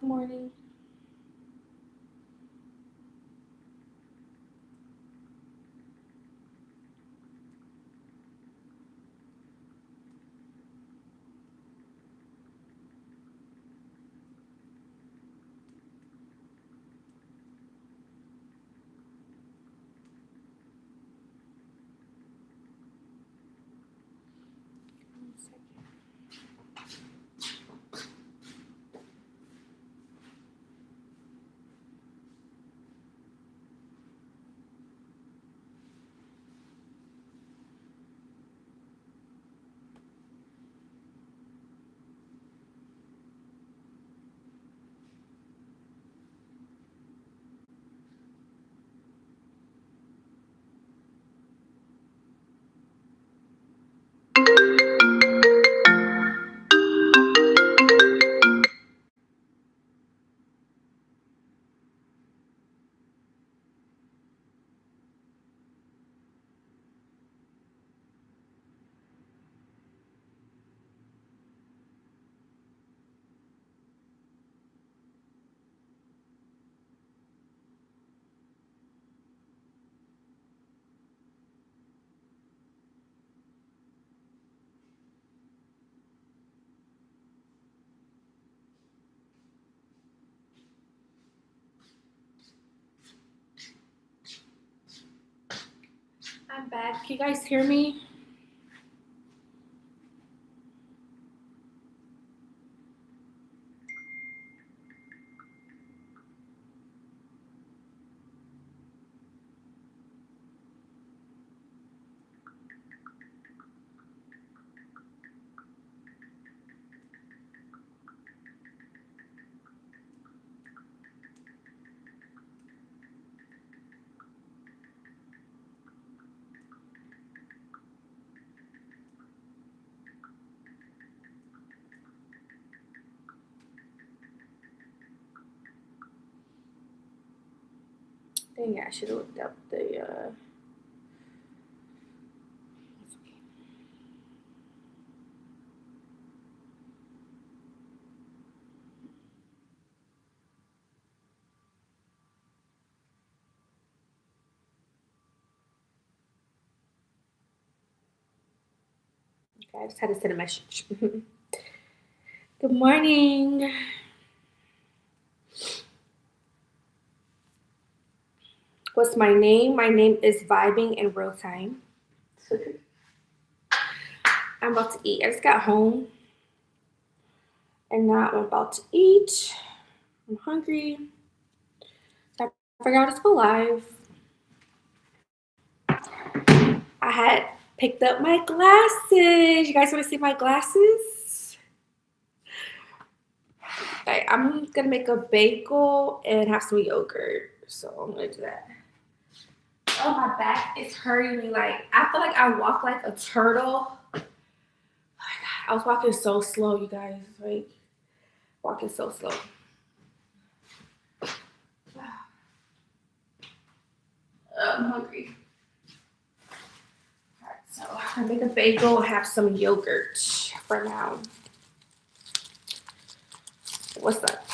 Good morning. One second. I'm back. Can you guys hear me? Dang it, I should have looked up the. It's okay. Okay, I just had to send a message. Good morning. What's my name? My name is Vibing in Real Time. I'm about to eat. I just got home and now I'm about to eat. I'm hungry. I forgot it's alive. I had picked up my glasses. You guys want to see my glasses? Okay, I'm gonna make a bagel and have some yogurt. So I'm gonna do that. Oh, my back is hurting me. Like I feel like I walk like a turtle. I was walking so slow, you guys. Like walking so slow. I'm hungry. All right, so I'm gonna make a bagel and have some yogurt for now. What's up?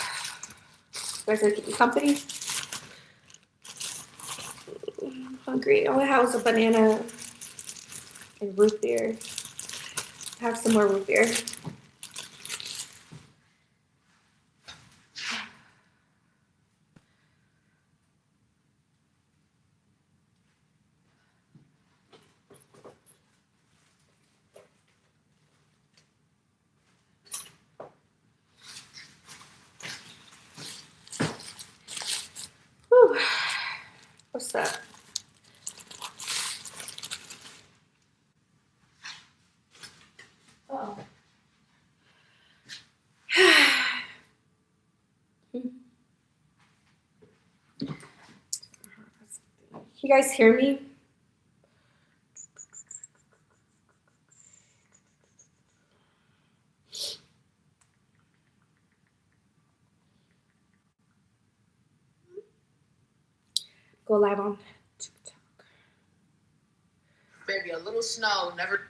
You guys gonna keep me company? I'm hungry. All I have was a banana and root beer. Have some more root beer. Whew. What's up? Oh. You guys hear me? Go live on TikTok. Baby, a little snow never.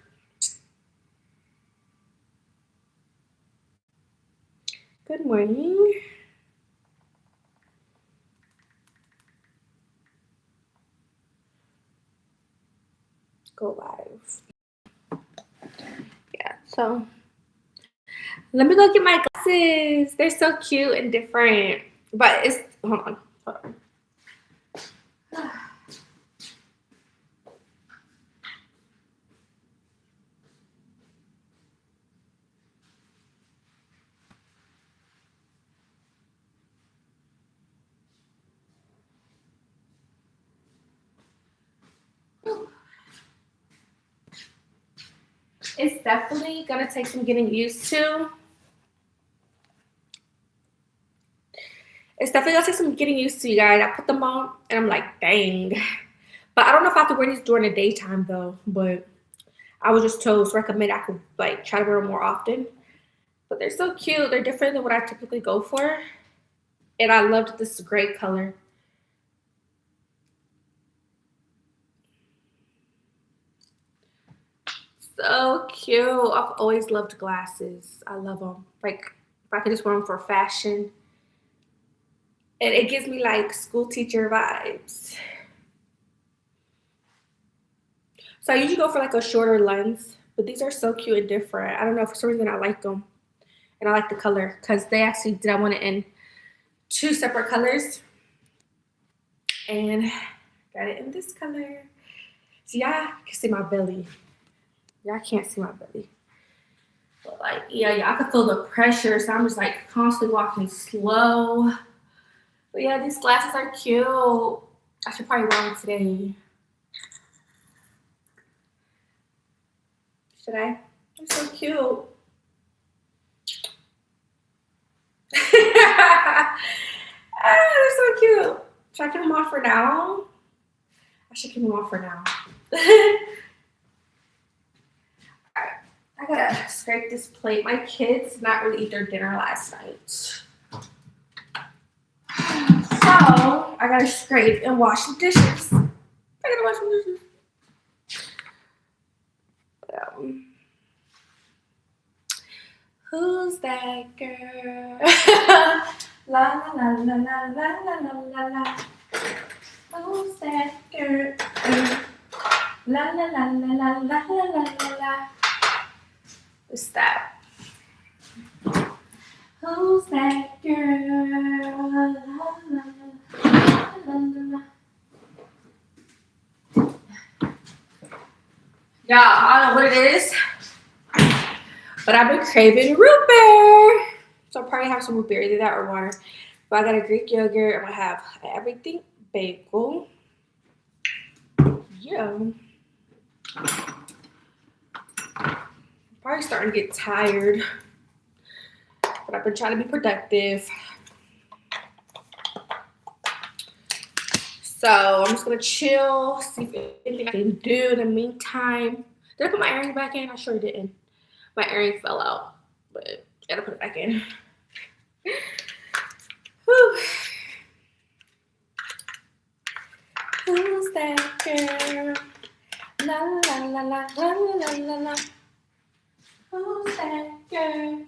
Good morning. So let me go get my glasses. They're so cute and different. But it's hold on. It's definitely gonna take some getting used to. It's definitely gonna take some getting used to, you guys. I put them on and I'm like, dang. But I don't know if I have to wear these during the daytime though. But I was just told to recommend I could like try to wear them more often. But they're so cute. They're different than what I typically go for. And I loved this gray color. So cute. I've always loved glasses. I love them. Like if I could just wear them for fashion. And it gives me like school teacher vibes. So I usually go for like a shorter lens, but these are so cute and different. I don't know, for some reason I like them. And I like the color because they actually did I want it in two separate colors. And got it in this color. So y'all can see my belly. Y'all can't see my belly. But like, yeah, y'all can feel the pressure. So I'm just like constantly walking slow. But yeah, these glasses are cute. I should probably wear them today. Should I? They're so cute. They're so cute. Should I keep them on for now? I should keep them on for now. Alright, I gotta scrape this plate. My kids did not really eat their dinner last night. So I gotta scrape and wash the dishes. I gotta wash the dishes. Who's that girl? La la la la la la la la la. Who's that girl? La la la la la la la la la. What's that? Who's that girl? La la la la la la. Y'all, I don't know what it is, but I've been craving root beer. So I'll probably have some root beer, either that or water. But I got a Greek yogurt. I'm gonna have everything bagel. Yeah. Probably starting to get tired, but I've been trying to be productive. So I'm just gonna chill, see if anything I can do in the meantime. Did I put my earring back in? I sure didn't. My earring fell out, but I gotta put it back in. Whew. Who's that girl? La la la la la la la la. Who's that girl?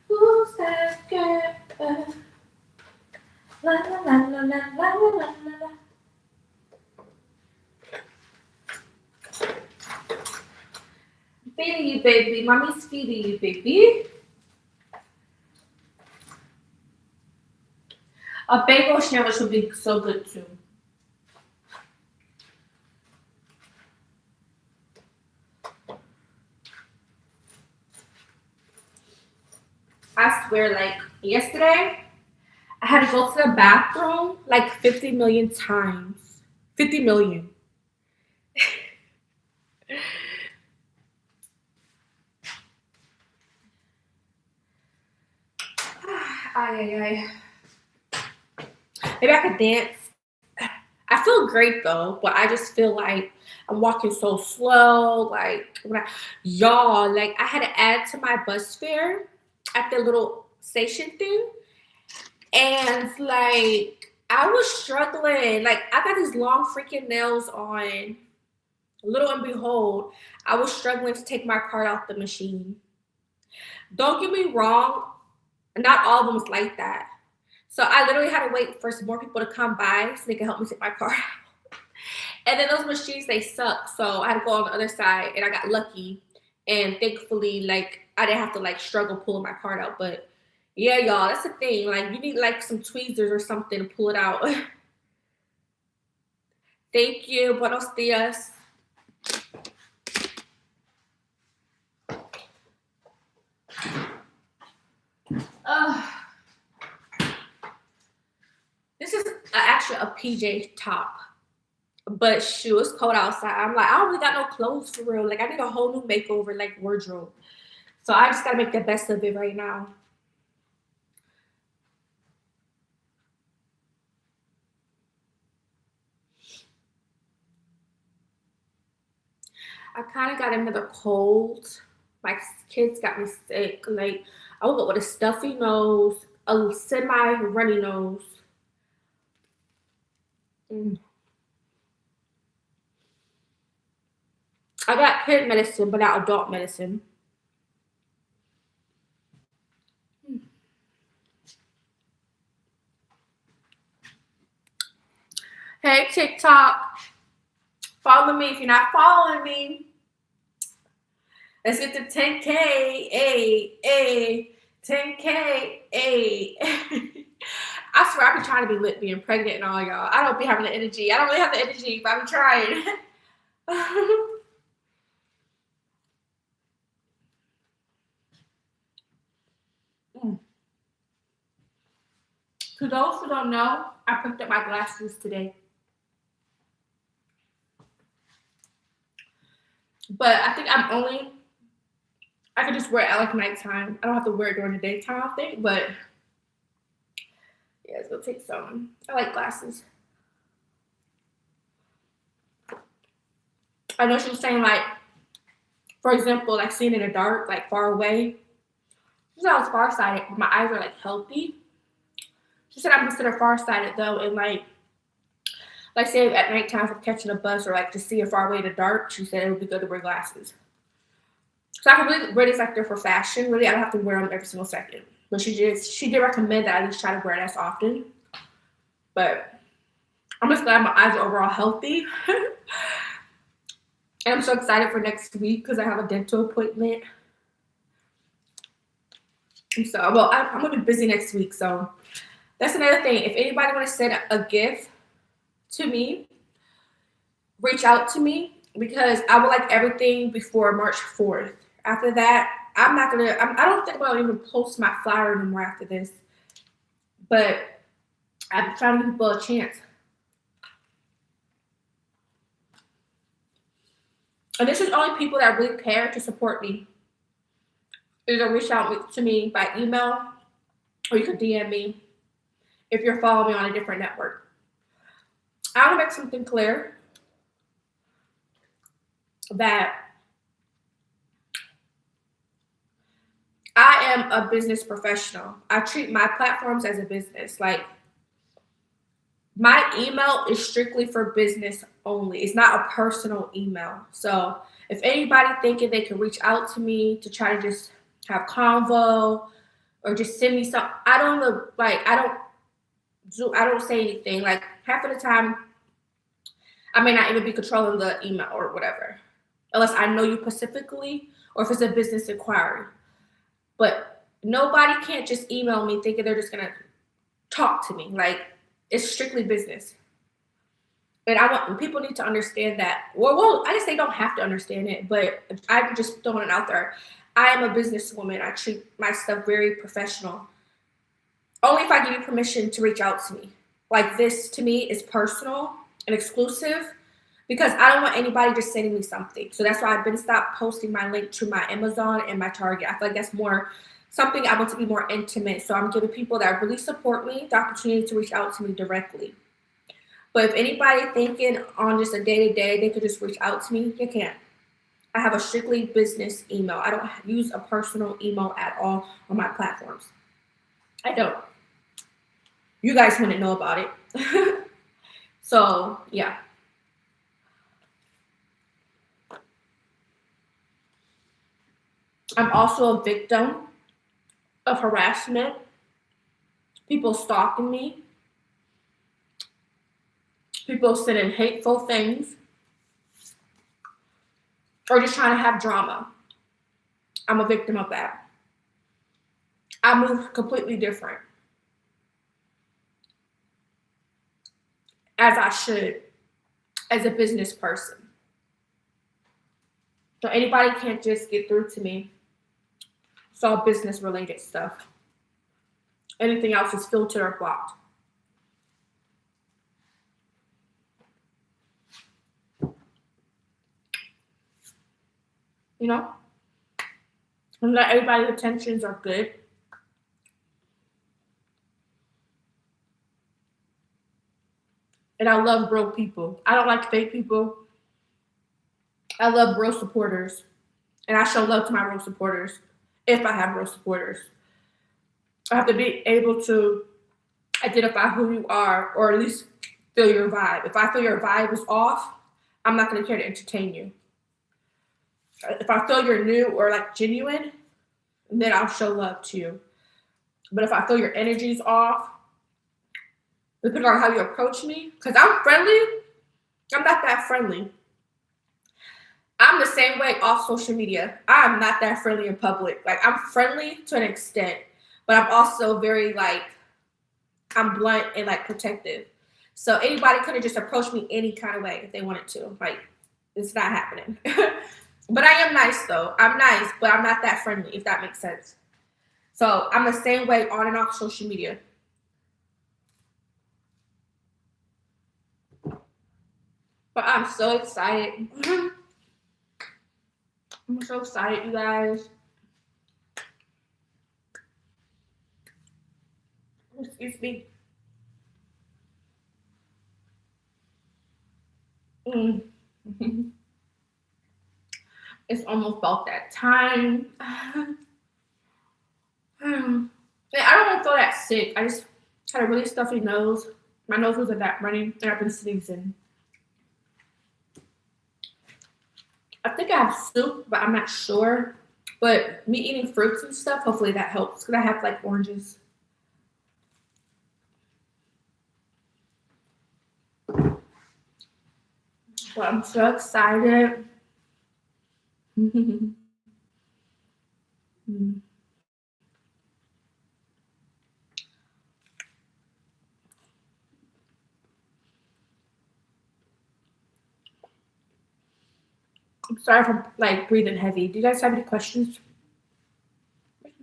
Who's that girl? La la la la la la la la. Feeding you, baby. Mommy's feeding you, baby. A bagel sandwich would be so good too. I swear, like yesterday, I had to go to the bathroom like 50 million times. 50 million. Ay. Maybe I could dance. I feel great though, but I just feel like I'm walking so slow. Like y'all, like I had to add to my bus fare at the little station thing, and like I was struggling. Like I got these long freaking nails on. Little and behold, I was struggling to take my card out the machine. Don't get me wrong. Not all of them was like that. So I literally had to wait for some more people to come by so they could help me take my car out. And then those machines, they suck. So I had to go on the other side and I got lucky. And thankfully, like I didn't have to like struggle pulling my card out. But yeah, y'all, that's the thing. Like you need like some tweezers or something to pull it out. Thank you. Buenos dias. This is actually a PJ top. But shoot, it's cold outside. I'm like, I don't really got no clothes for real. Like I need a whole new makeover, like wardrobe. So I just gotta make the best of it right now. I kind of got another cold. My kids got me sick. Like I woke up with a stuffy nose, a semi runny nose. Mm. I got kid medicine, but not adult medicine. Mm. Hey TikTok, follow me if you're not following me. Let's get to 10K. A 10K. A. I swear I be trying to be lit being pregnant and all y'all. I don't be having the energy. I don't really have the energy, but I be trying. Mm. To those who don't know, I picked up my glasses today. But I think I could just wear it at like nighttime. I don't have to wear it during the daytime, I think, but yeah, it's gonna take some. I like glasses. I know she was saying like, for example, like seeing in the dark, like far away. She said I was farsighted, but my eyes are like healthy. She said I'm considered farsighted though, and like say at nighttime for catching a bus or like to see it far away in the dark. She said it would be good to wear glasses. So I can really wear these like they're for fashion. Really, I don't have to wear them every single second. But she did recommend that I at least try to wear it as often. But I'm just glad my eyes are overall healthy. And I'm so excited for next week because I have a dental appointment. And so, well, I'm gonna be busy next week. So that's another thing. If anybody want to send a gift to me, reach out to me because I would like everything before March 4th. After that, I'm not gonna. I don't think I'll even post my flyer anymore after this. But I'm trying to give people a chance. And this is only people that really care to support me. Either reach out to me by email or you can DM me if you're following me on a different network. I want to make something clear that I am a business professional. I treat my platforms as a business. Like my email is strictly for business only. It's not a personal email. So if anybody thinking they can reach out to me to try to just have convo or just send me some, I don't say anything. Like half of the time, I may not even be controlling the email or whatever, unless I know you specifically or if it's a business inquiry. But nobody can't just email me thinking they're just gonna talk to me. Like it's strictly business. And I want people need to understand that. Well, I guess they don't have to understand it, but I'm just throwing it out there. I am a businesswoman. I treat my stuff very professional. Only if I give you permission to reach out to me. Like this to me is personal and exclusive because I don't want anybody just sending me something. So that's why I've been stopped posting my link to my Amazon and my Target. I feel like that's more something I want to be more intimate. So I'm giving people that really support me the opportunity to reach out to me directly. But if anybody thinking on just a day-to-day, they could just reach out to me, you can't. I have a strictly business email. I don't use a personal email at all on my platforms. I don't. You guys wouldn't know about it. So, yeah. I'm also a victim of harassment people stalking me, people sending hateful things, or just trying to have drama. I'm a victim of that. I move completely different, as I should, as a business person. So anybody can't just get through to me. It's all business related stuff. Anything else is filtered or blocked. You know? And not everybody's intentions are good. And I love real people. I don't like fake people. I love real supporters. And I show love to my real supporters if I have real supporters. I have to be able to identify who you are, or at least feel your vibe. If I feel your vibe is off, I'm not going to care to entertain you. If I feel you're new or like genuine, then I'll show love to you. But if I feel your energy's off, depending on how you approach me, because I'm friendly, I'm not that friendly. I'm the same way off social media. I'm not that friendly in public. Like, I'm friendly to an extent, but I'm also very like, I'm blunt and like protective. So anybody could have just approached me any kind of way if they wanted to. Like, it's not happening. But I am nice though. I'm nice, but I'm not that friendly, if that makes sense. So I'm the same way on and off social media. But I'm so excited. I'm so excited, you guys. Excuse me. It's almost about that time. And I don't even feel that sick. I just had a really stuffy nose. My nose wasn't that running, and I've been sneezing. I think I have soup, but I'm not sure. But me eating fruits and stuff, hopefully that helps, because I have like oranges. But I'm so excited. I'm sorry for like breathing heavy. Do you guys have any questions?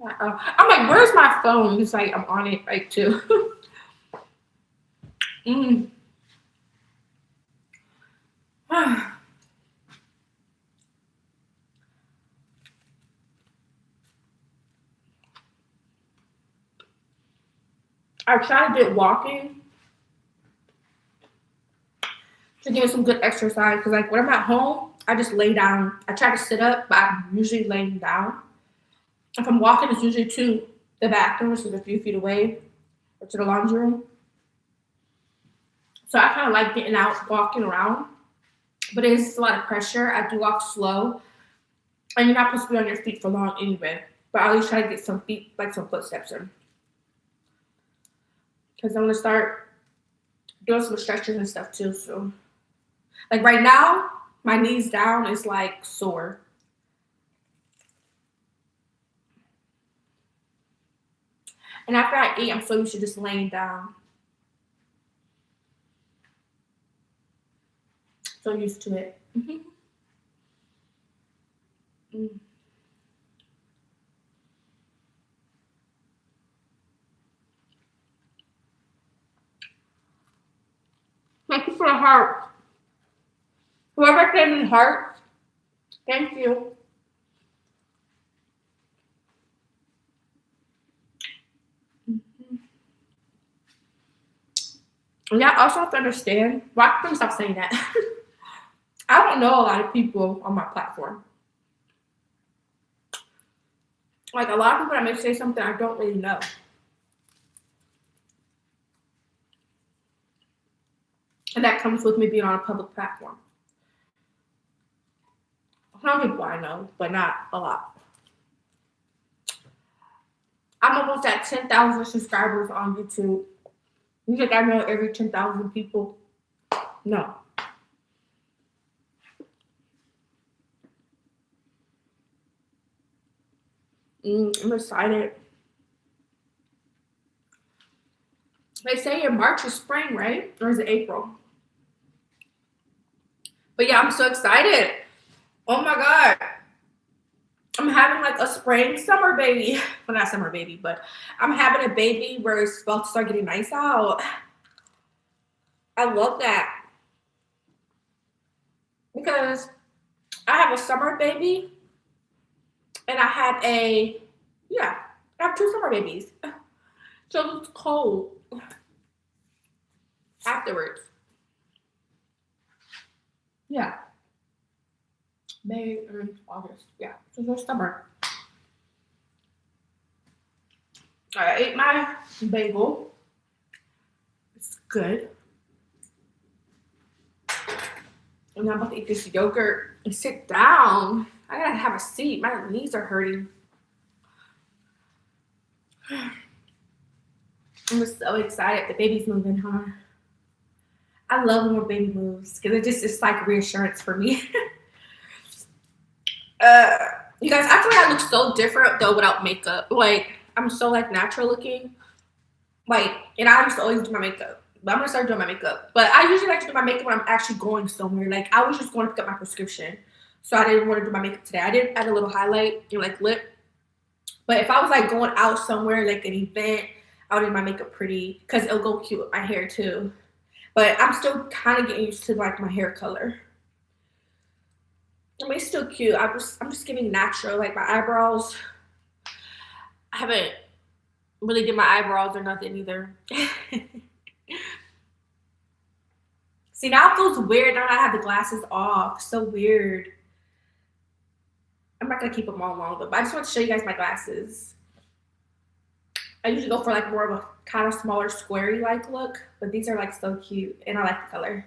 I'm like, where's my phone? It's like I'm on it right too. I try to get walking to give me some good exercise, because like when I'm at home, I just lay down. I try to sit up, but I'm usually laying down. If I'm walking, it's usually to the bathroom, which is a few feet away, or to the laundry room. So I kind of like getting out, walking around, but it's a lot of pressure. I do walk slow, and you're not supposed to be on your feet for long anyway. But I always try to get some feet, like some footsteps in, because I'm gonna start doing some stretches and stuff too. So, like right now, my knees down is like sore. And after I eat, I'm so used to just laying down. So used to it. Thank you for the heart. Whoever gave me heart, thank you. And y'all also have to understand, well, I'm gonna stop saying that. I don't know a lot of people on my platform. Like a lot of people that may say something I don't really know. And that comes with me being on a public platform. Some people I know, but not a lot. I'm almost at 10,000 subscribers on YouTube. You think I know every 10,000 people? No. I'm excited. They say in March is spring, right? Or is it April? But yeah, I'm so excited. Oh my God. I'm having like a spring summer baby. Well, not summer baby, but I'm having a baby where it's about to start getting nice out. I love that. Because I have a summer baby and I had I have two summer babies. So it's cold afterwards. Yeah. May or August. Yeah. So it's summer. I ate my bagel. It's good. And I'm about to eat this yogurt and sit down. I gotta have a seat. My knees are hurting. I'm just so excited. The baby's moving, huh? I love when my baby moves because it's like reassurance for me. You guys, I feel like I look so different though without makeup. Like I'm so like natural looking. Like, and I used to always do my makeup, but I'm gonna start doing my makeup. But I usually like to do my makeup when I'm actually going somewhere. Like I was just going to pick up my prescription, so I didn't want to do my makeup today. I did add a little highlight and like lip, but if I was like going out somewhere like an event, I would do my makeup pretty because it'll go cute with my hair too. But I'm still kind of getting used to like my hair color. I mean, it's still cute. I'm just giving natural. Like my eyebrows, I haven't really did my eyebrows or nothing either. See, now it feels weird now that I have the glasses off. So weird. I'm not gonna keep them all long though, but I just want to show you guys my glasses. I usually go for like more of a kind of smaller, squarey like look, but these are like so cute, and I like the color.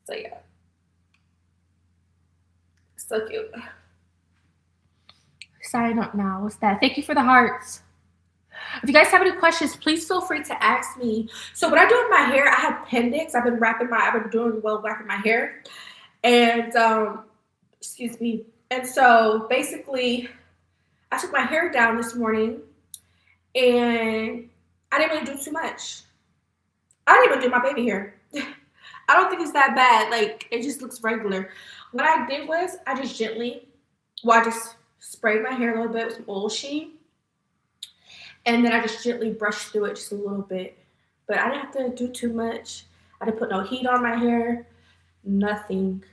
So yeah, so cute. Sign up now. What's that? Thank you for the hearts. If you guys have any questions, please feel free to ask me. So what I do with my hair, I have pendants. I've been doing well wrapping my hair, and excuse me. And so basically, I took my hair down this morning, and I didn't really do too much. I didn't even do my baby hair. I don't think it's that bad. Like it just looks regular. What I did was I just sprayed my hair a little bit with some oil sheen, and then I just gently brushed through it just a little bit. But I didn't have to do too much. I didn't put no heat on my hair, nothing.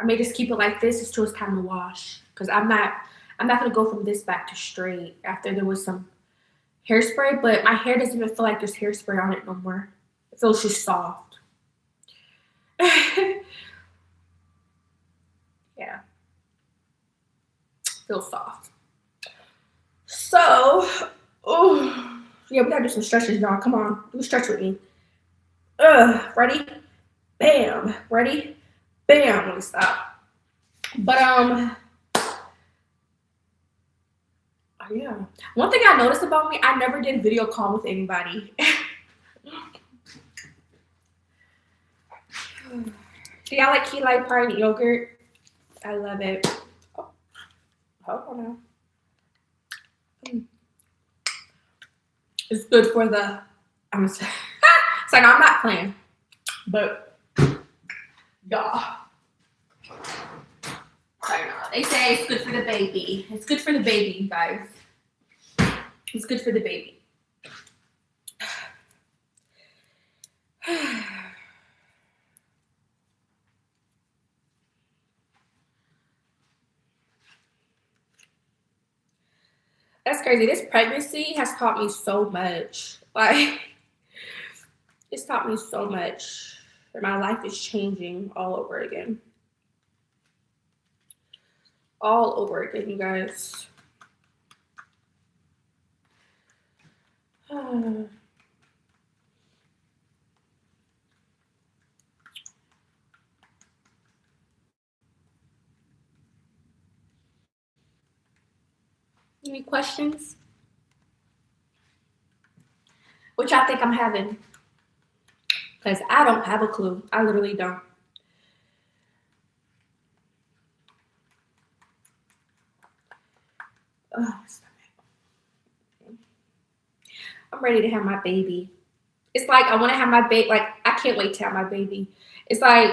I may just keep it like this until it's time to wash. Because I'm not gonna go from this back to straight after there was some hairspray, but my hair doesn't even feel like there's hairspray on it no more. It feels just soft. Yeah. Feels soft. So, oh, yeah, we gotta do some stretches, y'all. Come on, do a stretch with me. Ready? Bam. Ready? Bam. Let me stop. But oh yeah. One thing I noticed about me, I never did video call with anybody. Do y'all like key lime pie and yogurt? I love it. Oh, hold on now. It's good for the. I'm sorry. So no, I'm not playing, but y'all. I know. They say it's good for the baby. It's good for the baby, you guys. It's good for the baby. That's crazy. This pregnancy has taught me so much. Like, it's taught me so much. My life is changing all over again. All over again, you guys. Any questions? What y'all think I'm having? Because I don't have a clue. I literally don't. Oh, I'm ready to have my baby. It's like I want to have my baby. Like I can't wait to have my baby. It's like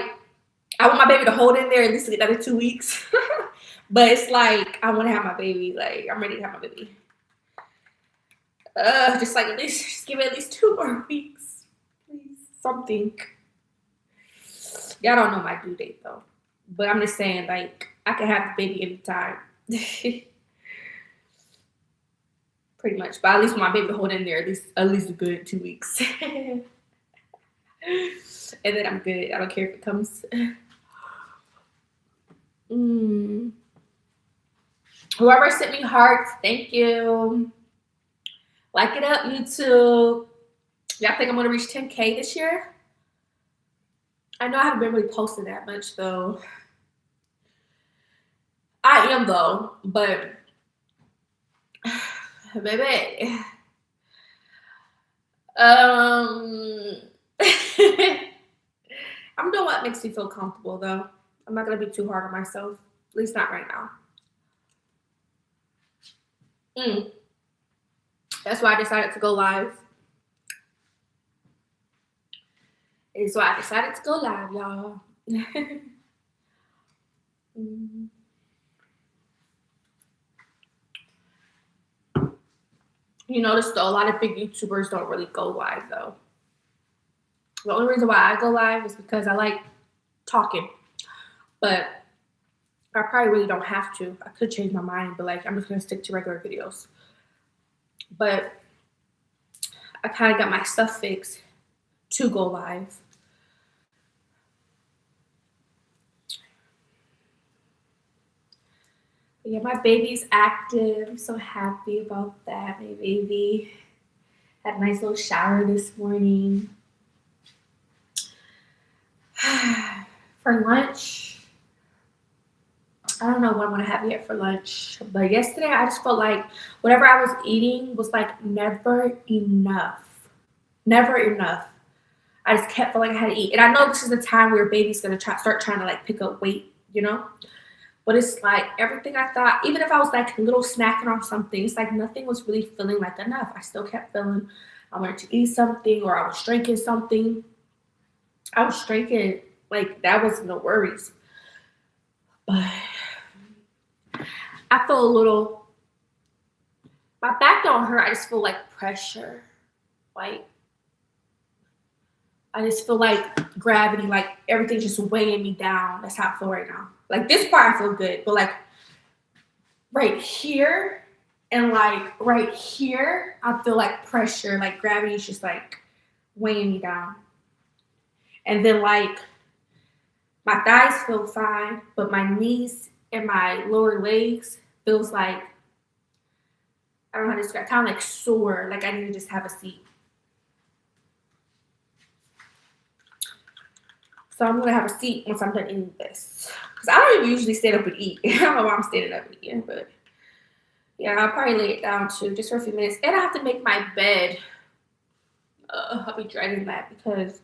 I want my baby to hold in there at least another 2 weeks. But it's like I want to have my baby. Like I'm ready to have my baby. Just like at least just give it at least 2 more weeks, please. Something. Y'all don't know my due date though, but I'm just saying like I can have the baby anytime. Pretty much, but at least want my baby to hold in there at least a good 2 weeks, and then I'm good. I don't care if it comes. Whoever sent me hearts, thank you. Like it up, YouTube. Y'all think I'm gonna reach 10K this year? I know I haven't been really posting that much though. I am though, but baby. I'm doing what makes me feel comfortable though. I'm not gonna be too hard on myself. At least not right now. That's why I decided to go live. And so I decided to go live, y'all. You notice though, a lot of big YouTubers don't really go live though. The only reason why I go live is because I like talking. But I probably really don't have to. I could change my mind, but like I'm just gonna stick to regular videos. But I kind of got my stuff fixed to go live. But yeah, my baby's active. I'm so happy about that. My baby had a nice little shower this morning. For lunch, I don't know what I'm gonna have yet for lunch, but yesterday I just felt like whatever I was eating was like never enough. Never enough. I just kept feeling like I had to eat. And I know this is the time where your baby's gonna start trying to like pick up weight, you know? But it's like everything I thought, even if I was like a little snacking on something, it's like nothing was really feeling like enough. I still kept feeling I wanted to eat something or I was drinking something. I was drinking, like that was no worries. But I feel a little, my back don't hurt. I just feel like pressure. Like, I just feel like gravity, like everything's just weighing me down. That's how I feel right now. Like this part I feel good, but like right here and like right here, I feel like pressure, like gravity is just like weighing me down. And then like my thighs feel fine, but my knees and my lower legs feels like, I don't know how to describe, kind of like sore, like I need to just have a seat. So I'm gonna have a seat once I'm done eating this. Because I don't even usually stand up and eat. I don't know why I'm standing up and eating, but yeah, I'll probably lay it down too, just for a few minutes. And I have to make my bed. I'll be dreading that because,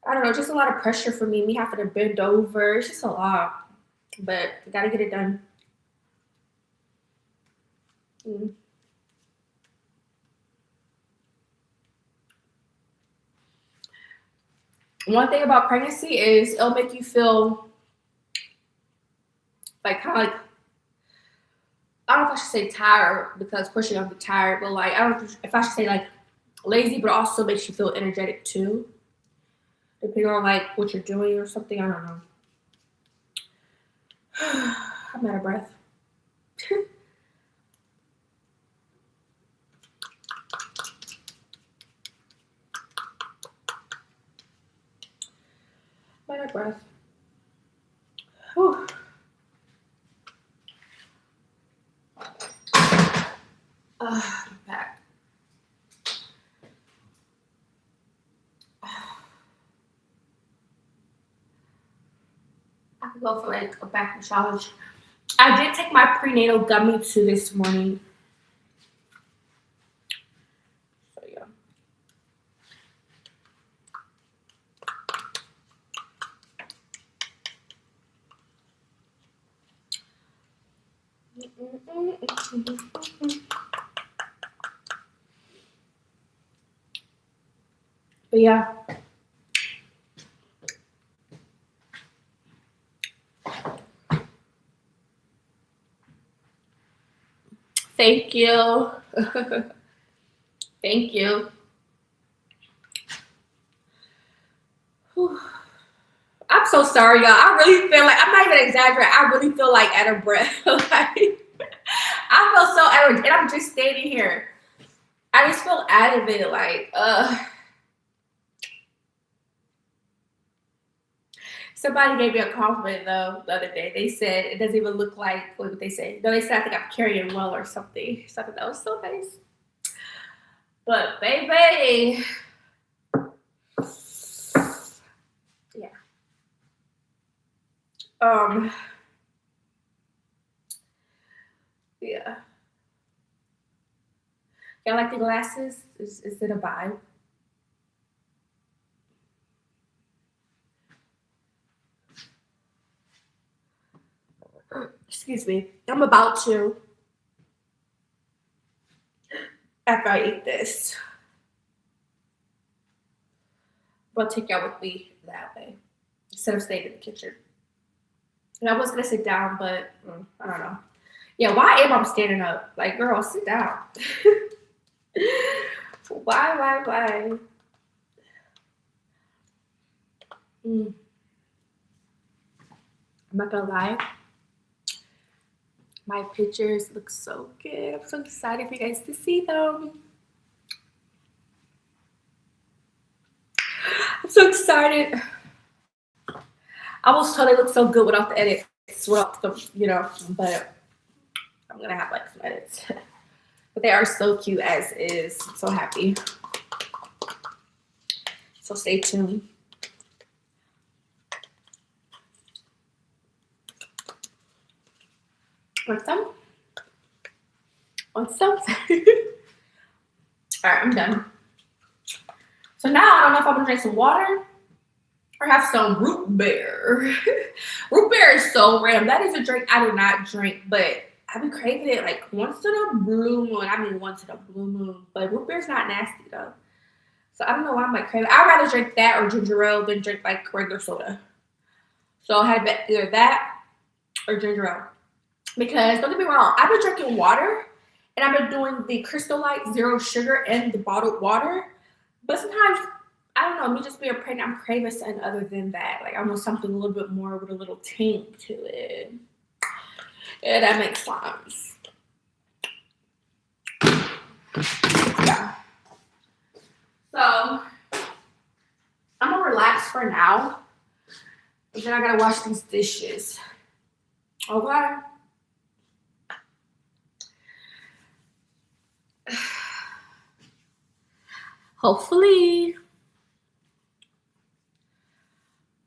I don't know, just a lot of pressure for me. Me having to bend over. It's just a lot. But I gotta get it done. One thing about pregnancy is it'll make you feel like kind of like, I don't know if I should say tired because of course you're gonna be tired, but like I don't know if I should say like lazy, but also makes you feel energetic too. Depending on like what you're doing or something, I don't know. I'm out of breath. I'm out of breath. Whew. I'm back. I could go for like a back massage. I did take my prenatal gummy too this morning. So yeah. But yeah. Thank you. Thank you. Whew. I'm so sorry, y'all. I really feel like I'm not even exaggerating. I really feel like out of breath. Like I feel so out of, and I'm just standing here. I just feel out of it. Like, somebody gave me a compliment though the other day. They said it doesn't even look like what would they say? No, they said I think I'm carrying well or something. Something that was so nice. But baby, yeah. Yeah. Y'all like the glasses? Is it a vibe? Excuse me. I'm about to after I eat this. I'm gonna take y'all with me that way instead of staying in the kitchen. And I was gonna sit down, but I don't know. Yeah, why am I standing up? Like, girl, sit down. Why? I'm not gonna lie. My pictures look so good. I'm so excited for you guys to see them. I'm so excited. I was told they look so good without the edits, without the, but I'm gonna have like some edits. But they are so cute as is. I'm so happy. So stay tuned. Want some? Want some? Alright, I'm done. So now I don't know if I'm gonna drink some water or have some root beer. Root beer is so random. That is a drink I do not drink, but I've been craving it like once in a blue moon. I mean, once in a blue moon. But root beer's not nasty though. So I don't know why I'm like craving. I'd rather drink that or ginger ale than drink like regular soda. So I had either that or ginger ale. Because don't get me wrong, I've been drinking water and I've been doing the Crystal Light Zero Sugar and the bottled water. But sometimes, I don't know, me just being pregnant, I'm craving something other than that. Like I want something a little bit more with a little tang to it. Yeah, that makes sense. Yeah. So, I'm gonna relax for now. And then I gotta wash these dishes. Okay? Hopefully.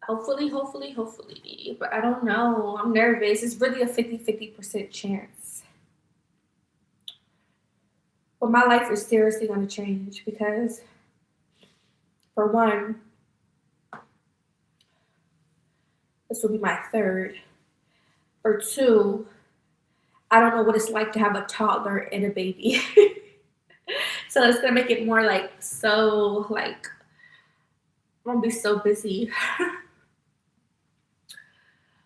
But I don't know. I'm nervous. It's really a 50% chance. But my life is seriously going to change because, for one, this will be my third. For two, I don't know what it's like to have a toddler and a baby. So it's going to make it more like, so, like, I'm going to be so busy.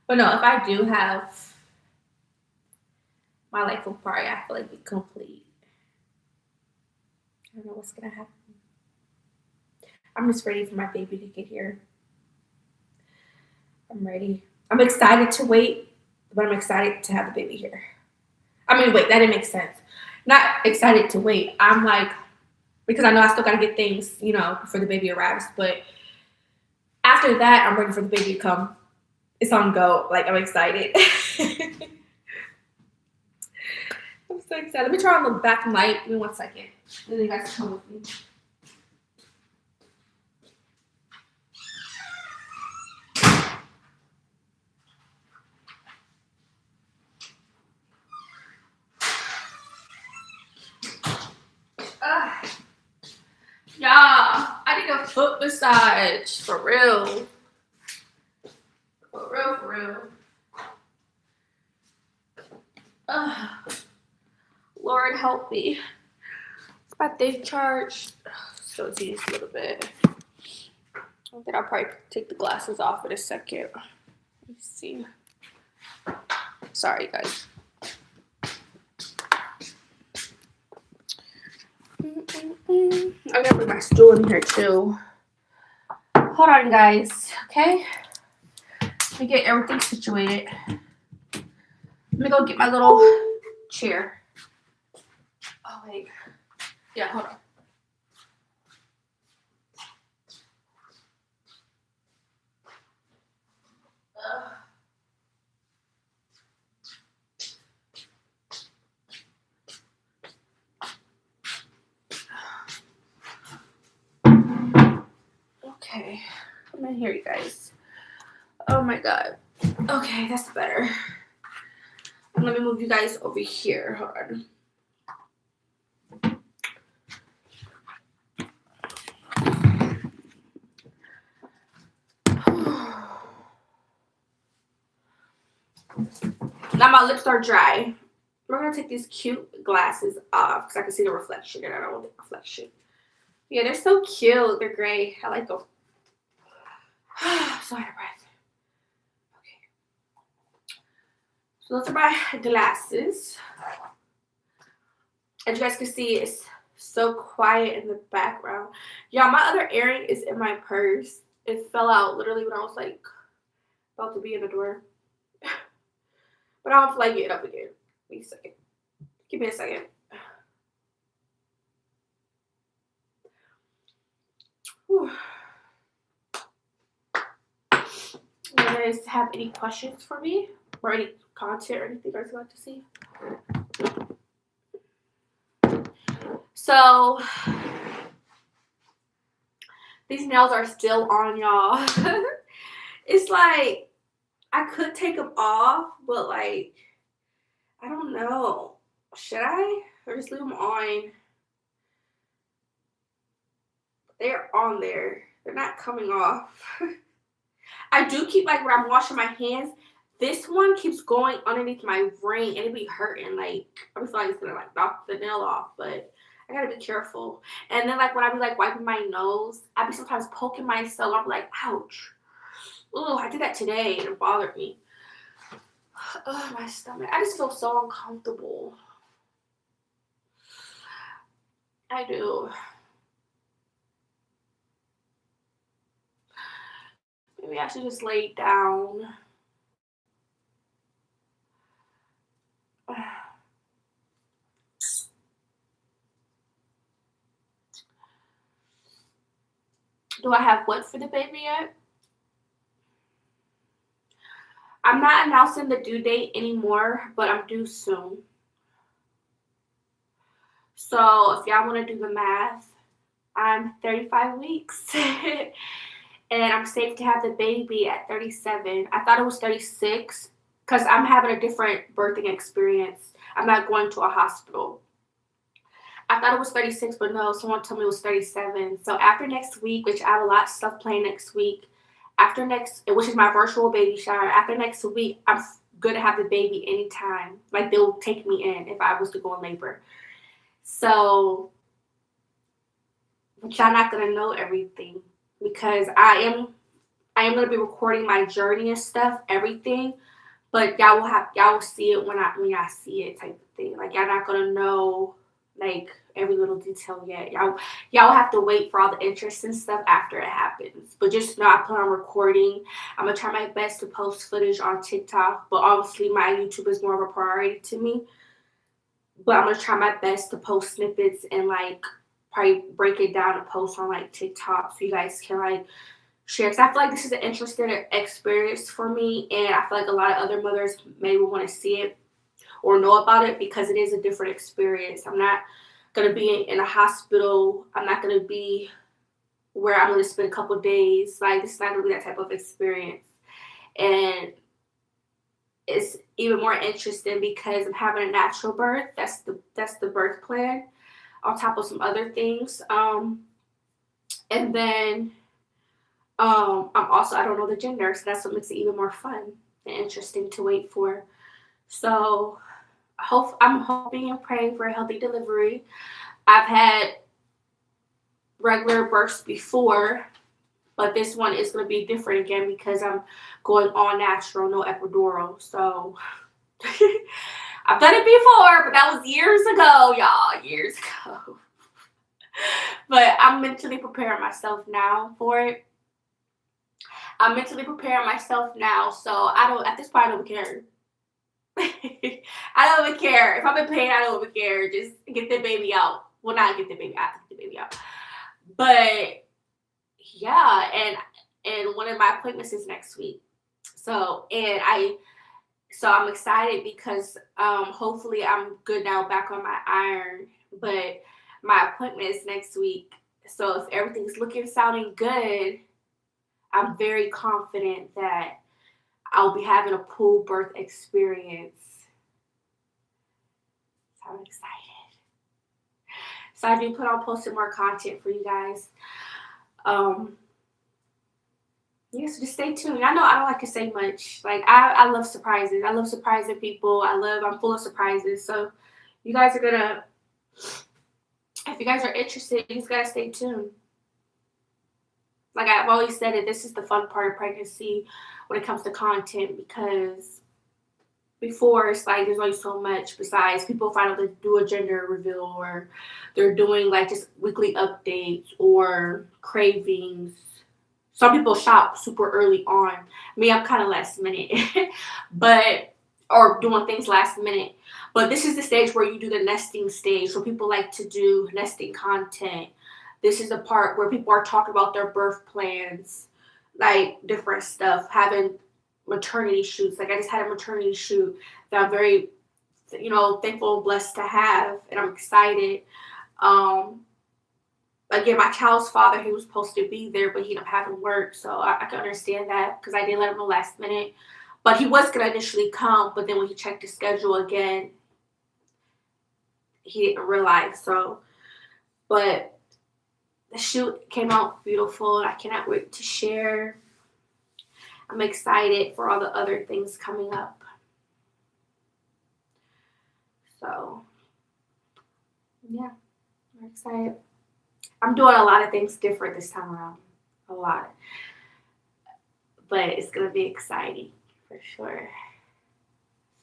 But no, if I do have, my life will probably, I feel like, be complete. I don't know what's gonna happen. I'm just ready for my baby to get here. I'm ready. I'm excited to wait, but I'm excited to have the baby here. I mean, wait, that didn't make sense. Not excited to wait. I'm like, because I know I still gotta get things, before the baby arrives. But after that, I'm ready for the baby to come. It's on go. Like, I'm excited. I'm so excited. Let me turn on the back light. Give me 1 second. Then you guys come with me. Y'all, I need a foot massage. For real. For real. Lord help me. My thing charged. So it's used a little bit. I think I'll probably take the glasses off in a second. Let me see. Sorry, guys. I'm gonna put my stool in here too. Hold on, guys. Okay. Let me get everything situated. Let me go get my little chair. Oh wait. Yeah, hold on. Okay, I'm in here, you guys. Oh my god. Okay, that's better. Let me move you guys over here. Hold on. Now my lips are dry. We're gonna take these cute glasses off because I can see the reflection and I don't want the reflection. Yeah, they're so cute. They're gray. I like them. So out of breath. Okay. So those are my glasses. As you guys can see, it's so quiet in the background. Y'all, my other earring is in my purse. It fell out literally when I was like about to be in the door. But I'll flag it up again. Wait a second. Give me a second. Whew. You guys have any questions for me? Or any content or anything you guys would like to see? So, these nails are still on, y'all. It's like, I could take them off, but like, I don't know. Should I? Or just leave them on? They're on there. They're not coming off. I do keep, like, when I'm washing my hands, this one keeps going underneath my ring and it be hurting. Like, I feel like it's gonna like knock the nail off, but I gotta be careful. And then like when I be like wiping my nose, I be sometimes poking myself. I'm like, ouch. Oh, I did that today and it bothered me. Oh, my stomach. I just feel so uncomfortable. I do. Maybe I should just lay down. Do I have what for the baby yet? I'm not announcing the due date anymore, but I'm due soon. So if y'all want to do the math, I'm 35 weeks. And I'm safe to have the baby at 37. I thought it was 36 because I'm having a different birthing experience. I'm not going to a hospital. I thought it was 36, but no, someone told me it was 37. So after next week, which I have a lot of stuff planned next week, which is my virtual baby shower, after next week, I'm good to have the baby anytime. Like, they'll take me in if I was to go in labor. So, but y'all not going to know everything because I am going to be recording my journey and stuff, everything. But y'all will see it when I see it type of thing. Like, y'all not going to know like every little detail yet. Y'all have to wait for all the interest and stuff after it happens. But just know I plan on recording. I'm gonna try my best to post footage on TikTok, but obviously my YouTube is more of a priority to me. But I'm gonna try my best to post snippets and like probably break it down and post on like TikTok so you guys can like share. Because I feel like this is an interesting experience for me, and I feel like a lot of other mothers maybe want to see it or know about it because it is a different experience. I'm not going to be in a hospital. I'm not going to be where I'm going to spend a couple of days. Like, it's not going to be that type of experience. And it's even more interesting because I'm having a natural birth. That's the birth plan on top of some other things. And then I'm also, I don't know the gender, so that's what makes it even more fun and interesting to wait for. So I'm hoping and praying for a healthy delivery. I've had regular births before, but this one is going to be different again because I'm going all natural, no epidural. So I've done it before, but that was years ago, y'all, years ago. But I'm mentally preparing myself now for it. I'm mentally preparing myself now, so at this point, I don't care. I don't even care. If I'm in pain, I don't even care. Just get the baby out. Well, not get the baby out, get the baby out. But yeah, and one of my appointments is next week. So I'm excited because hopefully I'm good now, back on my iron. But my appointment is next week. So if everything's sounding good, I'm very confident that I'll be having a pool birth experience. So I'm excited. So I do plan on posting more content for you guys. Yeah, so just stay tuned. I know I don't like to say much. Like I love surprises. I love surprising people. I'm full of surprises. So you guys are gonna, if you guys are interested, you just gotta stay tuned. Like I've always said, this is the fun part of pregnancy when it comes to content, because before it's like there's only so much. Besides, people find out to do a gender reveal, or they're doing like just weekly updates or cravings. Some people shop super early on. Me, I'm kind of last minute, or doing things last minute. But this is the stage where you do the nesting stage. So people like to do nesting content. This is the part where people are talking about their birth plans, like different stuff, having maternity shoots. Like I just had a maternity shoot that I'm very, thankful and blessed to have, and I'm excited. Again, my child's father, he was supposed to be there, but he ended up having work, so I can understand that because I didn't let him know last minute. But he was gonna initially come, but then when he checked his schedule again, he didn't realize. So, but the shoot came out beautiful. I cannot wait to share. I'm excited for all the other things coming up. So, yeah, I'm excited. I'm doing a lot of things different this time around. A lot. But it's going to be exciting for sure.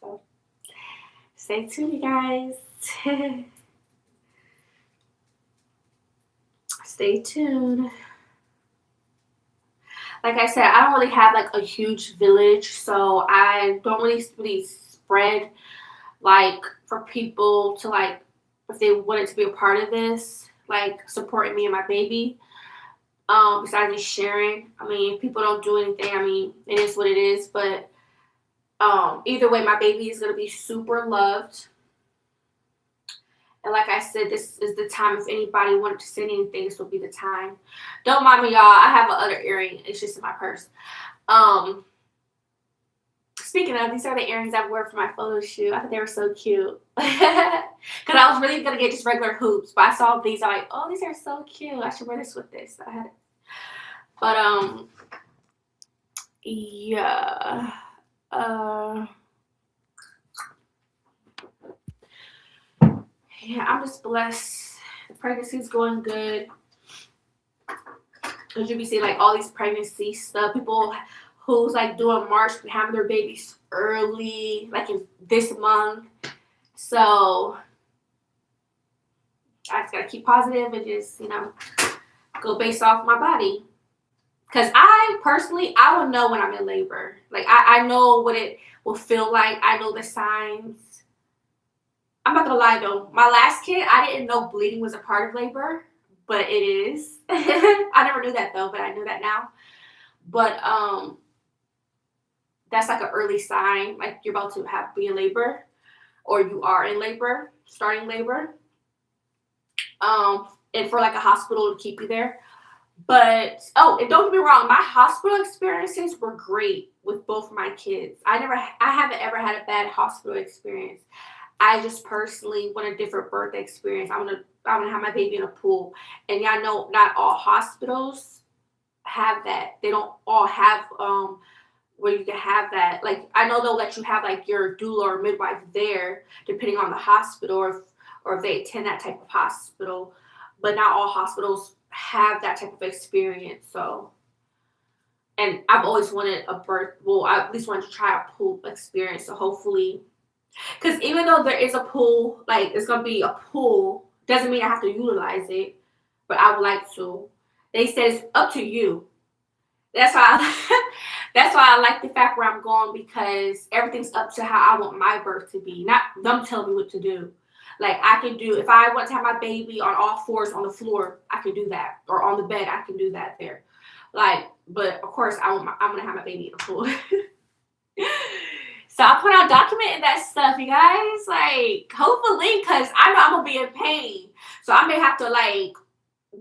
So, stay tuned, you guys. Stay tuned. Like I said, I don't really have like a huge village, so I don't really spread like for people to like, if they wanted to be a part of this, like supporting me and my baby. Besides just sharing. I mean, if people don't do anything, I mean, it is what it is. But either way, my baby is gonna be super loved. And like I said, this is the time. If anybody wanted to send anything, this will be the time. Don't mind me, y'all. I have another earring. It's just in my purse. Speaking of, these are the earrings I wore for my photo shoot. I thought they were so cute. Because I was really going to get just regular hoops. But I saw these. I'm like, oh, these are so cute. I should wear this with this. I had it. But, yeah. Yeah, I'm just blessed. The pregnancy's going good. As you can see, like all these pregnancy stuff, people who's like doing March and having their babies early, like in this month. So I just gotta keep positive and just, go based off my body. Because I personally, I will know when I'm in labor. Like I know what it will feel like. I know the signs. I'm not gonna lie though, my last kid, I didn't know bleeding was a part of labor, but it is. I never knew that though, but I knew that now. But that's like an early sign, like you're about to be in labor, or you are in labor, starting labor. And for like a hospital to keep you there. But and don't get me wrong, my hospital experiences were great with both my kids. I haven't ever had a bad hospital experience. I just personally want a different birth experience. I want to have my baby in a pool. And y'all know not all hospitals have that. They don't all have where you can have that. Like, I know they'll let you have like your doula or midwife there, depending on the hospital, or if they attend that type of hospital. But not all hospitals have that type of experience. So, and I've always wanted a birth. Well, I at least wanted to try a pool experience. So hopefully, because even though there is a pool, like it's gonna be a pool, doesn't mean I have to utilize it. But I would like to. They said it's up to you. That's why that's why I like the fact where I'm going, because everything's up to how I want my birth to be, not them telling me what to do. Like, I can do, if I want to have my baby on all fours on the floor, I can do that, or on the bed, I can do that there. Like, but of course I'm gonna have my baby in the pool. So I plan on documenting that stuff, you guys. Like, hopefully, because I know I'm gonna be in pain, so I may have to like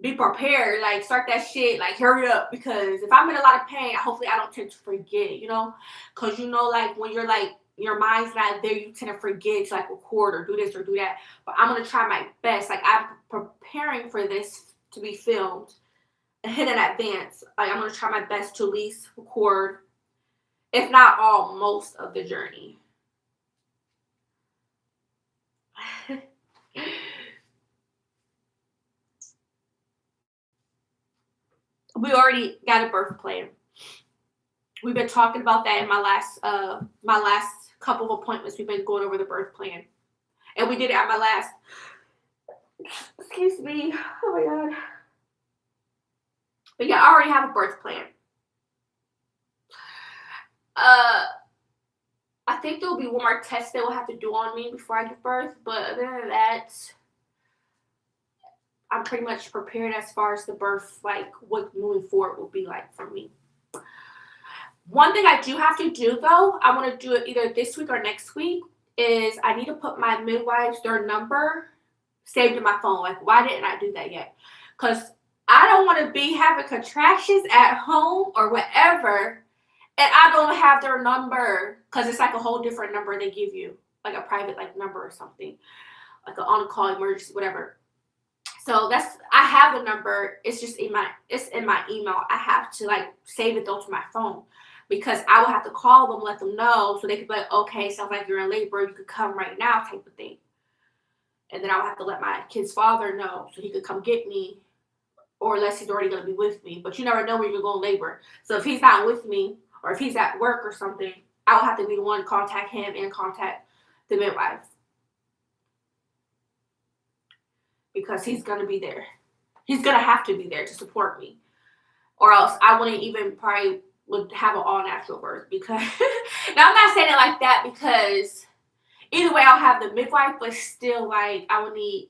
be prepared, like start that shit, like hurry up, because if I'm in a lot of pain, hopefully I don't tend to forget, because like when you're like your mind's not there, you tend to forget to like record or do this or do that. But I'm gonna try my best. Like, I'm preparing for this to be filmed ahead in advance. Like, I'm gonna try my best to at least record, if not all, most of the journey. We already got a birth plan. We've been talking about that in my last couple of appointments. We've been going over the birth plan, and we did it at my last. Excuse me. Oh my god. But yeah, I already have a birth plan. I think there will be one more test they will have to do on me before I give birth, but other than that, I'm pretty much prepared as far as the birth, like what moving forward will be like for me. One thing I do have to do, though, I want to do it either this week or next week, is I need to put my midwives, their number, saved in my phone. Like, why didn't I do that yet? Because I don't want to be having contractions at home or whatever, and I don't have their number, because it's like a whole different number they give you, like a private like number or something, like an on-call emergency, whatever. So I have the number. It's just in my email. I have to like save it though to my phone, because I will have to call them, let them know, so they could be like, okay, sounds like you're in labor, you could come right now, type of thing. And then I will have to let my kid's father know so he could come get me, or unless he's already going to be with me. But you never know when you're going to labor. So if he's not with me, or if he's at work or something, I will have to be the one to contact him and contact the midwife, because he's going to be there. He's going to have to be there to support me, or else I wouldn't even probably would have an all-natural birth. Because now, I'm not saying it like that, because either way I'll have the midwife, but still, like, I would need,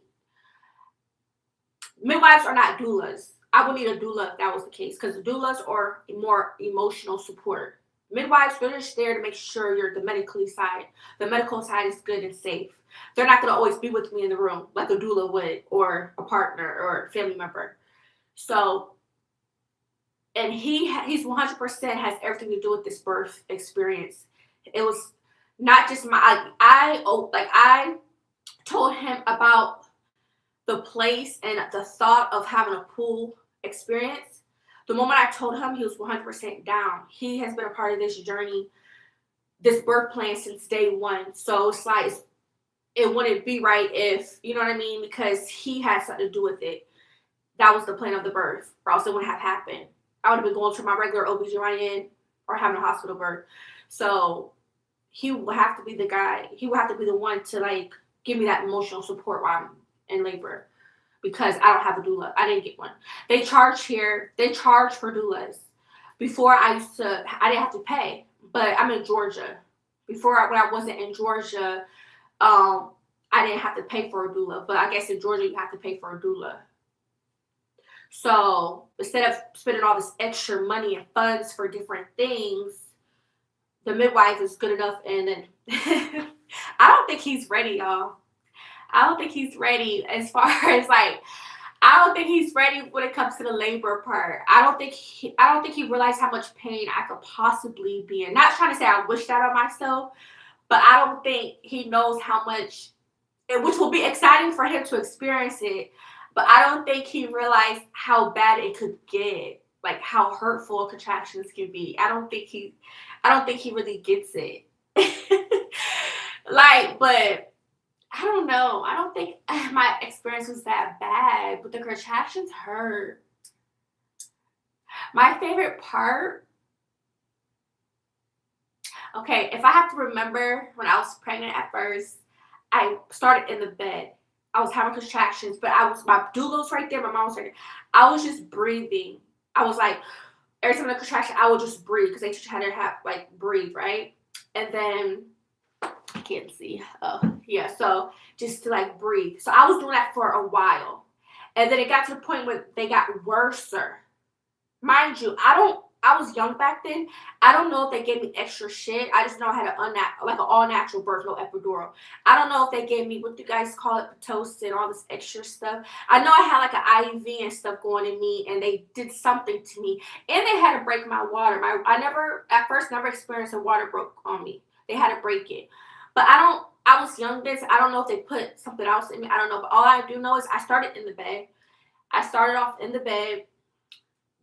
midwives are not doulas. I would need a doula if that was the case, because the doulas are more emotional support. Midwives, they're just there to make sure the medical side is good and safe. They're not going to always be with me in the room like a doula would, or a partner or a family member. So, and he's 100% has everything to do with this birth experience. It was not just I told him about the place and the thought of having a pool experience. The moment I told him, he was 100% down. He has been a part of this journey, this birth plan, since day one. So it's like, it wouldn't be right if, you know what I mean? Because he had something to do with it. That was the plan of the birth, or else it wouldn't have happened. I would have been going to my regular OBGYN or having a hospital birth. So he would have to be the guy. He would have to be the one to like give me that emotional support while I'm in labor, because I don't have a doula. I didn't get one. They charge for doulas. Before I didn't have to pay, but I'm in Georgia. When I wasn't in Georgia, I didn't have to pay for a doula, but I guess in Georgia you have to pay for a doula. So instead of spending all this extra money and funds for different things, the midwife is good enough. And then I don't think he's ready, y'all. I don't think he's ready as far as like, I don't think he's ready when it comes to the labor part. I don't think he realized how much pain I could possibly be in. Not trying to say I wish that on myself, but I don't think he knows how much, which will be exciting for him to experience it. But I don't think he realized how bad it could get. like how hurtful contractions can be. I don't think he really gets it. Like, but I don't know. I don't think my experience was that bad, but the contractions hurt. My favorite part, okay, if I have to remember when I was pregnant at first, I started in the bed. I was having contractions, but my doula was right there, my mom was right there. I was just breathing. I was like, every time I had a contraction, I would just breathe because they teach you how to breathe, right? And then I can't see. Oh, yeah. So just to like breathe. So I was doing that for a while. And then it got to the point where they got worser. Mind you, I was young back then. I don't know if they gave me extra shit. I just know I had an all natural birth, no epidural. I don't know if they gave me, what do you guys call it, Pitocin, all this extra stuff. I know I had like an IV and stuff going in me, and they did something to me. And they had to break my water. At first never experienced a water broke on me. They had to break it. But I was young then, so I don't know if they put something else in me. I don't know. But all I do know is I started in the bed. I started off in the bed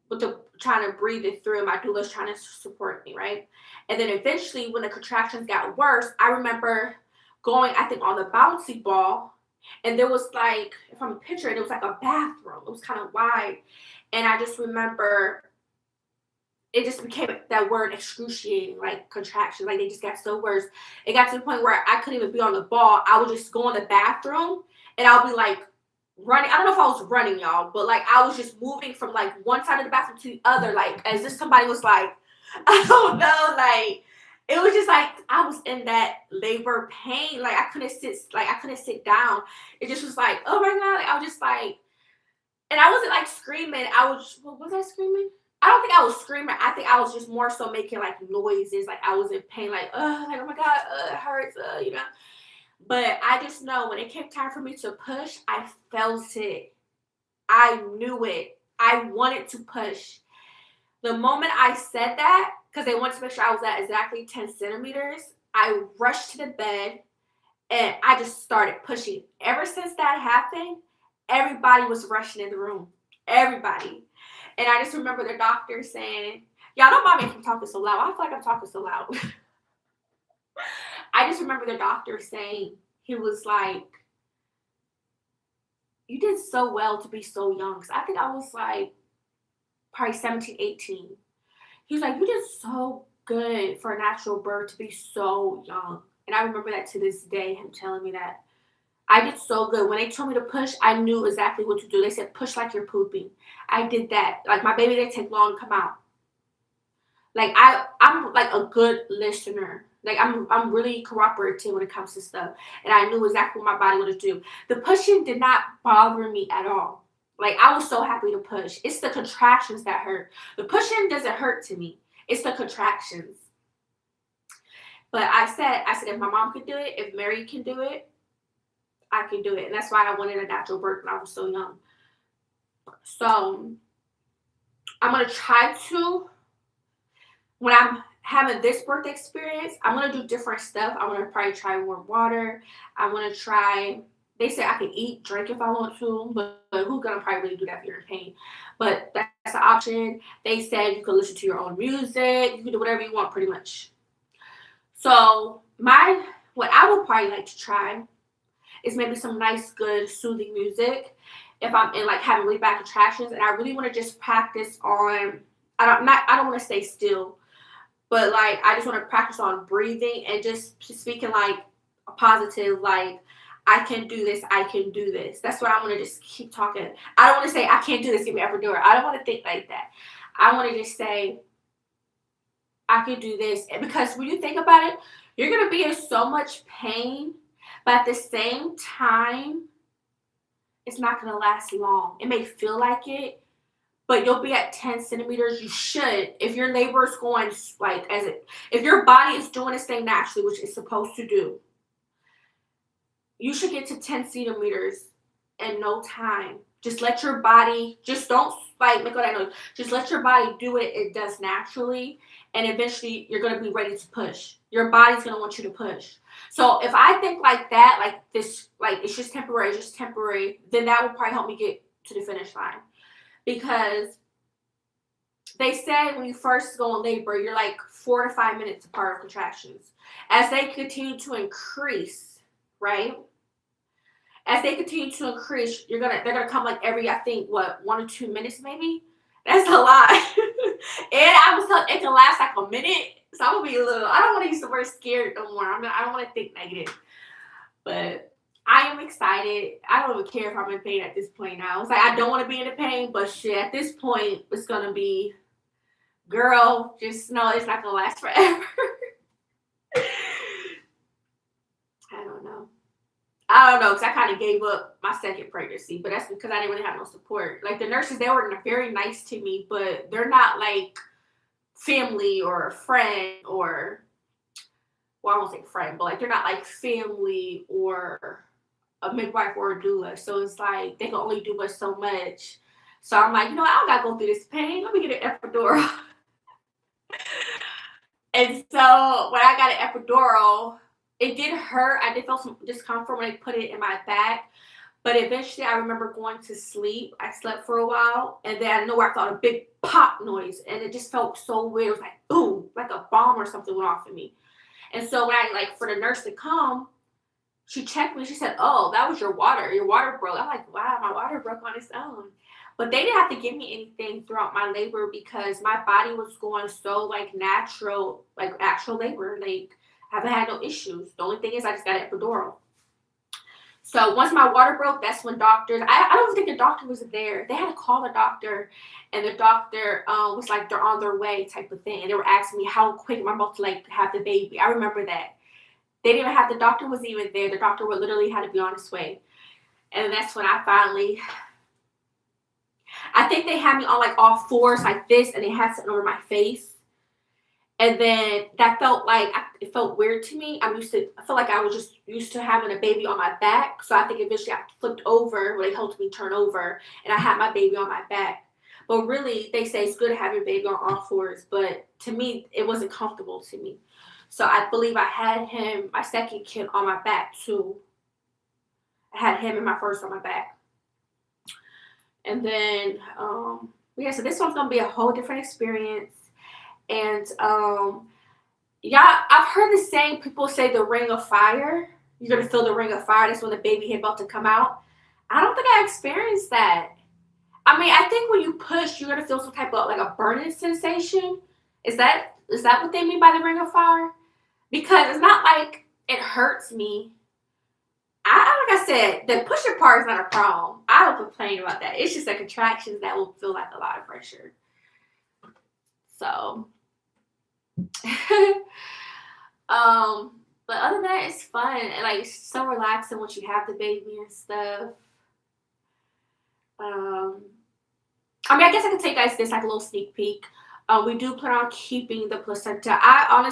with trying to breathe it through, and my doula was trying to support me, right? And then eventually, when the contractions got worse, I remember going, I think, on the bouncy ball, and there was like, if I'm picturing, it was like a bathroom. It was kind of wide, and I just remember it just became that word excruciating, like contractions, like they just got so worse. It got to the point where I couldn't even be on the ball. I would just go in the bathroom, and I'll be like, running. I don't know if I was running, y'all, but like I was just moving from like one side of the bathroom to the other, like as if somebody was like, I don't know, like it was just like I was in that labor pain. Like I couldn't sit down. It just was like, oh my God. Like, I was just like, and I wasn't like screaming. Was I screaming? I don't think I was screaming. I think I was just more so making like noises. Like I was in pain, like oh my God, it hurts, you know. But I just know when it came time for me to push, I felt it. I knew it. I wanted to push. The moment I said that, because they wanted to make sure I was at exactly 10 centimeters, I rushed to the bed and I just started pushing. Ever since that happened, everybody was rushing in the room. Everybody. And I just remember the doctor saying, y'all don't mind me if I'm talking so loud. I feel like I'm talking so loud. I just remember the doctor saying, he was like, you did so well to be so young. Because I think I was like probably 17, 18. He was like, you did so good for a natural birth to be so young. And I remember that to this day, him telling me that. I did so good. When they told me to push, I knew exactly what to do. They said, push like you're pooping. I did that. Like my baby didn't take long to come out. Like I'm like a good listener. Like I'm really cooperative when it comes to stuff. And I knew exactly what my body would do. The pushing did not bother me at all. Like I was so happy to push. It's the contractions that hurt. The pushing doesn't hurt to me. It's the contractions. But I said if my mom could do it, if Mary can do it, I can do it. And that's why I wanted a natural birth when I was so young. So I'm going to try to, when I'm having this birth experience, I'm going to do different stuff. I'm going to probably try warm water. I'm going to try, they say I can eat, drink if I want to, but who's going to probably really do that if you're in pain? But that's an option. They said you can listen to your own music. You can do whatever you want pretty much. So what I would probably like to try is maybe some nice, good, soothing music if I'm in like having really bad contractions, and I really want to just practice on. I don't want to stay still, but like I just want to practice on breathing and just speaking like a positive, like I can do this, I can do this. That's what I want to just keep talking. I don't want to say I can't do this, give me epidural. I don't want to think like that. I want to just say I can do this, and because when you think about it, you're gonna be in so much pain. But at the same time, it's not going to last long. It may feel like it, but you'll be at 10 centimeters. You should, if your labor is going like if your body is doing its thing naturally, which it's supposed to do, you should get to 10 centimeters in no time. Just let your body, just don't like make all that noise. Just let your body do what it does naturally, and eventually you're going to be ready to push. Your body's going to want you to push. So if I think like that, like this, like it's just temporary, then that will probably help me get to the finish line. Because they say when you first go in labor, you're like 4 to 5 minutes apart of contractions. As they continue to increase, right? As they continue to increase, they're gonna come like every, I think, what, 1 or 2 minutes maybe. That's a lot. And I was telling it can last like a minute. So I'm gonna be a little. I don't want to use the word scared no more. I don't want to think negative. But I am excited. I don't even care if I'm in pain at this point now. It's like I don't want to be in the pain, but shit, at this point, it's gonna be, girl, just know it's not gonna last forever. I don't know, because I kind of gave up my second pregnancy, but that's because I didn't really have no support. Like the nurses, they were very nice to me, but they're not like family or a friend or, well, I won't say friend, but like they're not like family or a midwife or a doula. So it's like they can only do us so much. So I'm like, I don't gotta go through this pain. Let me get an epidural. And so when I got an epidural, it did hurt. I did feel some discomfort when I put it in my back. But eventually I remember going to sleep. I slept for a while. And then I know I felt a big pop noise. And it just felt so weird. It was like, boom, like a bomb or something went off of me. And so when for the nurse to come, she checked me. She said, oh, that was your water. Your water broke. I'm like, wow, my water broke on its own. But they didn't have to give me anything throughout my labor because my body was going so natural, like actual labor. Like I haven't had no issues. The only thing is I just got an epidural. So once my water broke, that's when doctors, I don't think the doctor was there. They had to call the doctor, and the doctor was like, they're on their way type of thing. And they were asking me how quick am I about to have the baby. I remember that. They didn't even have, the doctor wasn't even there. The doctor would literally had to be on his way. And that's when I think they had me on all fours like this, and they had something over my face. And then that felt it felt weird to me. I felt like I was just used to having a baby on my back. So I think eventually I flipped over when they helped me turn over, and I had my baby on my back. But really, they say it's good to have your baby on all fours. But to me, it wasn't comfortable to me. So I believe I had my second kid on my back too. I had him and my first on my back. And then, so this one's going to be a whole different experience. And, I've heard the same people say the ring of fire. You're going to feel the ring of fire. That's when the baby is about to come out. I don't think I experienced that. I mean, I think when you push, you're going to feel some type of a burning sensation. Is that what they mean by the ring of fire? Because it's not like it hurts me. Like I said, the pushing part is not a problem. I don't complain about that. It's just the contractions that will feel like a lot of pressure. So, but other than that, it's fun and it's so relaxing once you have the baby and stuff. I guess I could take guys this a little sneak peek. We do plan on keeping the placenta. I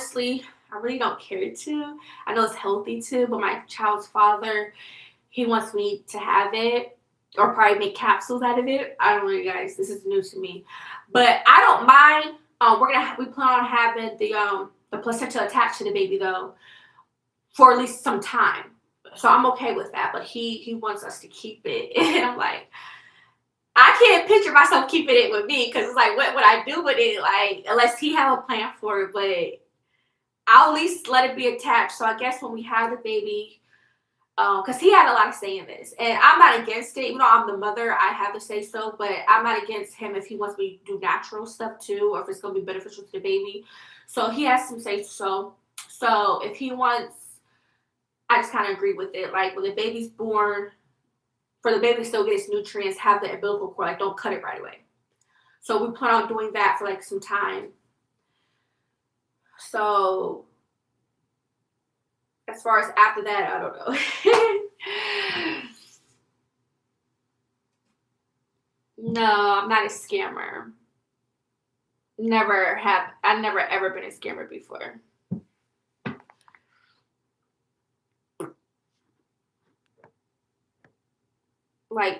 really don't care to. I know it's healthy to, but my child's father, he wants me to have it or probably make capsules out of it. I don't know, you guys. This is new to me, but I don't mind. We plan on having the placenta attached to the baby though for at least some time. So I'm okay with that. But he wants us to keep it, and I'm like, I can't picture myself keeping it with me because it's like, what would I do with it? Unless he have a plan for it, but I'll at least let it be attached. So I guess when we have the baby, because he had a lot of say in this, and I'm not against it. Even though I'm the mother, I have to say so, but I'm not against him if he wants me to do natural stuff too, or if it's going to be beneficial to the baby. So he has some say so. So if he wants, I just kind of agree with it. When the baby's born, for the baby to still get its nutrients, have the umbilical cord, don't cut it right away. So we plan on doing that for some time. So as far as after that, I don't know. No, I'm not a scammer. I've never ever been a scammer before.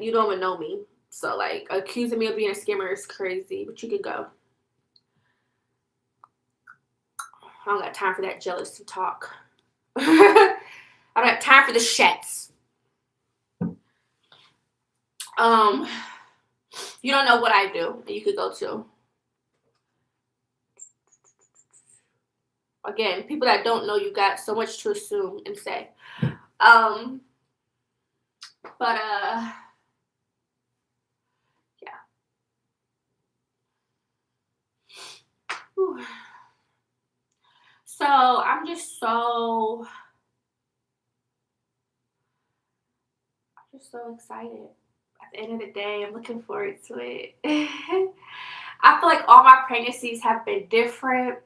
You don't even know me. So accusing me of being a scammer is crazy, but you could go. I don't got time for that jealousy talk. I don't have time for the shits. You don't know what I do, and you could go too. Again, people that don't know you got so much to assume and say. But yeah. Whew. So I'm just so excited. At the end of the day, I'm looking forward to it. I feel like all my pregnancies have been different,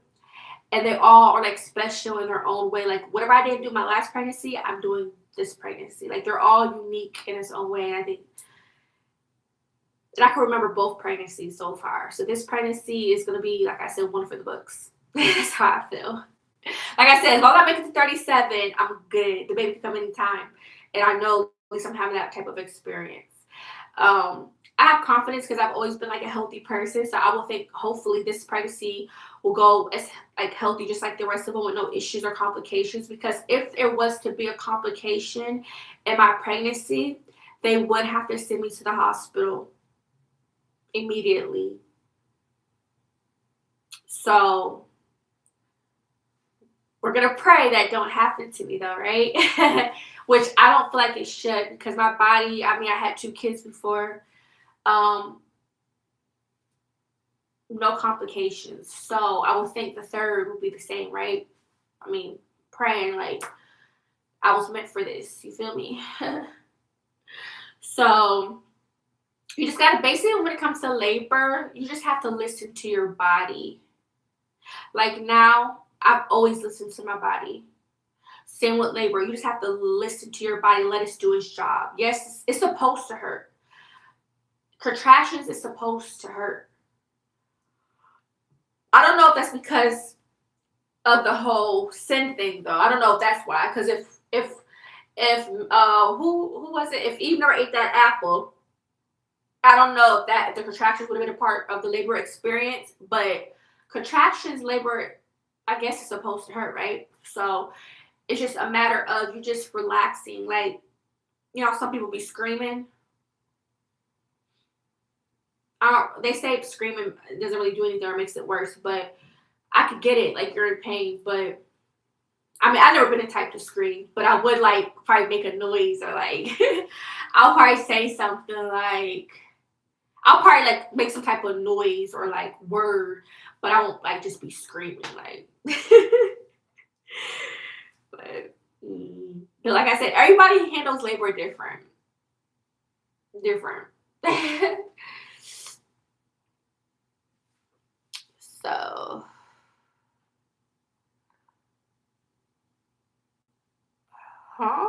and they all are like special in their own way. Like whatever I didn't do my last pregnancy, I'm doing this pregnancy. Like they're all unique in its own way. And I think, and I can remember both pregnancies so far. So this pregnancy is gonna be, like I said, one for the books. That's how I feel. Like I said, as long as I make it to 37, I'm good. The baby can come anytime, and I know at least I'm having that type of experience. I have confidence because I've always been like a healthy person, so I will think hopefully this pregnancy will go as like healthy, just like the rest of them, with no issues or complications. Because if there was to be a complication in my pregnancy, they would have to send me to the hospital immediately. So we're gonna pray that don't happen to me though, right? Which I don't feel like it should, because my body, I mean, I had 2 kids before. No complications. So I would think the third would be the same, right? I mean, praying like I was meant for this. You feel me? So you just gotta, basically, when it comes to labor, you just have to listen to your body. Like now, I've always listened to my body. Same with labor. You just have to listen to your body, let it do its job. Yes, it's supposed to hurt. Contractions is supposed to hurt. I don't know if that's because of the whole sin thing, though. I don't know if that's why. Because if who was it? If Eve never ate that apple, I don't know if the contractions would have been a part of the labor experience. But contractions, labor, I guess, is supposed to hurt, right? So it's just a matter of you just relaxing. Like, you know, some people be screaming. They say screaming doesn't really do anything or makes it worse, but I could get it. Like, you're in pain, but I mean, I've never been the type to scream, but I would like probably make a noise, or like I'll probably say something like, I'll probably like make some type of noise or like word, but I won't like just be screaming like. But like I said, everybody handles labor different. So, huh?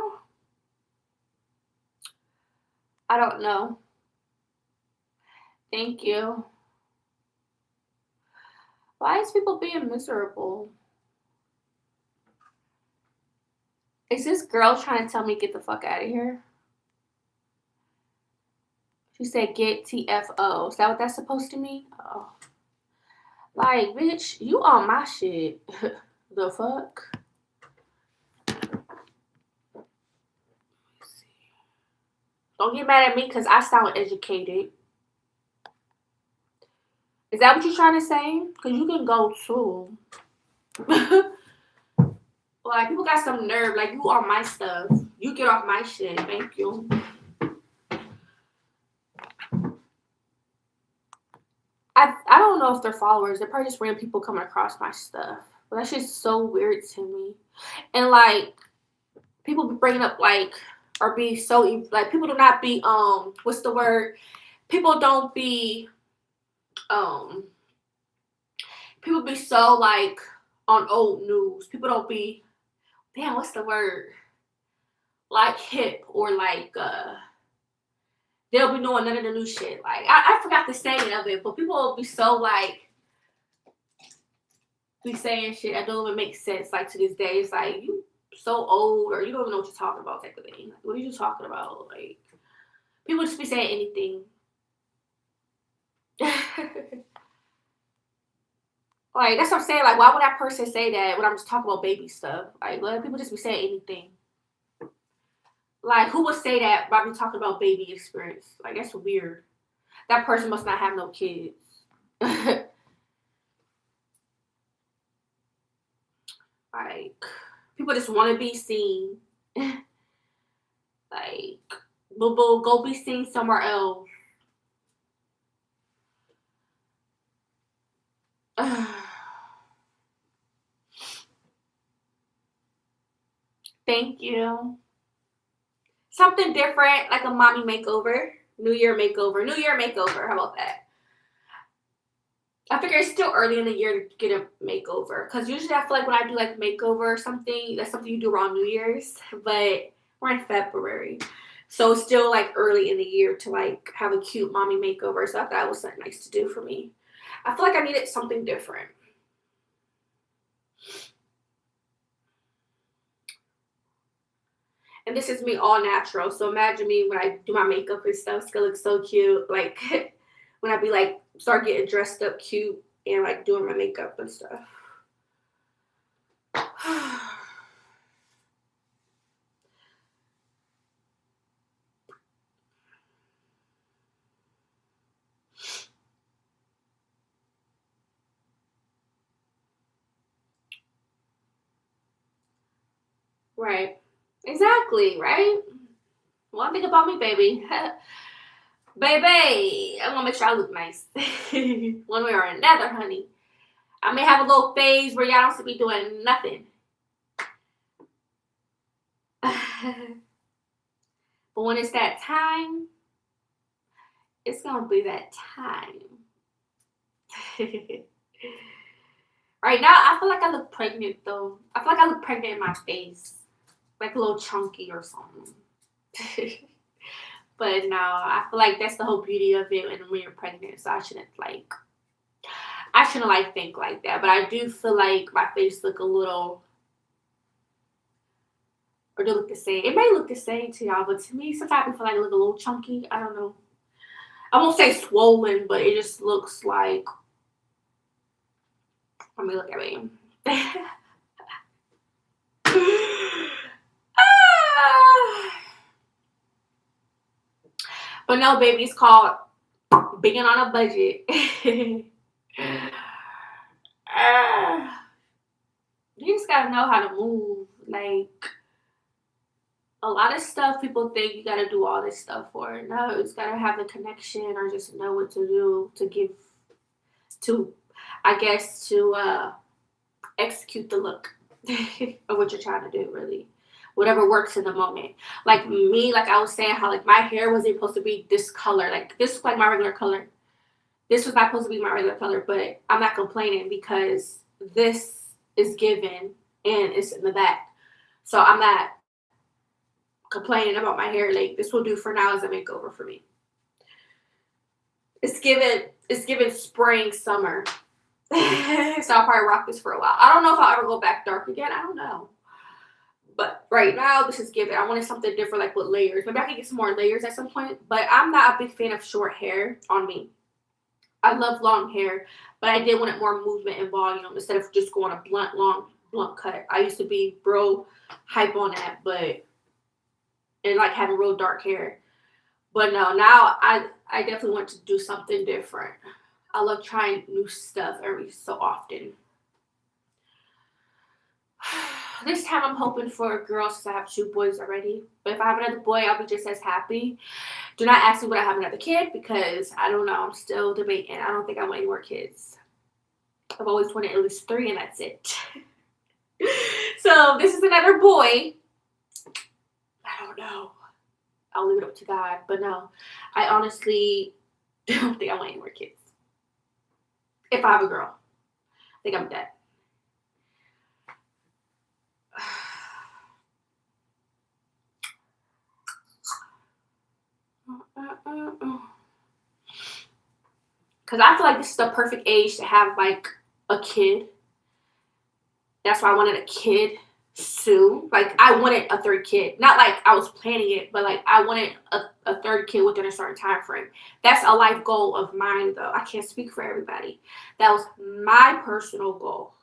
I don't know. Thank you. Why is people being miserable? Is this girl trying to tell me get the fuck out of here? She said get TFO. Is that what that's supposed to mean? Oh. Like, bitch, you on my shit. The fuck? Don't get mad at me because I sound educated. Is that what you're trying to say? Because you can go too. Like, people got some nerve. Like, you on my stuff. You get off my shit. Thank you. I don't know if they're followers. They're probably just random people coming across my stuff. But that's just so weird to me. And, like, people be bringing up, like, or be so, like, people do not be, what's the word? People don't be, people be so, like, on old news. People don't be, damn, what's the word? Like, hip or, like, they'll be knowing none of the new shit. Like, I forgot the saying of it, but people will be so, like, be saying shit that don't even make sense. Like, to this day, it's like, you so old, or you don't even know what you're talking about type of thing. Like, what are you talking about? Like, people just be saying anything. Like, that's what I'm saying. Like, why would that person say that when I'm just talking about baby stuff? Like, let people just be saying anything. Like, who would say that while we talking about baby experience? Like, that's weird. That person must not have no kids. Like, people just want to be seen. Like, boo boo, go be seen somewhere else. Thank you. Something different, like a mommy makeover. New Year makeover. New Year makeover. How about that? I figure it's still early in the year to get a makeover. Because usually I feel like when I do like makeover or something, that's something you do around New Year's. But we're in February. So it's still like early in the year to like have a cute mommy makeover. So I thought that was something nice to do for me. I feel like I needed something different. And this is me all natural. So imagine me when I do my makeup and stuff. It's gonna look so cute. Like when I be like start getting dressed up cute and like doing my makeup and stuff. Right. Exactly, right? One thing about me, baby. Baby, I'm gonna make sure I look nice. One way or another, honey. I may have a little phase where y'all don't see me doing nothing. But when it's that time, it's gonna be that time. Right now, I feel like I look pregnant though. I feel like I look pregnant in my face. Like a little chunky or something. But no, I feel like that's the whole beauty of it when you're pregnant. So I shouldn't think like that. But I do feel like my face look a little, or do look the same. It may look the same to y'all, but to me, sometimes I feel like I look a little chunky. I don't know. I won't say swollen, but it just looks like. Let me look at me. But no, baby, it's called being on a budget. You just gotta know how to move. Like, a lot of stuff people think you gotta do all this stuff for. No, you just gotta have the connection or just know what to do to give to, I guess, to execute the look of what you're trying to do, really. Whatever works in the moment. Like me, like I was saying, how like my hair wasn't supposed to be this color. Like this was like my regular color. This was not supposed to be my regular color, but I'm not complaining because this is given and it's in the back. So I'm not complaining about my hair. Like this will do for now as a makeover for me. It's given spring, summer. So I'll probably rock this for a while. I don't know if I'll ever go back dark again. I don't know. But right now, this is given. I wanted something different, like with layers. Maybe I can get some more layers at some point. But I'm not a big fan of short hair on me. I love long hair, but I did want more movement and volume instead of just going a blunt cut. I used to be bro hype on that, and like having real dark hair. But no, now I definitely want to do something different. I love trying new stuff every so often. This time I'm hoping for a girl since I have 2 boys already. But if I have another boy, I'll be just as happy. Do not ask me would I have another kid because I don't know. I'm still debating. I don't think I want any more kids. I've always wanted at least 3 and that's it. So this is another boy. I don't know. I'll leave it up to God. But no, I honestly don't think I want any more kids. If I have a girl, I think I'm dead. Because I feel like this is the perfect age to have like a kid. That's why I wanted a kid soon. Like I wanted a 3rd kid. Not like I was planning it, but like I wanted a 3rd kid within a certain time frame. That's a life goal of mine though. I can't speak for everybody. That was my personal goal.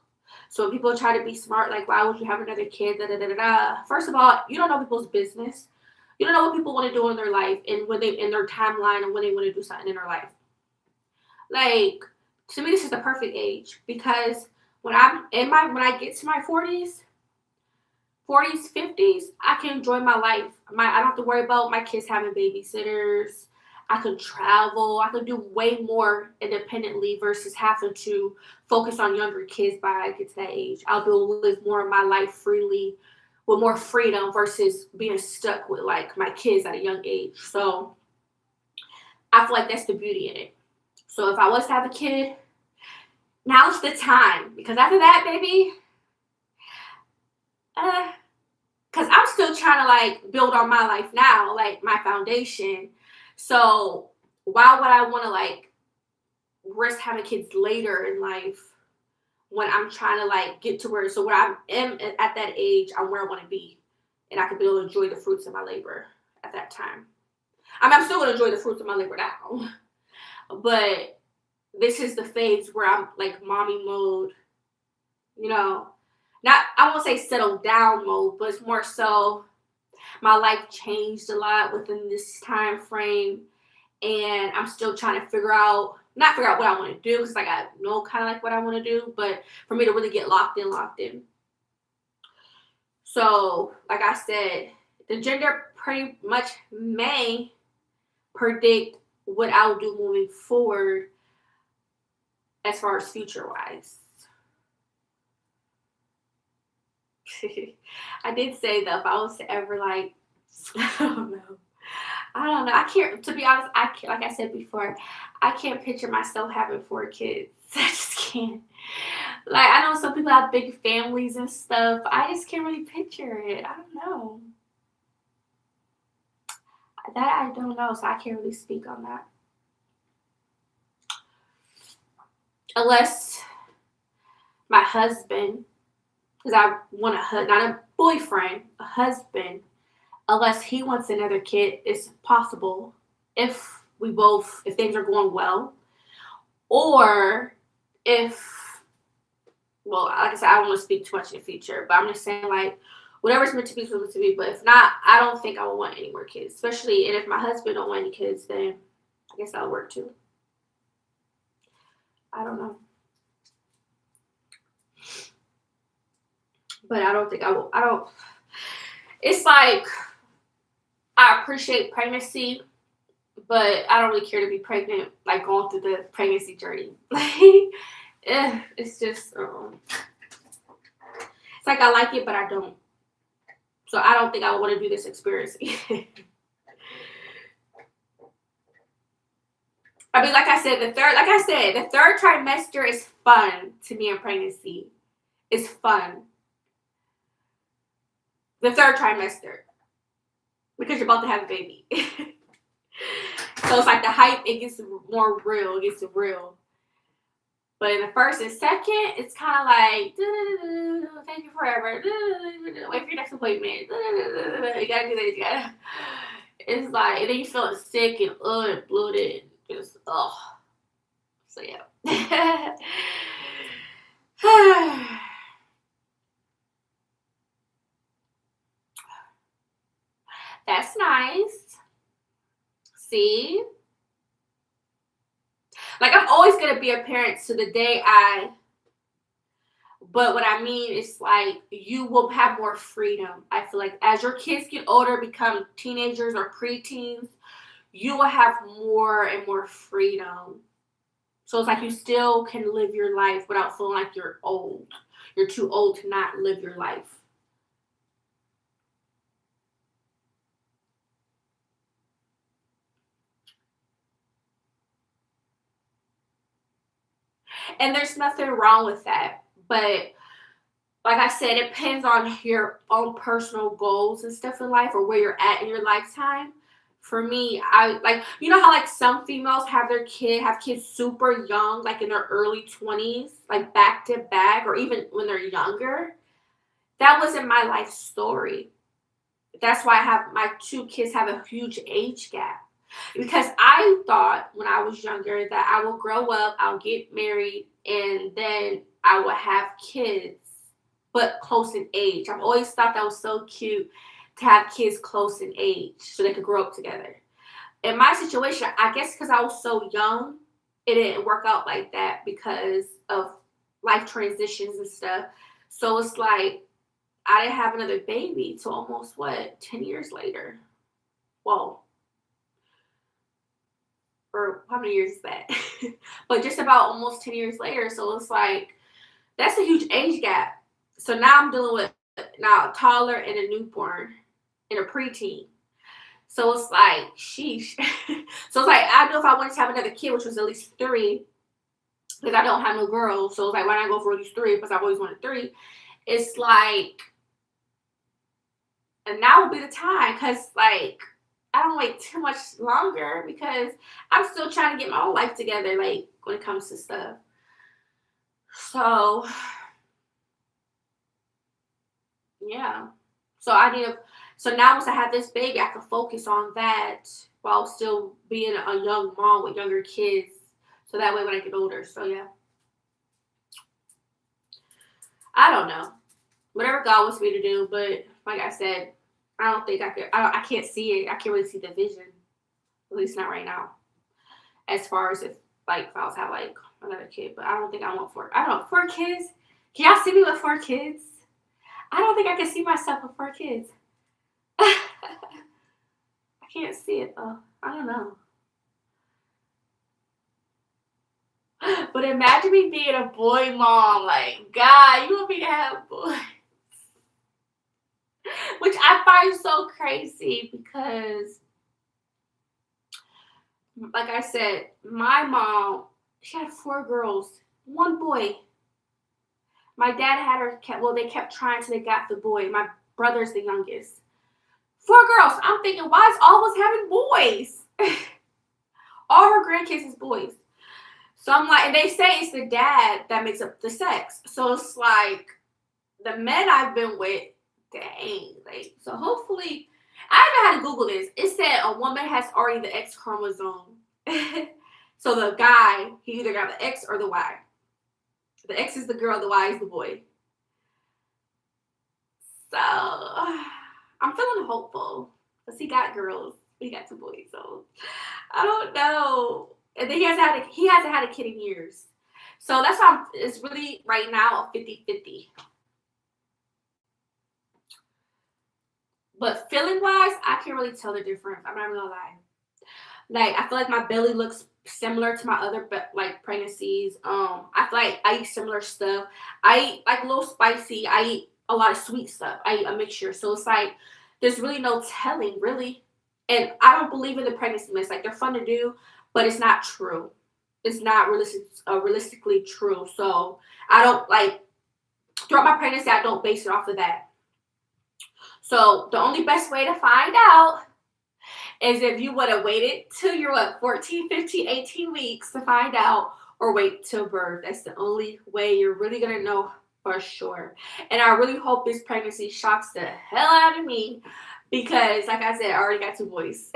So when people try to be smart, like why would you have another kid? Da, da, da, da, da. First of all, you don't know people's business. You don't know what people want to do in their life and when they in their timeline and when they want to do something in their life. Like, to me, this is the perfect age because when I get to my 40s, 50s, I can enjoy my life. I don't have to worry about my kids having babysitters. I can travel. I can do way more independently versus having to focus on younger kids by I get to that age. I'll be able to live more of my life freely with more freedom versus being stuck with like my kids at a young age. So I feel like that's the beauty in it. So if I was to have a kid, now's the time because after that, baby, because I'm still trying to like build on my life now, like my foundation. So why would I want to like risk having kids later in life when I'm trying to like get to where so when I am at that age, I'm where I want to be, and I can be able to enjoy the fruits of my labor at that time. I mean, I'm still gonna enjoy the fruits of my labor now, but this is the phase where I'm like mommy mode, you know. Not I won't say settle down mode, but it's more so my life changed a lot within this time frame, and I'm still trying to not figure out what I want to do because like I know kind of like what I want to do, but for me to really get locked in. So, like I said, the gender pretty much may predict what I'll do moving forward as far as future wise. I did say though, if I was to ever like, I don't know. I don't know. I can't. To be honest, I can't. Like I said before, I can't picture myself having 4 kids. I just can't. Like I know some people have big families and stuff. I just can't really picture it. I don't know. That I don't know, so I can't really speak on that. Unless my husband, because I want not a boyfriend, a husband. Unless he wants another kid, it's possible if things are going well, or if, well, like I said, I don't want to speak too much in the future, but I'm just saying, like, whatever's meant to be is meant to be. But if not, I don't think I would want any more kids. Especially, and if my husband don't want any kids, then I guess that'll work too. I don't know. But I don't think I will. I don't. It's like, I appreciate pregnancy, but I don't really care to be pregnant, like going through the pregnancy journey. It's just, it's like I like it, but I don't. So I don't think I would want to do this experience. I mean, like I said, the third trimester is fun to me in pregnancy. It's fun. The third trimester. Because you're about to have a baby. So it's like the hype, it gets more real. It gets real. But in the first and second, it's kind of like, take you forever. Wait for your next appointment. You gotta do this. You gotta. It's like, and then you feeling sick and bloated. Just, ugh. So, yeah. That's nice. See? Like, I'm always going to be a parent to the day but what I mean is, like, you will have more freedom. I feel like as your kids get older, become teenagers or preteens, you will have more and more freedom. So it's like you still can live your life without feeling like you're old. You're too old to not live your life. And there's nothing wrong with that. But like I said, it depends on your own personal goals and stuff in life or where you're at in your lifetime. For me, I like, you know how like some females have kids super young, like in their early 20s, like back to back, or even when they're younger. That wasn't my life story. That's why I have my 2 kids have a huge age gap. Because I thought when I was younger that I will grow up, I'll get married, and then I will have kids, but close in age. I've always thought that was so cute to have kids close in age so they could grow up together. In my situation, I guess because I was so young, it didn't work out like that because of life transitions and stuff. So it's like I didn't have another baby till almost what, 10 years later. Well, or how many years is that? But just about almost 10 years later. So it's like that's a huge age gap. So now I'm dealing with now a toddler and a newborn and a preteen. So it's like, sheesh. So it's like I know if I wanted to have another kid, which was at least three, because I don't have no girls. So it's like, why not go for at least three? Because I've always wanted three. It's like, and now would be the time, because like I don't wait too much longer because I'm still trying to get my own life together, like when it comes to stuff. So yeah. So I need to. So now once I have this baby, I can focus on that while still being a young mom with younger kids. So that way when I get older. So yeah. I don't know. Whatever God wants me to do, but like I said, I don't think I could. I can't see it. I can't really see the vision. At least not right now. As far as if I was have like another kid, but I don't think I want four. I don't know, 4 kids. Can y'all see me with 4 kids? I don't think I can see myself with 4 kids. I can't see it though. I don't know. But imagine me being a boy mom. Like, God, you want me to have boys? Which I find so crazy because, like I said, my mom, she had 4 girls, 1 boy. My dad had her, well, they kept trying till they got the boy. My brother's the youngest. 4 girls. I'm thinking, why is all of us having boys? All her grandkids is boys. So I'm like, and they say it's the dad that makes up the sex. So it's like, the men I've been with, dang. Like, so hopefully, I even had to Google this. It said a woman has already the X chromosome. So the guy, he either got the X or the Y. The X is the girl, the Y is the boy. So I'm feeling hopeful because he got girls, he got 2 boys. So I don't know. And then he hasn't had a kid in years. So that's why it's really right now a 50-50. But feeling wise, I can't really tell the difference. I'm not even gonna lie. Like I feel like my belly looks similar to my other like pregnancies. I feel like I eat similar stuff. I eat like a little spicy. I eat a lot of sweet stuff. I eat a mixture. So it's like there's really no telling, really. And I don't believe in the pregnancy myths. Like they're fun to do, but it's not true. It's not realistically true. So I don't like throughout my pregnancy. I don't base it off of that. So the only best way to find out is if you would have waited till you're 14, 15, 18 weeks to find out, or wait till birth. That's the only way you're really going to know for sure. And I really hope this pregnancy shocks the hell out of me because, like I said, I already got 2 boys.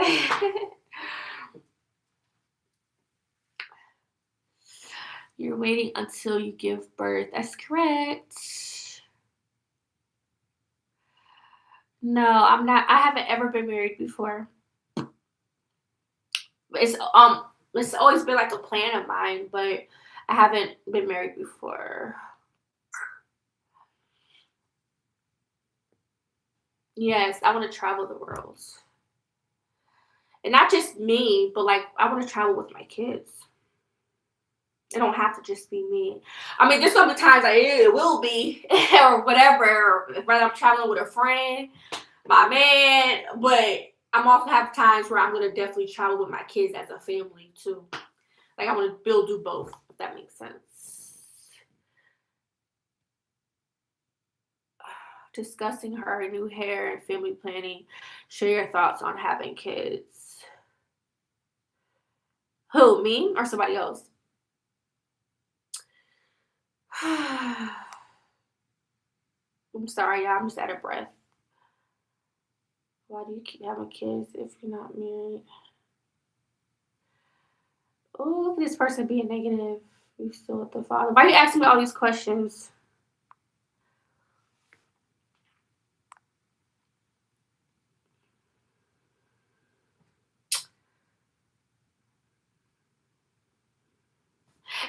You're waiting until you give birth. That's correct. No, I'm not. I haven't ever been married before. It's always been like a plan of mine, but I haven't been married before. Yes, I want to travel the world. And not just me, but like I want to travel with my kids. It don't have to just be me. I mean, there's some times it will be or whatever, whether I'm traveling with a friend, my man, but I'm also have times where I'm gonna definitely travel with my kids as a family too. Like I want to do both, if that makes sense. Discussing her new hair and family planning. Share your thoughts on having kids. Who, me or somebody else? I'm sorry, y'all. I'm just out of breath. Why do you keep having kids if you're not married? Oh, look at this person being negative. You still with the father. Why are you asking me all these questions?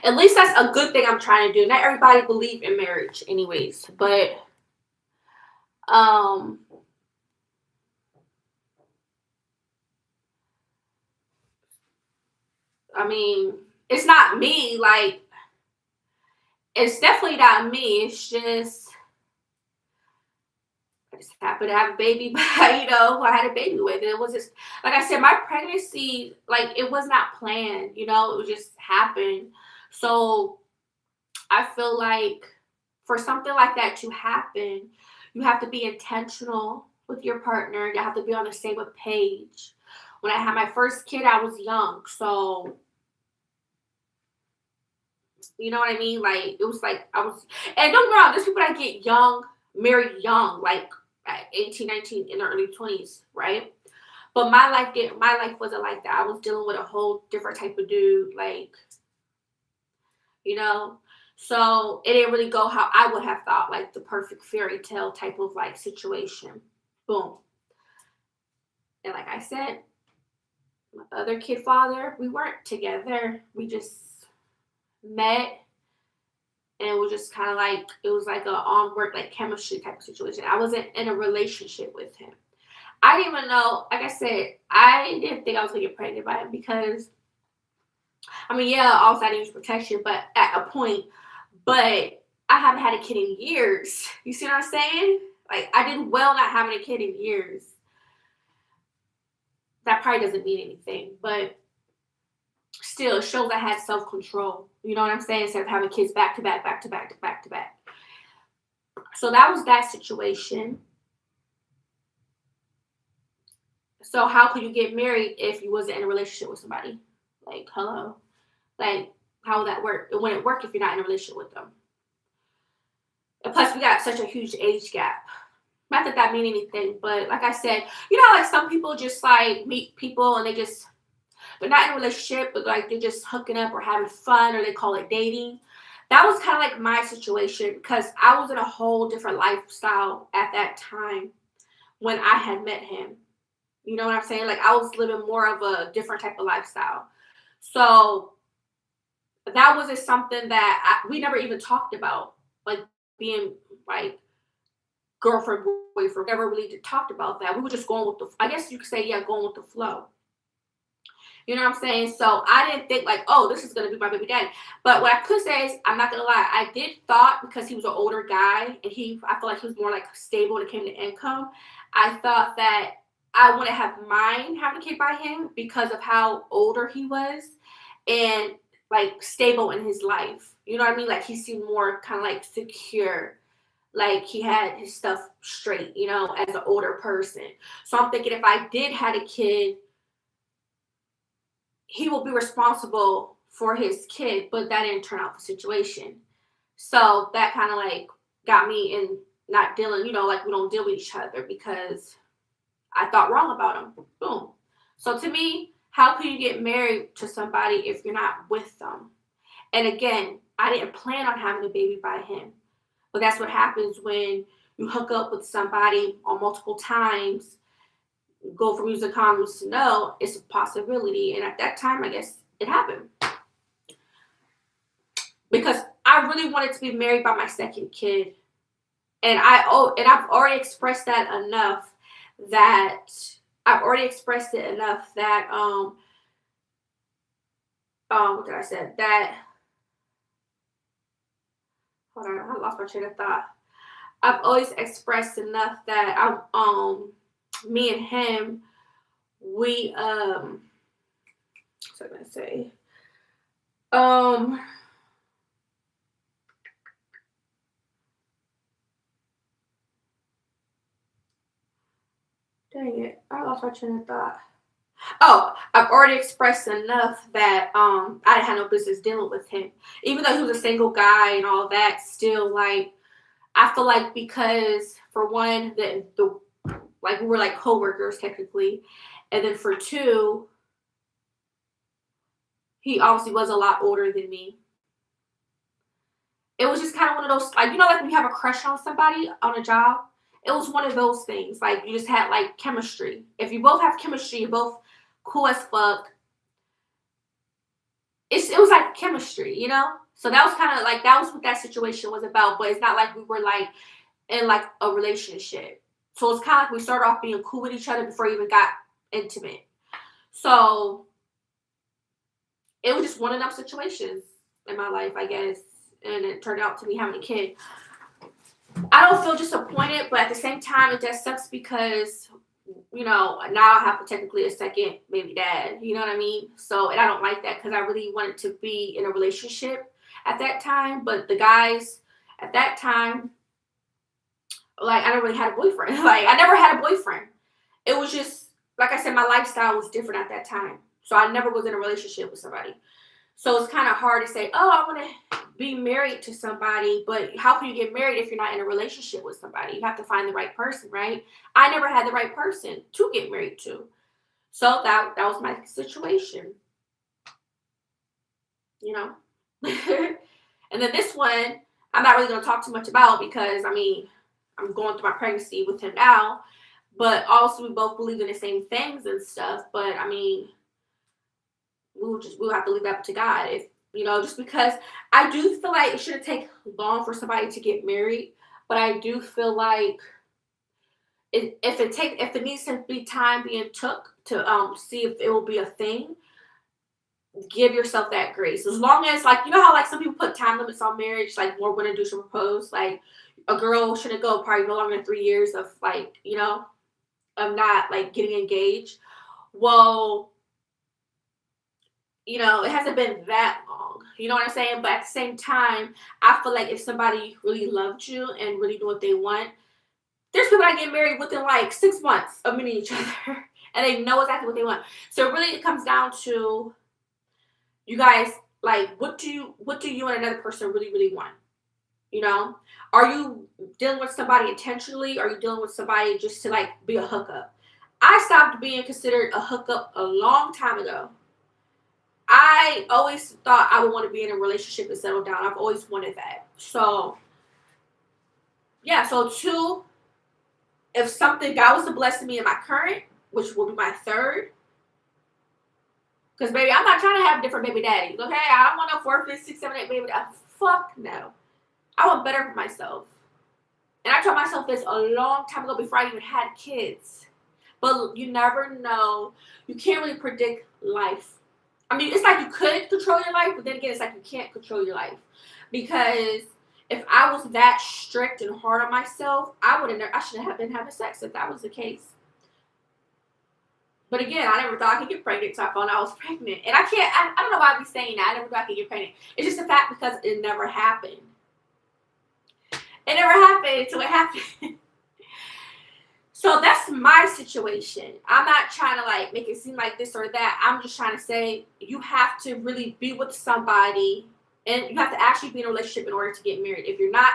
At least that's a good thing I'm trying to do. Not everybody believe in marriage anyways, but um I mean, it's not me, like it's definitely not me. It's just I just happened to have a baby, but who I had a baby with. It was just like I said, my pregnancy, like it was not planned, it would just happen. So I feel like for something like that to happen, you have to be intentional with your partner. You have to be on the same page. When I had my first kid, I was young. So, you know what I mean? Like, it was like I was, and don't get me wrong, there's people that get young, married young, like at 18, 19, in their early 20s, right? But my life wasn't like that. I was dealing with a whole different type of dude, like, you know? So it didn't really go how I would have thought, like the perfect fairy tale type of like situation. Boom. And like I said, my other kid father, we weren't together. We just met and it was just kind of like, it was like a on work, like chemistry type of situation. I wasn't in a relationship with him. I didn't even know, like I said, I didn't think I was going to get pregnant by him because, I mean, yeah, also I didn't use protection, but at a point, but I haven't had a kid in years. You see what I'm saying? Like, I did well not having a kid in years. That probably doesn't mean anything, but still, it shows I had self control. You know what I'm saying? Instead of having kids back to back, back to back, to back to back. So that was that situation. So how could you get married if you wasn't in a relationship with somebody? Like, hello, like how would that work? It wouldn't work if you're not in a relationship with them. And plus, we got such a huge age gap. Not that that mean anything, but like I said, like some people just like meet people and they're not in a relationship, but like they're just hooking up or having fun, or they call it dating. That was kind of like my situation because I was in a whole different lifestyle at that time when I had met him. You know what I'm saying? Like I was living more of a different type of lifestyle. So that wasn't something that we never even talked about, like being like girlfriend, boyfriend. Never really talked about that. We were just going with I guess you could say, yeah, going with the flow. You know what I'm saying? So I didn't think like, oh, this is gonna be my baby daddy. But what I could say is, I'm not gonna lie, I did thought because he was an older guy and I feel like he was more like stable when it came to income. I thought that I wouldn't have mind having a kid by him because of how older he was and like stable in his life. You know what I mean? Like he seemed more kind of like secure. Like he had his stuff straight, as an older person. So I'm thinking if I did had a kid, he will be responsible for his kid, but that didn't turn out the situation. So that kind of like got me in not dealing, like we don't deal with each other because I thought wrong about him. Boom. So to me, how can you get married to somebody if you're not with them? And again, I didn't plan on having a baby by him. But that's what happens when you hook up with somebody on multiple times, go from using condoms to no, it's a possibility. And at that time, I guess it happened. Because I really wanted to be married by my second kid. And I've already expressed that enough that what did I say? That hold on, I lost my train of thought. I've always expressed enough that me and him, we so I'm gonna say dang it, I lost my train of thought. Oh, I've already expressed enough that I had no business dealing with him. Even though he was a single guy and all that, still like I feel like because for one, the like we were like co-workers technically, and then for two, he obviously was a lot older than me. It was just kind of one of those, like, like when you have a crush on somebody on a job, it was one of those things. Like you just had like chemistry. If you both have chemistry, you're both cool as fuck. it was like chemistry, you know? So that was kind of like, that was what that situation was about. But it's not like we were like in like a relationship. So it's kind of like we started off being cool with each other before we even got intimate. So it was just one of them situations in my life, I guess. And it turned out to me having a kid. I don't feel disappointed, but at the same time, it just sucks because, you know, now I have technically a second baby dad. You know what I mean? So, and I don't like that because I really wanted to be in a relationship at that time. But the guys at that time, like, I never really had a boyfriend. Like, I never had a boyfriend. It was just, like I said, my lifestyle was different at that time. So I never was in a relationship with somebody. So it's kind of hard to say, oh, I want to be married to somebody, but how can you get married if you're not in a relationship with somebody? You have to find the right person, right? I never had the right person to get married to. So that was my situation, you know? And then this one, I'm not really going to talk too much about because, I mean, I'm going through my pregnancy with him now, but also we both believe in the same things and stuff. But I mean, we'll have to leave that up to God. If you know, just because I do feel like it shouldn't take long for somebody to get married, but I do feel like if it needs to be time being took to see if it will be a thing, give yourself that grace. As long as, like, you know how like some people put time limits on marriage, like more women do should propose, like a girl shouldn't go probably no longer than 3 years of, like, you know, of not like getting engaged. Well, you know, it hasn't been that long. You know what I'm saying? But at the same time, I feel like if somebody really loved you and really knew what they want, there's people that get married within like 6 months of meeting each other and they know exactly what they want. So really it comes down to you guys, like, what do you and another person really, really want? You know? Are you dealing with somebody intentionally? Or are you dealing with somebody just to like be a hookup? I stopped being considered a hookup a long time ago. I always thought I would want to be in a relationship and settle down. I've always wanted that. So, yeah. So, two, if something, God was to bless me in my current, which will be my third, because, baby, I'm not trying to have different baby daddies, okay? I don't want no 4, 5, 6, 7, 8 baby daddies. Fuck no. I want better for myself. And I told myself this a long time ago before I even had kids. But you never know. You can't really predict life. I mean, it's like you could control your life, but then again, it's like you can't control your life. Because if I was that strict and hard on myself, I shouldn't have been having sex if that was the case. But again, I never thought I could get pregnant, so I found out I was pregnant. And I don't know why I be saying that. I never thought I could get pregnant. It's just a fact because it never happened. It never happened until it happened. So that's my situation. I'm not trying to like make it seem like this or that. I'm just trying to say you have to really be with somebody and you have to actually be in a relationship in order to get married. If you're not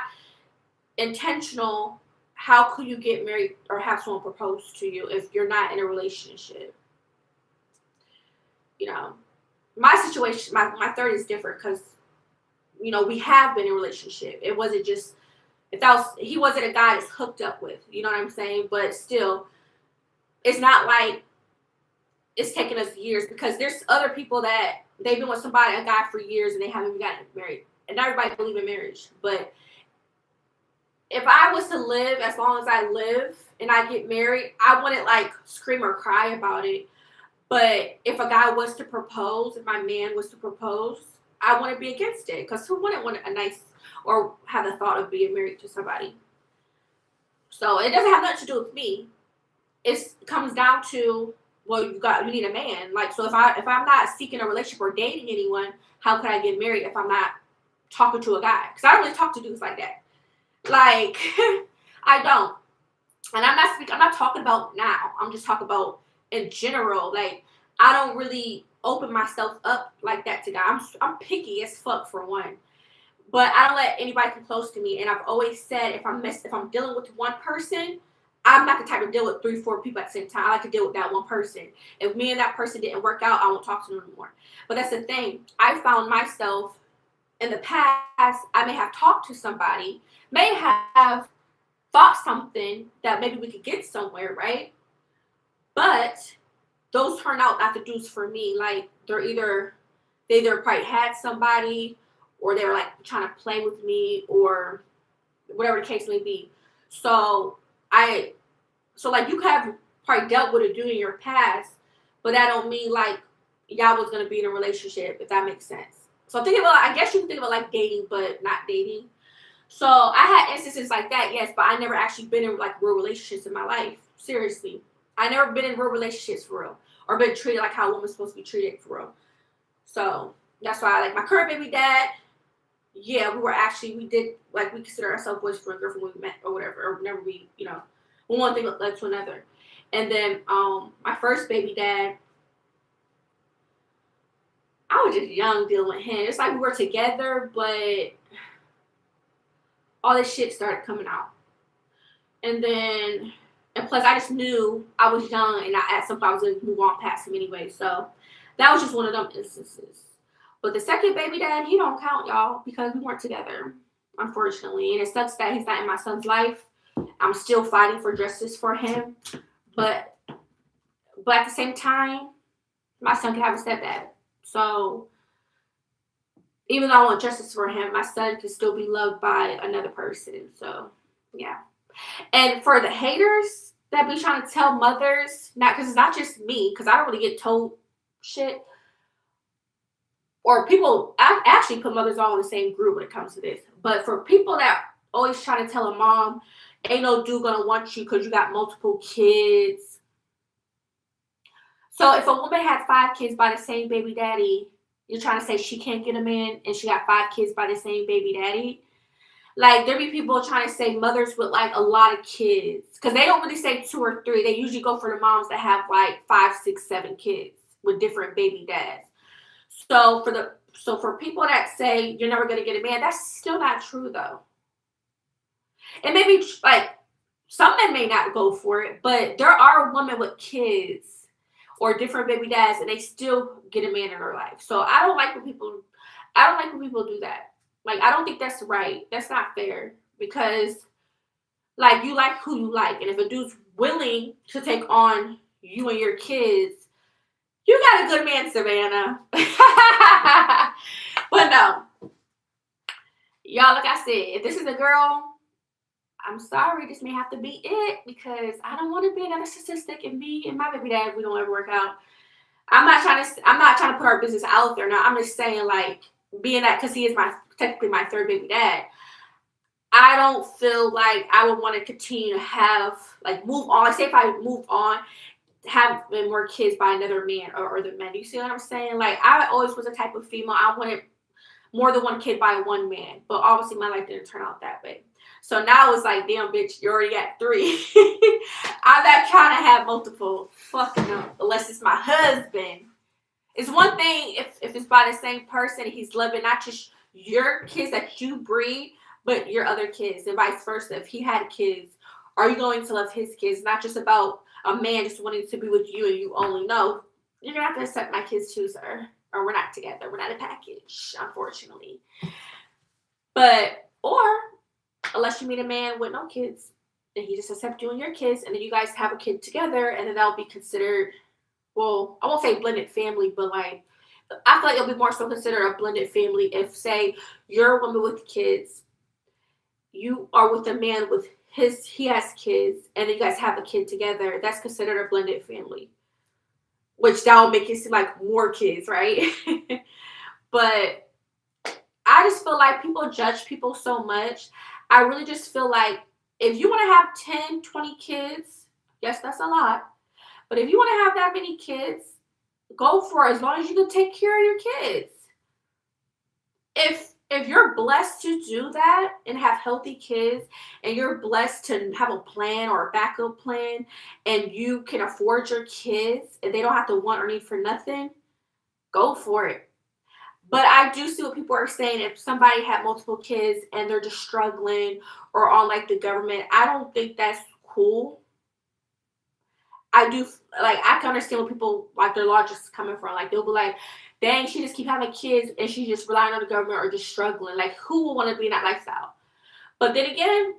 intentional, how could you get married or have someone propose to you if you're not in a relationship? You know, my situation, my third is different because, you know, we have been in a relationship. It wasn't just, he wasn't a guy that's hooked up with, you know what I'm saying? But still, it's not like it's taken us years because there's other people that they've been with somebody, a guy for years and they haven't even gotten married. And everybody believes in marriage. But if I was to live as long as I live and I get married, I wouldn't like scream or cry about it. But if a guy was to propose, if my man was to propose, I wouldn't be against it because who wouldn't want a nice or have the thought of being married to somebody? So it doesn't have nothing to do with me. It comes down to, well, you need a man. Like, so if I'm not seeking a relationship or dating anyone, how could I get married if I'm not talking to a guy? Because I don't really talk to dudes like that. Like, I don't. And I'm not talking about now. I'm just talking about in general. Like, I don't really open myself up like that to guys. I'm picky as fuck for one. But I don't let anybody come close to me. And I've always said if I'm dealing with one person, I'm not the type to deal with 3, 4 people at the same time. I like to deal with that one person. If me and that person didn't work out, I won't talk to them anymore. But that's the thing. I found myself in the past, I may have talked to somebody, may have thought something that maybe we could get somewhere, right? But those turn out not the dudes for me. Like, they either probably had somebody or they were like trying to play with me or whatever the case may be. So like you have probably dealt with a dude in your past, but that don't mean like y'all was gonna be in a relationship, if that makes sense. So think about, I guess you can think about like dating, but not dating. So I had instances like that, yes, but I never actually been in like real relationships in my life. Seriously, I never been in real relationships for real, or been treated like how a woman's supposed to be treated for real. So that's why, like my current baby dad, yeah, we did like we consider ourselves boyfriend girlfriend when we met or whatever, or whenever we, one thing led to another. And then my first baby dad, I was just young dealing with him. It's like we were together, but all this shit started coming out. And plus I just knew I was young and at some point I was going to move on past him anyway. So that was just one of them instances. But the second baby dad, he don't count, y'all, because we weren't together, unfortunately. And it sucks that he's not in my son's life. I'm still fighting for justice for him. But at the same time, my son can have a stepdad. So even though I want justice for him, my son can still be loved by another person. So, yeah. And for the haters that be trying to tell mothers, because it's not just me, because I don't really get told shit. Or people, I actually put mothers all in the same group when it comes to this. But for people that always try to tell a mom, ain't no dude gonna want you because you got multiple kids. So if a woman had 5 kids by the same baby daddy, you're trying to say she can't get a man and she got 5 kids by the same baby daddy? Like, there be people trying to say mothers with like a lot of kids, because they don't really say 2 or 3. They usually go for the moms that have like 5, 6, 7 kids with different baby dads. So for people that say you're never gonna get a man, that's still not true though. And maybe like some men may not go for it, but there are women with kids or different baby dads and they still get a man in their life. So I don't like when people do that. Like, I don't think that's right. That's not fair, because like you like who you like, and if a dude's willing to take on you and your kids, you got a good man, Savannah. But no. Y'all, like I said, if this is a girl, I'm sorry, this may have to be it, because I don't want to be another statistic and me and my baby dad, we don't ever work out. I'm not trying to put our business out there now. I'm just saying, like, being that, because he is technically my 3rd baby dad, I don't feel like I would want to continue to have, like, move on. Like, say if I move on, have more kids by another man or other men. You see what I'm saying? Like, I always was the type of female, I wanted more than 1 kid by 1 man. But obviously my life didn't turn out that way. So now it's like, damn, bitch, you already got 3. I'm not trying to have multiple. Fucking no. Unless it's my husband. It's one thing if it's by the same person, he's loving not just your kids that you breed, but your other kids, and vice versa. If he had kids, are you going to love his kids? Not just about a man just wanting to be with you and you only know. You're going to have to accept my kids too, sir. Or we're not together. We're not a package, unfortunately. Or unless you meet a man with no kids, and he just accepts you and your kids, and then you guys have a kid together, and then that'll be considered, well, I won't say blended family, but like, I feel like it'll be more so considered a blended family if, say, you're a woman with kids, you are with a man with he has kids, and then you guys have a kid together. That's considered a blended family, which that will make it seem like more kids, right? But I just feel like people judge people so much. I really just feel like if you want to have 10, 20 kids, yes, that's a lot. But if you want to have that many kids, go for it, as long as you can take care of your kids. If you're blessed to do that and have healthy kids, and you're blessed to have a plan or a backup plan, and you can afford your kids and they don't have to want or need for nothing, go for it. But I do see what people are saying. If somebody had multiple kids and they're just struggling or on like the government, I don't think that's cool. I can understand what people, like, their logic is coming from. Like, they'll be like, dang, she just keep having kids and she just relying on the government or just struggling. Like, who will want to be in that lifestyle? But then again,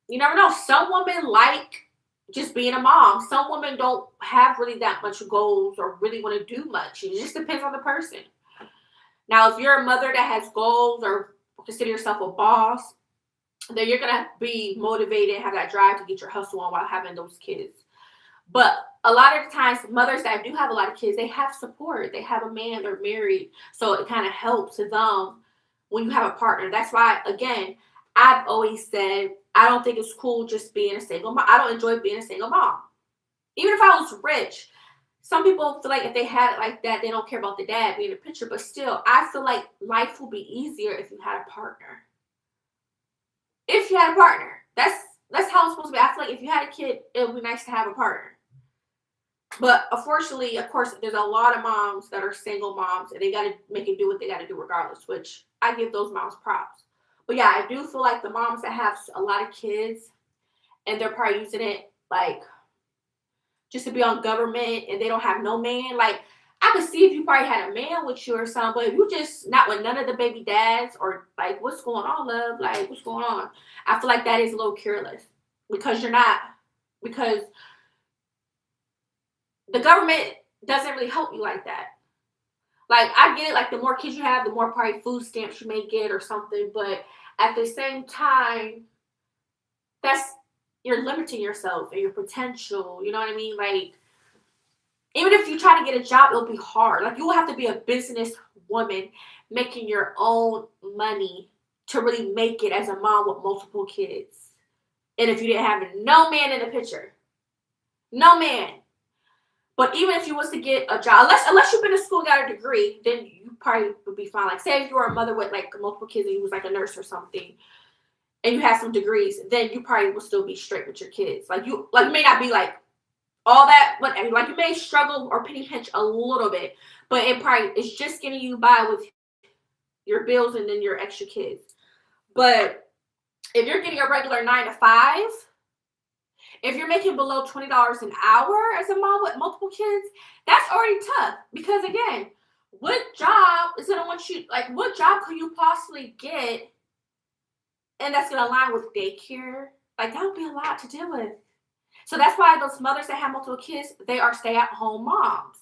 you never know. Some women like just being a mom. Some women don't have really that much goals or really want to do much. It just depends on the person. Now, if you're a mother that has goals or consider yourself a boss, then you're gonna be motivated, have that drive to get your hustle on while having those kids. But a lot of the times, mothers that do have a lot of kids, they have support. They have a man, they're married, so it kind of helps them when you have a partner. That's why, again, I've always said I don't think it's cool just being a single mom. I don't enjoy being a single mom. Even if I was rich, some people feel like if they had it like that, they don't care about the dad being in the picture. But still, I feel like life will be easier if you had a partner. If you had a partner, that's how it's supposed to be. I feel like if you had a kid, it would be nice to have a partner. But unfortunately, of course, there's a lot of moms that are single moms and they got to make it do what they got to do regardless, which I give those moms props. But yeah, I do feel like the moms that have a lot of kids and they're probably using it like just to be on government and they don't have no man. Like, I could see if you probably had a man with you or something, but if you just not with none of the baby dads or like, what's going on, love? Like, what's going on? I feel like that is a little careless because you're not, because the government doesn't really help you like that. Like, I get it, like, the more kids you have, the more probably food stamps you may get or something, but at the same time, that's, you're limiting yourself and your potential, you know what I mean? Like, even if you try to get a job, it'll be hard. Like, you will have to be a business woman making your own money to really make it as a mom with multiple kids. And if you didn't have no man in the picture, no man. But even if you was to get a job, unless you've been to school, got a degree, then you probably would be fine. Like, say if you were a mother with like multiple kids and you was like a nurse or something, and you had some degrees, then you probably would still be straight with your kids. Like, you may not be like all that, but like you may struggle or penny pinch a little bit, but it probably is just getting you by with your bills and then your extra kids. But if you're getting a regular 9 to 5, if you're making below $20 an hour as a mom with multiple kids, that's already tough. Because again, what job is gonna want you, like, what job could you possibly get and that's gonna align with daycare? Like, that would be a lot to deal with. So that's why those mothers that have multiple kids, they are stay-at-home moms.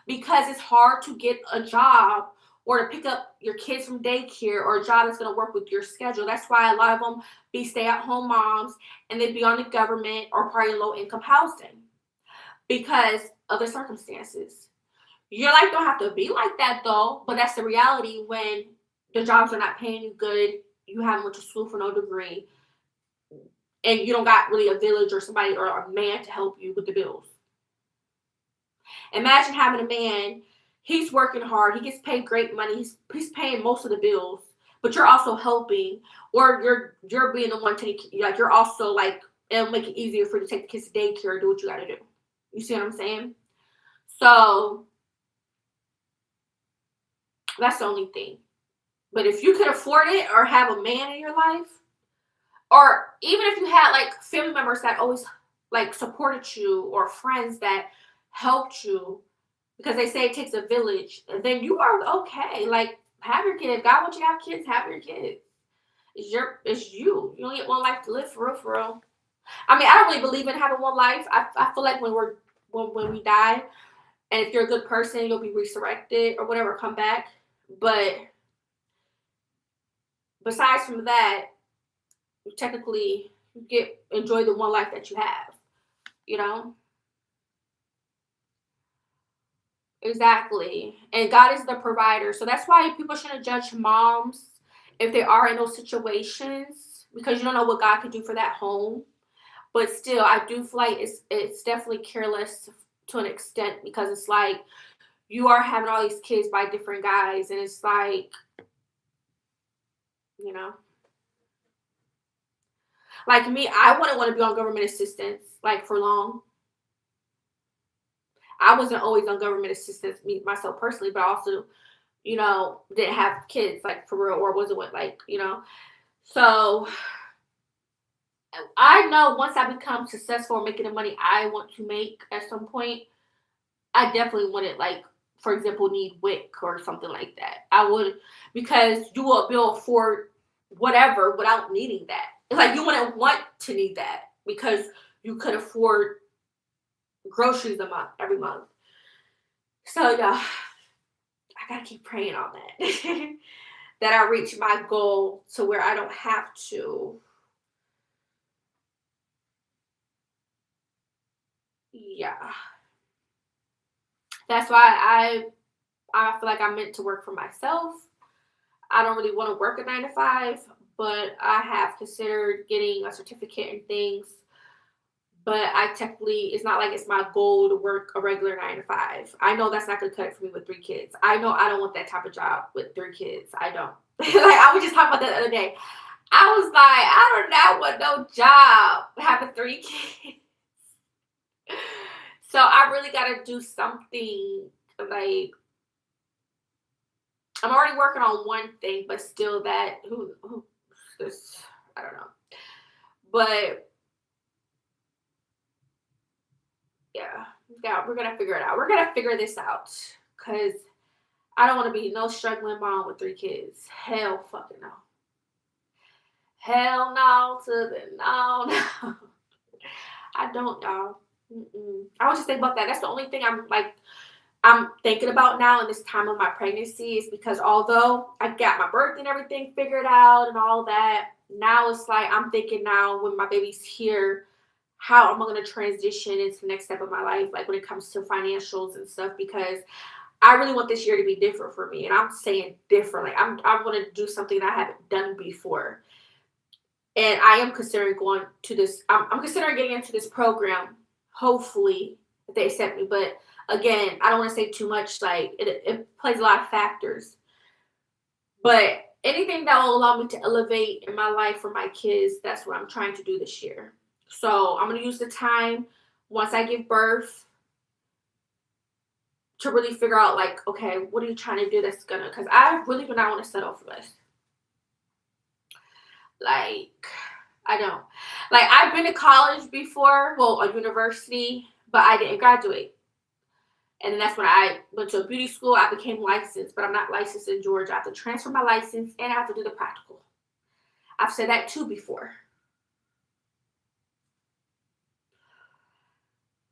Because it's hard to get a job or to pick up your kids from daycare or a job that's going to work with your schedule. That's why a lot of them be stay-at-home moms and they'd be on the government or probably low-income housing because of the circumstances. Your life don't have to be like that though, but that's the reality when the jobs are not paying you good, you haven't went to school for no degree, and you don't got really a village or somebody or a man to help you with the bills. Imagine having a man, he's working hard, he gets paid great money, he's paying most of the bills, but you're also helping, or you're being the one taking, like, you're also like, it'll make it easier for you to take the kids to daycare or do what you gotta do. You see what I'm saying? So that's the only thing. But if you could afford it or have a man in your life, or even if you had like family members that always like supported you or friends that helped you, because they say it takes a village, then you are okay. Like, have your kids. God wants you to have kids, have your kids. It's you. You only get one life to live, for real, for real. I mean, I don't really believe in having one life. I feel like when we die, and if you're a good person, you'll be resurrected or whatever, come back. But besides from that, you technically enjoy the one life that you have, you know? Exactly. And God is the provider. So that's why people shouldn't judge moms if they are in those situations, because you don't know what God could do for that home. But still, I do feel like it's definitely careless to an extent, because it's like you are having all these kids by different guys, and it's like, you know, like me, I wouldn't want to be on government assistance like for long. I wasn't always on government assistance myself personally, but I also, didn't have kids like for real, or wasn't with like, So I know once I become successful in making the money I want to make at some point, I definitely wouldn't, like, for example, need WIC or something like that. I would, because you will be able to afford whatever without needing that. It's like you wouldn't want to need that because you could afford groceries every month. So yeah, I gotta keep praying on that. That I reach my goal to where I don't have to. Yeah. That's why I feel like I'm meant to work for myself. I don't really want to work a 9 to 5, but I have considered getting a certificate and things. But I technically, it's not like it's my goal to work a regular 9 to 5. I know that's not gonna cut it for me with 3 kids. I know I don't want that type of job with 3 kids. I don't. Like I was just talking about that the other day. I was like, I do not want no job having 3 kids. So I really gotta do something like I'm already working on one thing, but still that who this I don't know. But yeah, we're gonna figure it out. We're gonna figure this out because I don't want to be no struggling mom with 3 kids. Hell fucking no. Hell no to the no no. I don't, y'all. I was just thinking about that. That's the only thing I'm thinking about now in this time of my pregnancy is because although I got my birth and everything figured out and all that, now it's like I'm thinking now when my baby's here, how am I going to transition into the next step of my life, like when it comes to financials and stuff, because I really want this year to be different for me. And I'm saying different. Like I want to do something that I haven't done before. And I am considering going to this. I'm considering getting into this program. Hopefully, if they accept me. But again, I don't want to say too much. Like it plays a lot of factors. But anything that will allow me to elevate in my life for my kids, that's what I'm trying to do this year. So I'm gonna use the time once I give birth to really figure out like, okay, what are you trying to do that's gonna? Because I really do not want to settle for less. Like, I don't. Like, I've been to college before, well, a university, but I didn't graduate. And then that's when I went to a beauty school. I became licensed, but I'm not licensed in Georgia. I have to transfer my license and I have to do the practical. I've said that too before.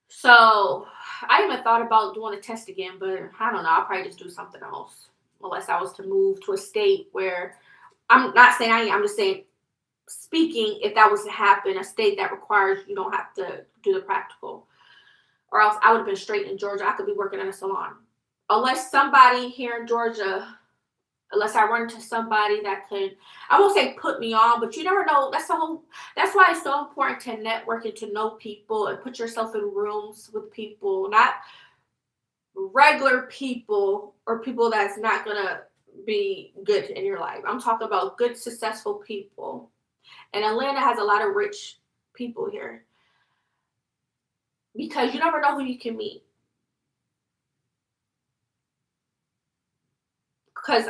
So I even thought about doing a test again, but I don't know. I'll probably just do something else. Unless I was to move to a state where I'm not saying I am, I'm just saying speaking, if that was to happen, a state that requires you don't have to do the practical, or else I would have been straight in Georgia. I could be working in a salon. Unless somebody here in Georgia, unless I run into somebody that could, I won't say put me on, but you never know. That's why it's so important to network and to know people and put yourself in rooms with people, not regular people or people that's not gonna be good in your life. I'm talking about good, successful people. And Atlanta has a lot of rich people here because you never know who you can meet. Because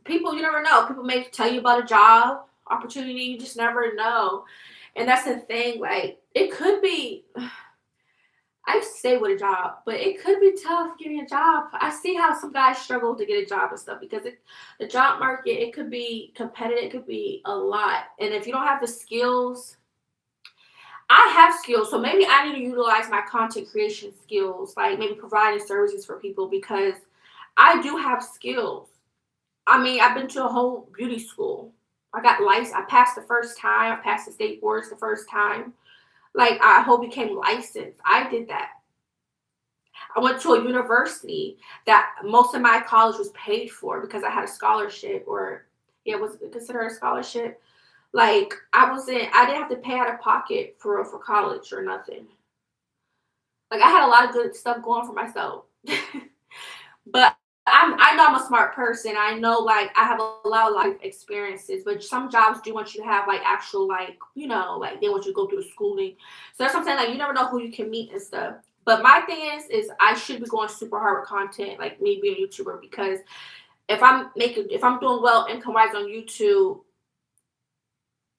people, you never know. People may tell you about a job opportunity. You just never know. And that's the thing. Like, it could be, I stay with a job, but it could be tough getting a job. I see how some guys struggle to get a job and stuff because the job market, it could be competitive. It could be a lot. And if you don't have the skills, I have skills, so maybe I need to utilize my content creation skills, like maybe providing services for people because I do have skills. I mean, I've been to a whole beauty school. I got licensed. I passed the first time. I passed the state boards the first time. Like I whole became licensed. I did that. I went to a university that most of my college was paid for because I had a scholarship, or yeah, it was considered a scholarship. Like I didn't have to pay out of pocket for college or nothing. Like I had a lot of good stuff going for myself. But I know I'm a smart person. I know like I have a lot of life experiences, but some jobs do want you to have like actual like, like they want you to go through the schooling. So that's what I'm saying. Like you never know who you can meet and stuff. But my thing is I should be going super hard with content, like me being a YouTuber, because if I'm doing well income wise on YouTube,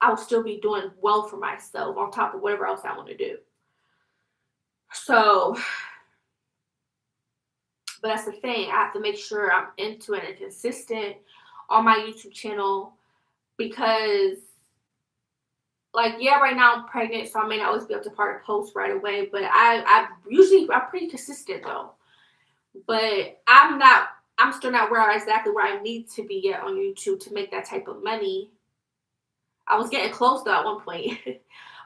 I'll still be doing well for myself on top of whatever else I want to do. So, but that's the thing. I have to make sure I'm into it and consistent on my YouTube channel because, like, yeah, right now I'm pregnant, so I may not always be able to post right away. But I'm pretty consistent though. But I'm not I'm still not exactly where I need to be yet on YouTube to make that type of money. I was getting close though at one point.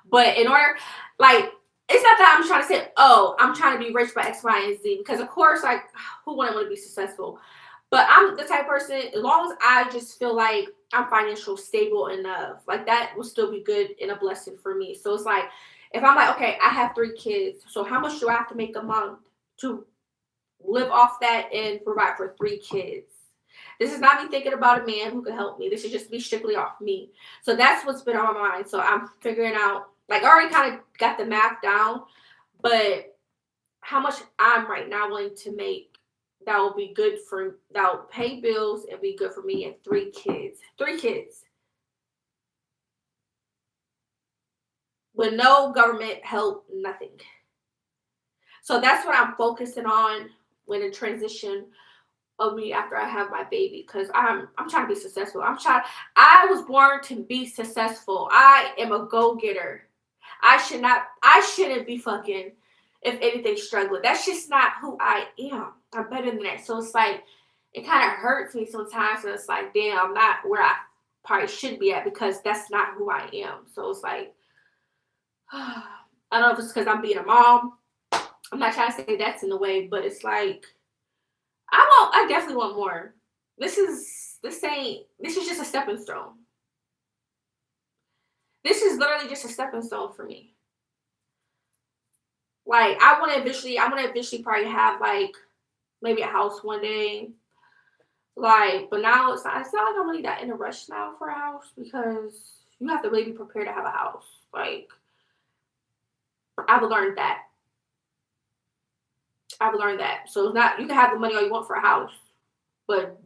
But in order, like, it's not that I'm trying to say, oh, I'm trying to be rich by X, Y, and Z. Because of course, like, who wouldn't want to be successful? But I'm the type of person, as long as I just feel like I'm financially stable enough, like that will still be good and a blessing for me. So it's like, if I'm like, okay, I have 3 kids, so how much do I have to make a month to live off that and provide for 3 kids? This is not me thinking about a man who can help me. This is just me strictly off me. So that's what's been on my mind. So I'm figuring out, like, I already kind of got the math down, but how much I'm right now willing to make that will be good for, that will pay bills and be good for me and 3 kids. 3 kids. With no government help, nothing. So that's what I'm focusing on when the transition of me after I have my baby, because I'm trying to be successful. I was born to be successful. I am a go-getter. I shouldn't be fucking, if anything, struggling. That's just not who I am. I'm better than that. So it's like, it kind of hurts me sometimes, and it's like, damn, I'm not where I probably should be at, because that's not who I am. So it's like, I don't know if it's because I'm being a mom. I'm not trying to say that's in the way, but it's like, I definitely want more. This is just a stepping stone. This is literally just a stepping stone for me. Like, I want to eventually probably have, like, maybe a house one day. Like, but now it's not like I'm really that in a rush now for a house, because you have to really be prepared to have a house. Like, I've learned that. So it's not, you can have the money all you want for a house, but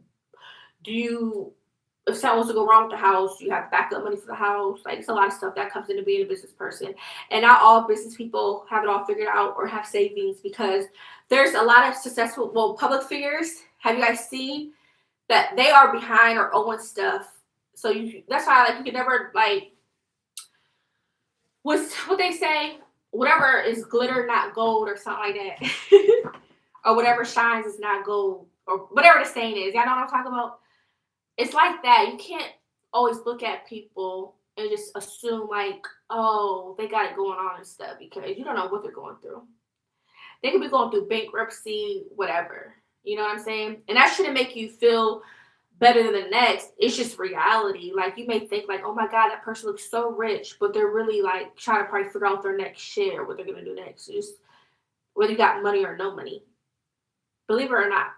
if something was to go wrong with the house, you have backup money for the house. Like, it's a lot of stuff that comes into being a business person. And not all business people have it all figured out or have savings, because there's a lot of successful, public figures. Have you guys seen that they are behind or owing stuff? So that's why, like, you can never, like, what they say, whatever is glitter, not gold, or something like that. Or whatever shines is not gold, or whatever the saying is. Y'all know what I'm talking about? It's like that. You can't always look at people and just assume, like, oh, they got it going on and stuff, because you don't know what they're going through. They could be going through bankruptcy, whatever. You know what I'm saying? And that shouldn't make you feel better than the next. It's just reality. Like, you may think, like, oh my God, that person looks so rich, but they're really, like, trying to probably figure out their next shit or what they're going to do next. Just whether you got money or no money. Believe it or not,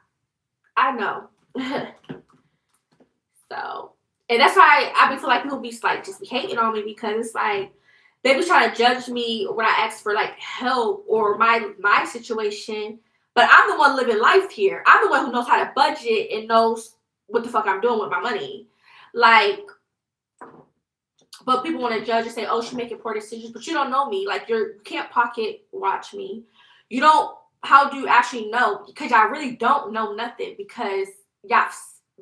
I know. So, and that's why I feel like people be like just be hating on me, because it's like they be trying to judge me when I ask for, like, help or my situation, but I'm the one living life here. I'm the one who knows how to budget and knows what the fuck I'm doing with my money. Like, but people want to judge and say, oh, she's making poor decisions, but you don't know me. Like, you can't pocket watch me. You don't. How do you actually know? Because I really don't know nothing, because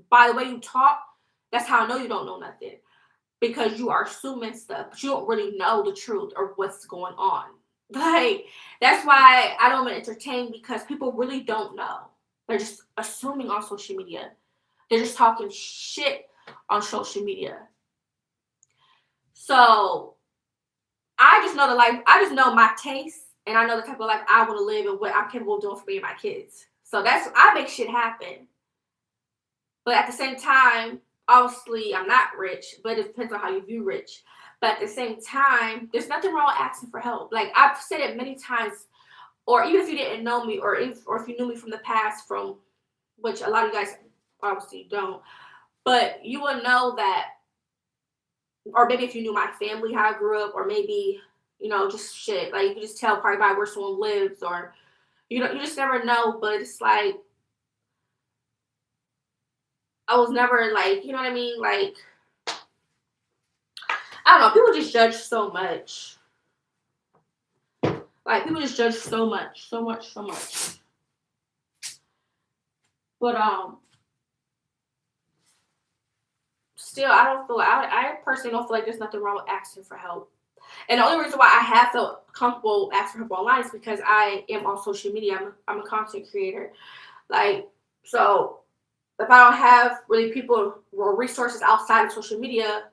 by the way you talk, that's how I know you don't know nothing, because you are assuming stuff, but you don't really know the truth or what's going on. Like, that's why I don't want to entertain, because people really don't know. They're just assuming on social media. They're just talking shit on social media. So I just know I just know my taste, and I know the type of life I want to live and what I'm capable of doing for me and my kids. So I make shit happen. But at the same time, obviously, I'm not rich, but it depends on how you view rich. But at the same time, there's nothing wrong with asking for help. Like, I've said it many times, or even if you didn't know me, or if you knew me from the past, from which a lot of you guys obviously don't, but you will know that, or maybe if you knew my family, how I grew up, or maybe, just shit. Like, you can just tell probably by where someone lives, or, you just never know. But it's like, I was never, like, you know what I mean? Like, I don't know. People just judge so much. Like, people just judge so much. But, still, I personally don't feel like there's nothing wrong with asking for help. And the only reason why I have felt comfortable asking for help online is because I am on social media. I'm a content creator. Like, so if I don't have really people or resources outside of social media,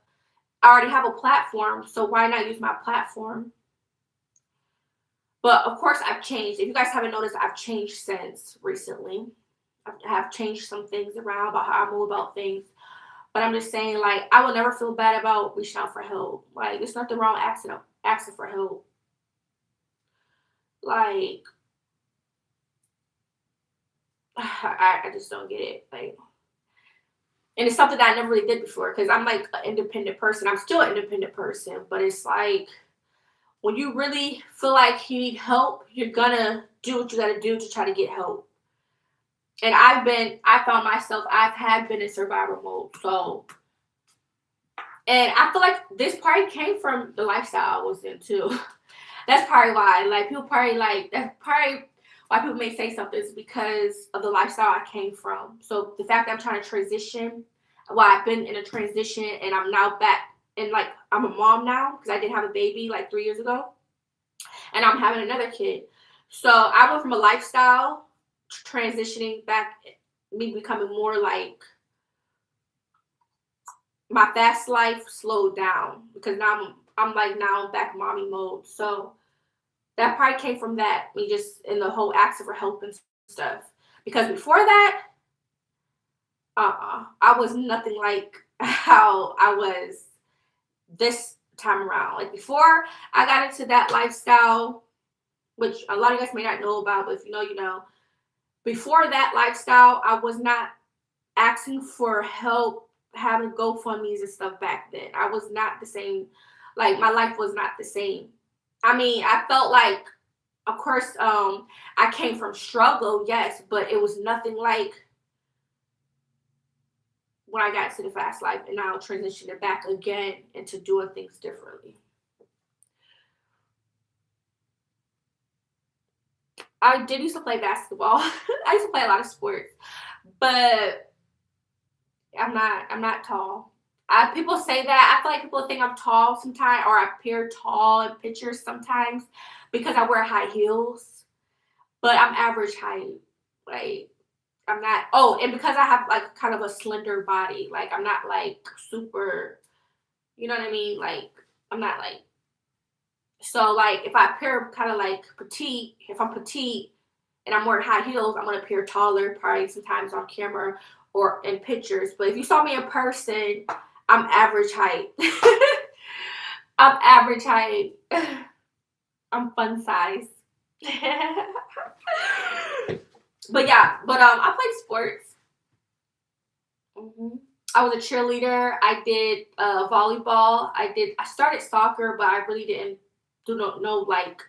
I already have a platform, so why not use my platform? But of course, I've changed. If you guys haven't noticed, I've changed since recently. I have changed some things around about how I move about things. But I'm just saying, like, I will never feel bad about reaching out for help. Like, there's nothing wrong asking for help. Like, I just don't get it. Like, and it's something that I never really did before because I'm like an independent person. I'm still an independent person, but it's like when you really feel like you need help, you're gonna do what you gotta do to try to get help. And I found myself, been in survival mode. So, and I feel like this probably came from the lifestyle I was in too. That's probably why. Like people probably like that's probably why people may say something is because of the lifestyle I came from. So the fact that I'm trying to transition, well, I've been in a transition and I'm now back and like I'm a mom now because I did have a baby like 3 years ago, and I'm having another kid. So I went from a lifestyle transitioning back, me becoming more like my fast life slowed down because now I'm like now I'm back mommy mode. So that probably came from that, me just in the whole asking for help and stuff. Because before that, I was nothing like how I was this time around. Like before I got into that lifestyle, which a lot of you guys may not know about, but if you know, you know. Before that lifestyle, I was not asking for help, having GoFundMe's and stuff back then. I was not the same. Like my life was not the same. I mean, I felt like, of course, I came from struggle, yes, but it was nothing like when I got to the fast life and now transitioning it back again into doing things differently. I did used to play basketball. I used to play a lot of sports, but I'm not tall. People say that. I feel like people think I'm tall sometimes, or I appear tall in pictures sometimes because I wear high heels. But I'm average height. Like I'm not. Oh, and because I have like kind of a slender body, like I'm not like super. You know what I mean? Like I'm not like so. Like if I appear kind of like petite, if I'm petite and I'm wearing high heels, I'm gonna appear taller probably sometimes on camera or in pictures. But if you saw me in person, I'm average height. I'm average height. I'm fun size. But yeah, I played sports. I was a cheerleader. I did volleyball. I started soccer, but I really didn't do no like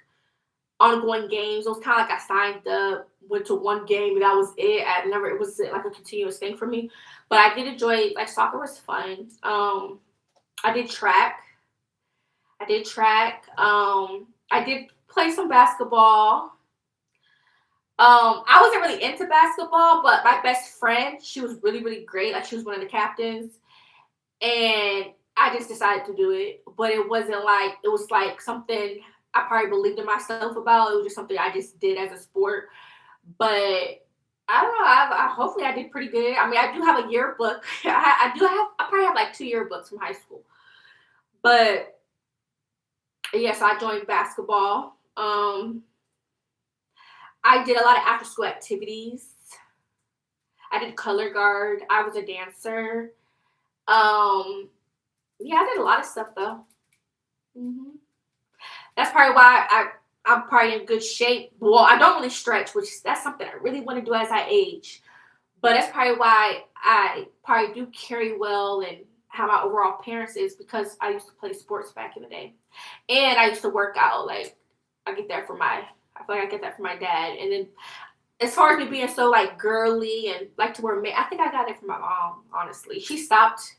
ongoing games. It was kind of like I signed up, went to one game, and that was it. It was like a continuous thing for me. But I did enjoy like soccer was fun. I did track. I did track. I did play some basketball. I wasn't really into basketball, but my best friend, she was really, really great. Like she was one of the captains, and I just decided to do it. But it wasn't like it was like something I probably believed in myself about. It was just something I just did as a sport. But I don't know. Hopefully I did pretty good. I mean, I do have a yearbook. I probably have like 2 yearbooks from high school. But yes, I joined basketball. I did a lot of after school activities. I did color guard. I was a dancer. Um, yeah, I did a lot of stuff though. hmm That's probably why I'm probably in good shape. Well, I don't really stretch, which that's something I really want to do as I age. But that's probably why I probably do carry well and how my overall appearance is because I used to play sports back in the day, and I used to work out. Like I get that from my, I feel like I get that from my dad. And then as far as me being so like girly and like to wear I think I got it from my mom. Honestly, she stopped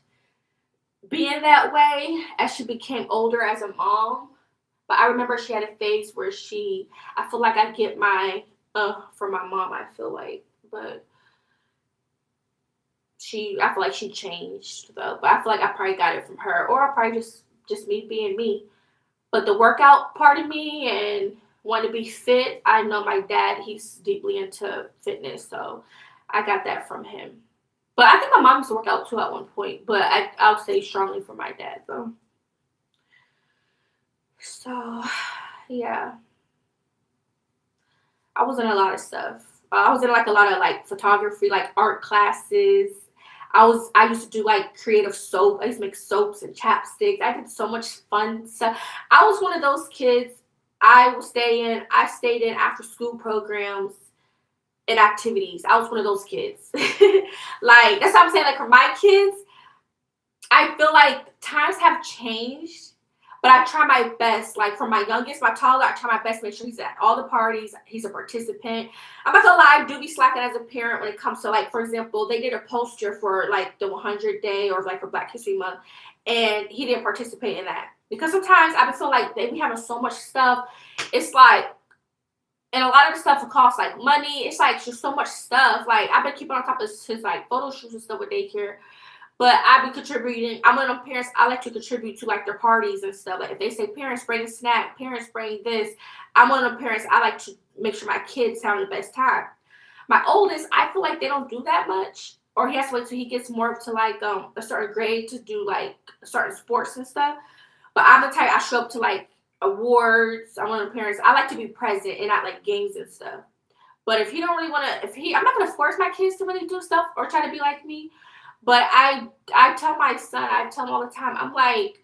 being that way as she became older as a mom. But I remember she had a phase where I feel like I get my from my mom. I feel like, but I feel like she changed though. But I feel like I probably got it from her, or I probably just me being me. But the workout part of me and want to be fit, I know my dad, he's deeply into fitness, so I got that from him. But I think my mom used to work out too at one point. But I'll say strongly for my dad though. So yeah, I was in a lot of stuff. I was in like a lot of like photography, like art classes. I used to do like creative soap. I used to make soaps and chapsticks. I did so much fun stuff. I was one of those kids. I stayed in after school programs and activities. I was one of those kids. Like that's what I'm saying. Like for my kids, I feel like times have changed, but I try my best. Like for my youngest, my toddler, I try my best to make sure he's at all the parties. He's a participant. I'm not gonna lie, I do be slacking as a parent when it comes to like, for example, they did a poster for like the 100 day or like for Black History Month, and he didn't participate in that because sometimes I feel like they be having so much stuff. It's like, and a lot of the stuff will cost like money. It's like just so much stuff. Like I've been keeping on top of his like photo shoots and stuff with daycare. But I be contributing. I'm one of them parents. I like to contribute to like their parties and stuff. Like if they say parents bring a snack, parents bring this. I'm one of them parents. I like to make sure my kids having the best time. My oldest, I feel like they don't do that much, or he has to wait till he gets more up to like a certain grade to do like certain sports and stuff. But I'm the type I show up to like awards. I'm one of the parents. I like to be present and not like games and stuff. But if he don't really want to, I'm not gonna force my kids to really do stuff or try to be like me. But I tell my son, I tell him all the time, I'm like,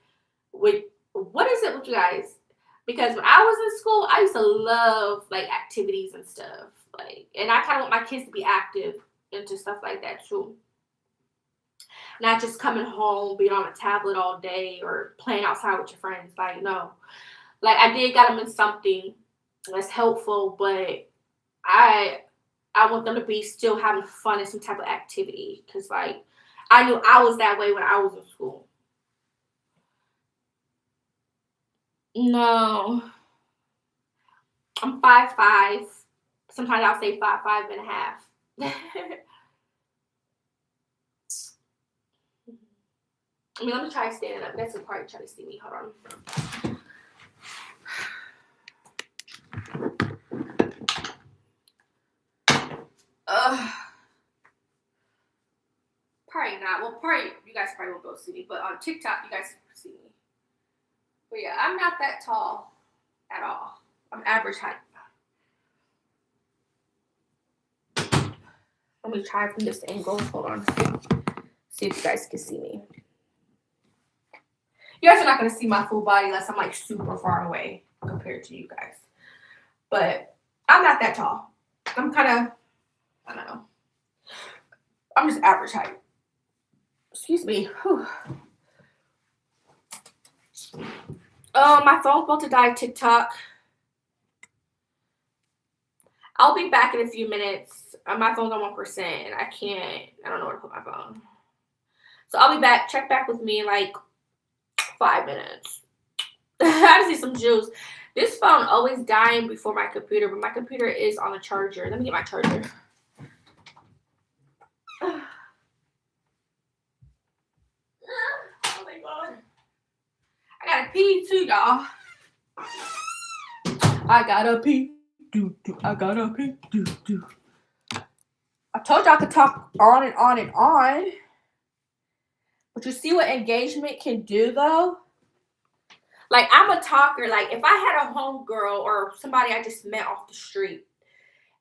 what is it with you guys? Because when I was in school, I used to love like activities and stuff. Like, and I kind of want my kids to be active into stuff like that too. Not just coming home, being on a tablet all day or playing outside with your friends. Like, no. Like I did got them in something that's helpful, but I want them to be still having fun in some type of activity. Cause like I knew I was that way when I was in school. No, I'm 5'5". Sometimes I'll say 5'5.5". I mean, let me try standing up. That's a part try to see me. Hold on. Probably not. Well, probably you guys probably won't be able to see me, but on TikTok you guys can see me. But yeah, I'm not that tall at all. I'm average height. Let me try from this angle. Hold on. See if you guys can see me. You guys are not going to see my full body unless I'm like super far away compared to you guys. But I'm not that tall. I'm kind of, I don't know. I'm just average height. Excuse me. Whew. Oh, my phone's about to die. TikTok. I'll be back in a few minutes. My phone's on 1%. And I don't know where to put my phone. So I'll be back. Check back with me in like 5 minutes. I just need some juice. This phone always dying before my computer, but my computer is on the charger. Let me get my charger. Oh my god. I gotta pee too, y'all. I gotta pee. I gotta pee. I told y'all I could talk on and on and on. But you see what engagement can do though? Like I'm a talker. Like if I had a homegirl or somebody I just met off the street,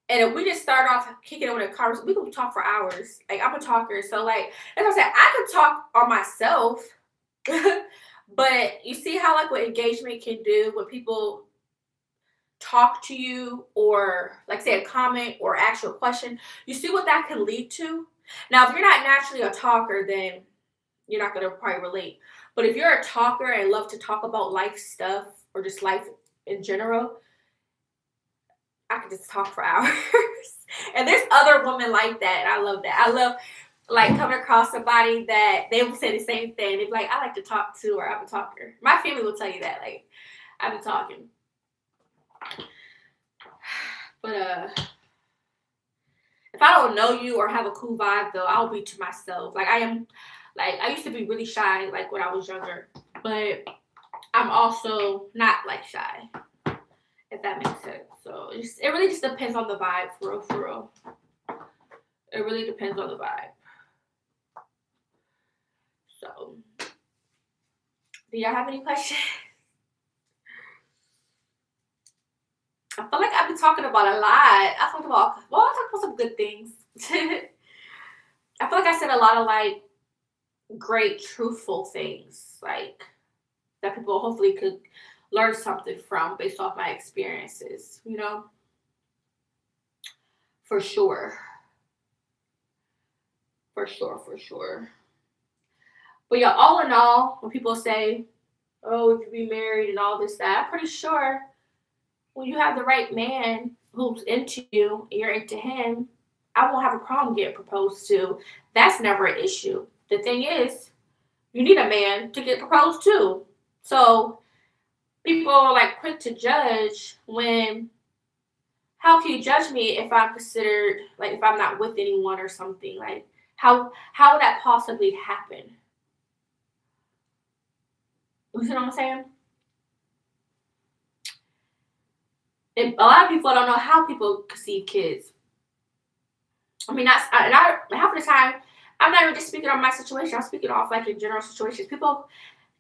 and if we just start off kicking it with a conversation, we could talk for hours. Like I'm a talker. So like as I said, I could talk on myself. But you see how like what engagement can do when people talk to you or like say a comment or ask you a question, you see what that can lead to. Now if you're not naturally a talker, then you're not going to probably relate. But if you're a talker and love to talk about life stuff or just life in general, I could just talk for hours. And there's other women like that. I love that. I love like coming across somebody that they will say the same thing. They'd be like, I like to talk to, or I'm a talker. My family will tell you that. Like, I've been talking. But if I don't know you or have a cool vibe though, I'll be to myself. Like I used to be really shy like when I was younger. But I'm also not like shy. If that makes sense. So it really just depends on the vibe, for real. It really depends on the vibe. Do y'all have any questions? I feel like I've been talking about a lot. I talked about some good things. I feel like I said a lot of like great, truthful things, like that people hopefully could learn something from based off my experiences, For sure. For sure, for sure. But yeah, all in all, when people say, oh, you could be married and all this, that, I'm pretty sure when you have the right man who's into you and you're into him, I won't have a problem getting proposed to. That's never an issue. The thing is, you need a man to get proposed to. So people are like quick to judge when how can you judge me if I'm considered like if I'm not with anyone or something? Like how would that possibly happen? You see what I'm saying? And a lot of people don't know how people conceive kids. I mean, half of the time, I'm not even just speaking on my situation. I'm speaking off like in general situations. People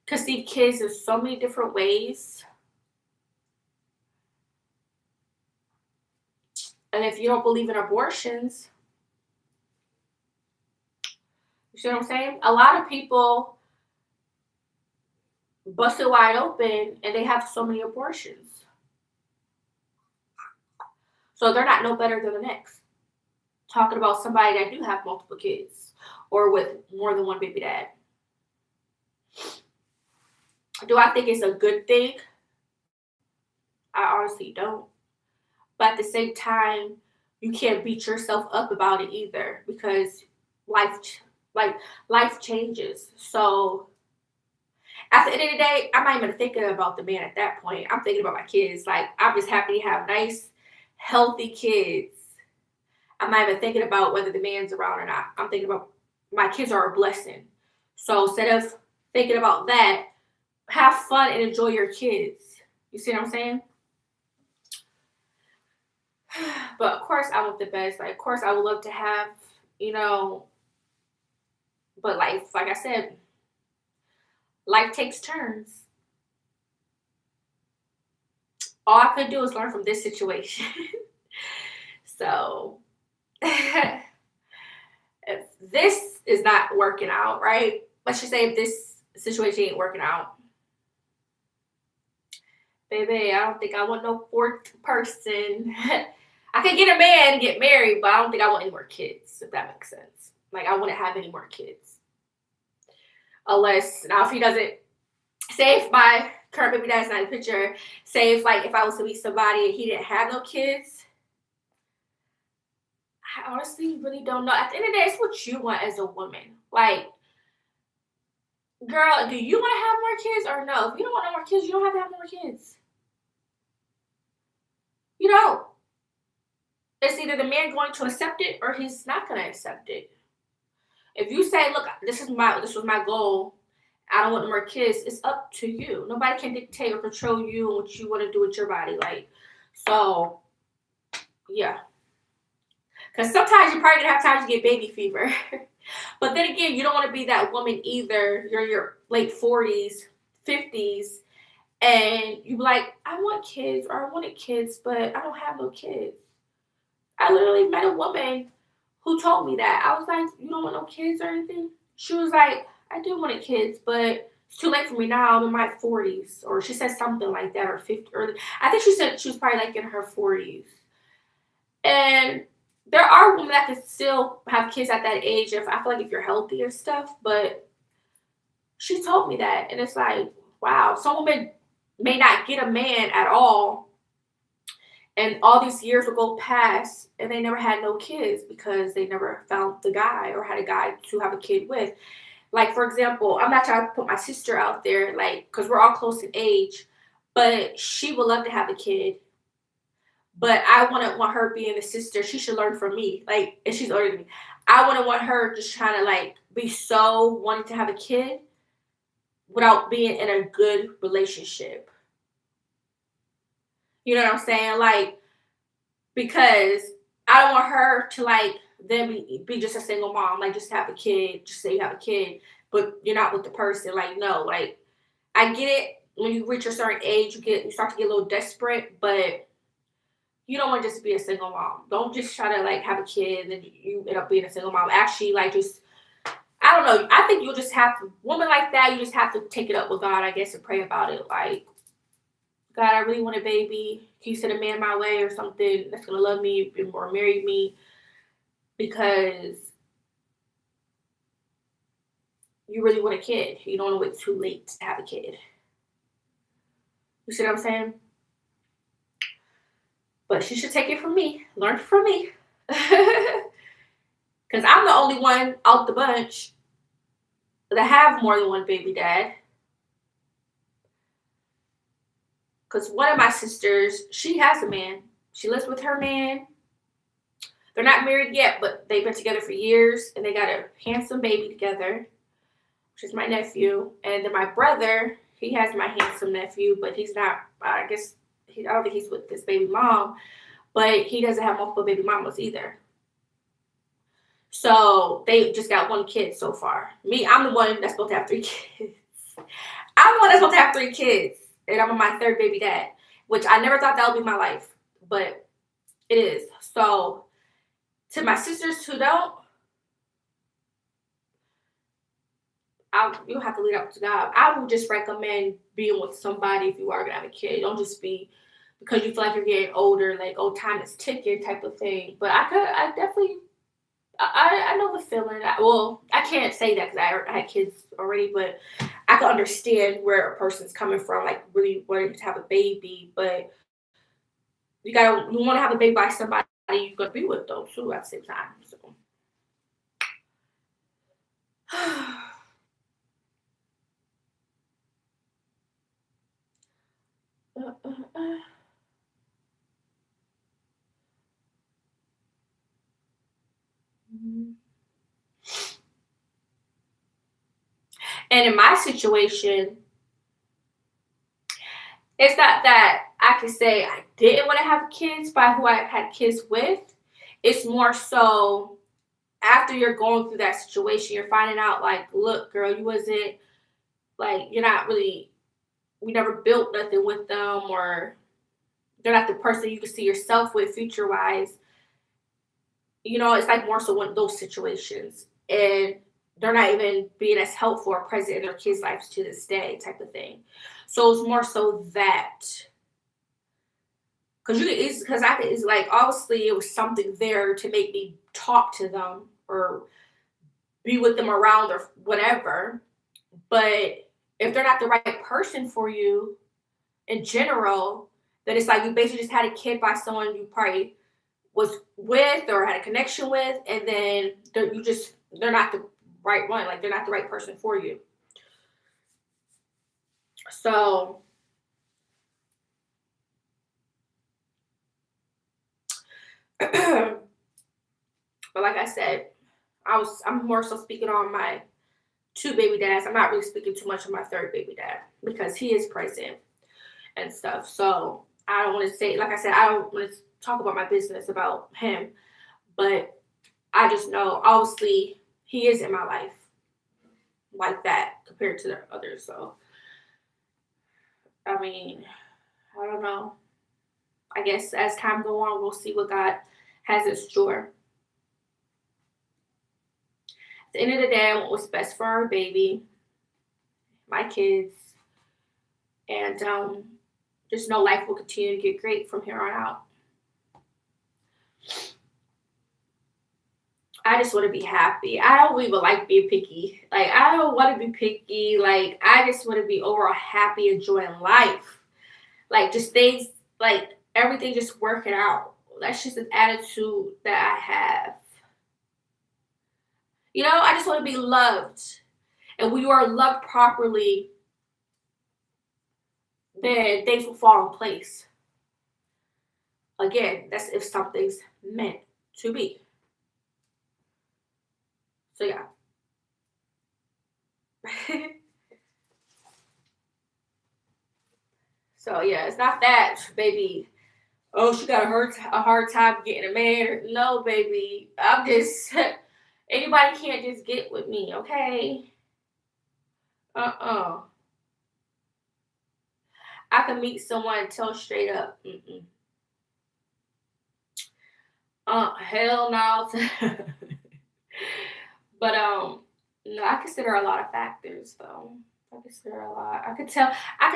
conceive kids in so many different ways. And if you don't believe in abortions, you see what I'm saying? A lot of people bust it wide open and they have so many abortions. So they're not no better than the next. Talking about somebody that do have multiple kids or with more than one baby dad. Do I think it's a good thing? I honestly don't. But at the same time, you can't beat yourself up about it either because life changes. So at the end of the day, I'm not even thinking about the man at that point. I'm thinking about my kids. Like I'm just happy to have nice, healthy kids. I'm not even thinking about whether the man's around or not. I'm thinking about my kids are a blessing. So instead of thinking about that, have fun and enjoy your kids. You see what I'm saying? But of course, I want the best. Like, of course, I would love to have, but life, like I said, life takes turns. All I could do is learn from this situation. So, if this is not working out, right? Let's just say if this situation ain't working out, baby, I don't think I want no fourth person. I could get a man and get married, but I don't think I want any more kids, if that makes sense. Like, I wouldn't have any more kids. Unless, now, if he doesn't, say if my current baby dad's not in the picture, say if I was to meet somebody and he didn't have no kids, I honestly really don't know. At the end of the day, it's what you want as a woman. Like, girl, do you want to have more kids or no? If you don't want no more kids, you don't have to have no more kids. You don't. It's either the man going to accept it or he's not going to accept it. If you say, look, this was my goal, I don't want no more kids, it's up to you. Nobody can dictate or control you and what you want to do with your body. Like, so, yeah. Because sometimes you're probably going to have time to get baby fever. But then again, you don't want to be that woman either. You're in your late 40s, 50s, and you be like, I want kids or I wanted kids, but I don't have no kids. I literally met a woman who told me that. I was like, you don't want no kids or anything? She was like, I do want kids, but it's too late for me now. I'm in my 40s. Or she said something like that, or 50, or I think she said she was probably like in her 40s. And there are women that can still have kids at that age if I feel like if you're healthy and stuff, but she told me that. And it's like, wow, some women may not get a man at all. And all these years will go past and they never had no kids because they never found the guy or had a guy to have a kid with. Like, for example, I'm not trying to put my sister out there, like, because we're all close in age, but she would love to have a kid. But I wouldn't want her being a sister. She should learn from me. Like, and she's older than me. I wouldn't want her just trying to, like, be so wanting to have a kid without being in a good relationship. You know what I'm saying? Like, because I don't want her to, like, then be just a single mom. Like, just have a kid. Just say you have a kid, but you're not with the person. Like, no. Like, I get it. When you reach a certain age, you start to get a little desperate, but you don't want to just be a single mom. Don't just try to like have a kid and then you end up being a single mom. Actually, like just I don't know. I think you'll just have to woman like that. You just have to take it up with God, I guess, and pray about it. Like, God, I really want a baby. Can you send a man my way or something that's gonna love me or marry me? Because you really want a kid. You don't want to wait too late to have a kid. You see what I'm saying? But she should take it from me. Learn from me. Because I'm the only one out the bunch that have more than one baby dad. Because one of my sisters, she has a man. She lives with her man. They're not married yet, but they've been together for years, and they got a handsome baby together, which is my nephew. And then my brother, he has my handsome nephew, but he's not, I guess, I don't think he's with this baby mom, but he doesn't have multiple baby mamas either. So they just got one kid so far. Me, I'm the one that's supposed to have 3 kids. I'm the one that's supposed to have 3 kids, and I'm on my 3rd baby dad, which I never thought that would be my life, but it is. So to my sisters who don't, you'll have to leave it up to God. I would just recommend being with somebody if you are gonna have a kid. Don't just be because you feel like you're getting older, like oh time is ticking type of thing. But I definitely I know the feeling. I can't say that because I had kids already, but I can understand where a person's coming from, like really wanting to have a baby, but you want to have a baby by somebody you're gonna be with though too at the same time. So And in my situation, it's not that I can say I didn't want to have kids by who I had kids with. It's more so after you're going through that situation, you're finding out like, look, girl, you wasn't like you're not really we never built nothing with them or they're not the person you can see yourself with future wise. You know, it's like more so one of those situations. And they're not even being as helpful or present in their kids' lives to this day, type of thing. So it's more so that because it's like obviously it was something there to make me talk to them or be with them around or whatever. But if they're not the right person for you in general, then it's like you basically just had a kid by someone you probably was with or had a connection with, and then they're not the right one. Like they're not the right person for you. So but like I said, I'm more so speaking on my 2 baby dads. I'm not really speaking too much on my 3rd baby dad because he is present and stuff. So I don't want to say, like I said, I don't want to talk about my business about him, but I just know obviously he is in my life like that compared to the others. So I mean, I don't know. I guess as time go on, we'll see what God has in store. At the end of the day, I want what's best for our baby, my kids, and just know life will continue to get great from here on out. I just want to be happy. I don't even like being picky. Like I don't want to be picky. Like I just want to be overall happy, enjoying life. Like just things, like everything just working out. That's just an attitude that I have. You know, I just want to be loved. And when you are loved properly, then things will fall in place. Again, that's if something's meant to be. So yeah. So yeah, it's not that, baby. Oh, she got a hard time getting a man. No, baby. I'm just anybody can't just get with me, okay? Uh-uh. I can meet someone and tell straight up, hell no. But no, I consider a lot of factors though. I consider a lot. I could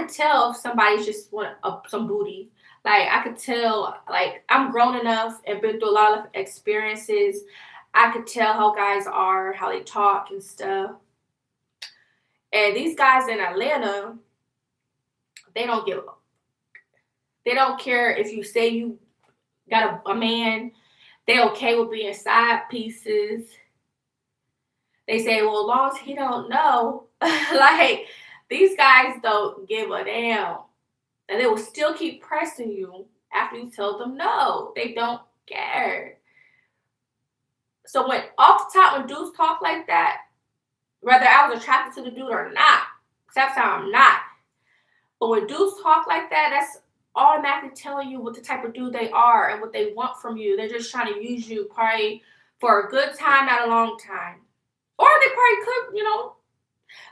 tell if somebody's just want some booty. Like I could tell, like I'm grown enough and been through a lot of experiences. I could tell how guys are, how they talk and stuff. And these guys in Atlanta, they don't give up. They don't care if you say you got a man. They okay with being side pieces. They say, well, as long as he don't know, like these guys don't give a damn, and they will still keep pressing you after you tell them no. They don't care. So when off the top, when dudes talk like that, whether I was attracted to the dude or not, that's how I'm not. But when dudes talk like that, that's automatically telling you what the type of dude they are and what they want from you. They're just trying to use you probably for a good time, not a long time. Or they probably could,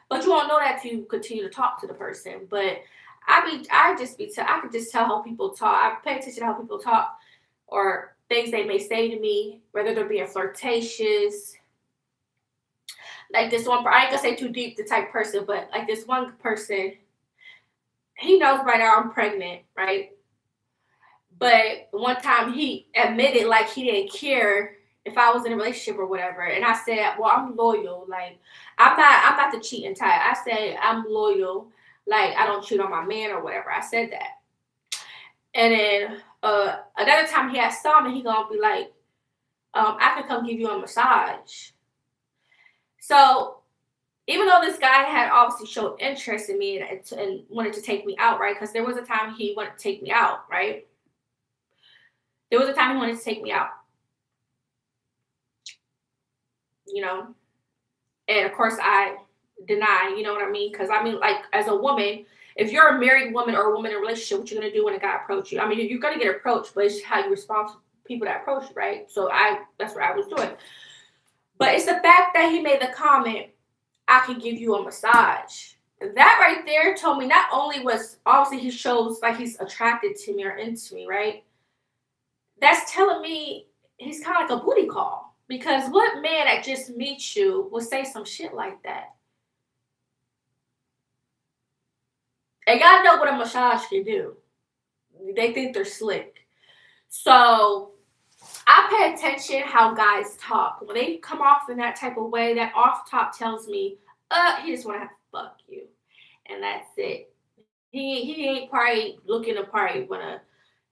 but you won't know that if you continue to talk to the person. But I could just tell how people talk. I pay attention to how people talk or things they may say to me, whether they're being flirtatious. Like this one, I ain't gonna say too deep the type person, but like this one person, he knows by now I'm pregnant, right? But one time he admitted like he didn't care if I was in a relationship or whatever. And I said, well, I'm loyal. Like I'm not the cheating type. I said I'm loyal. Like I don't cheat on my man or whatever. I said that. And then another time he had saw me, he gonna be like, I can come give you a massage. So even though this guy had obviously showed interest in me and wanted to take me out, right? Because there was a time he wanted to take me out, right? There was a time he wanted to take me out, you know? And of course I deny, you know what I mean? Because I mean, like as a woman, if you're a married woman or a woman in a relationship, what you're gonna do when a guy approaches you? I mean, you're gonna get approached, but it's how you respond to people that approach you, right? So that's what I was doing. But it's the fact that he made the comment, I can give you a massage. That right there told me not only was obviously he shows like he's attracted to me or into me, right? That's telling me he's kind of like a booty call. Because what man that just meets you will say some shit like that? And y'all know what a massage can do. They think they're slick. So I pay attention how guys talk. When they come off in that type of way, that off top tells me, he just want to fuck you. And that's it. He ain't probably looking to probably want to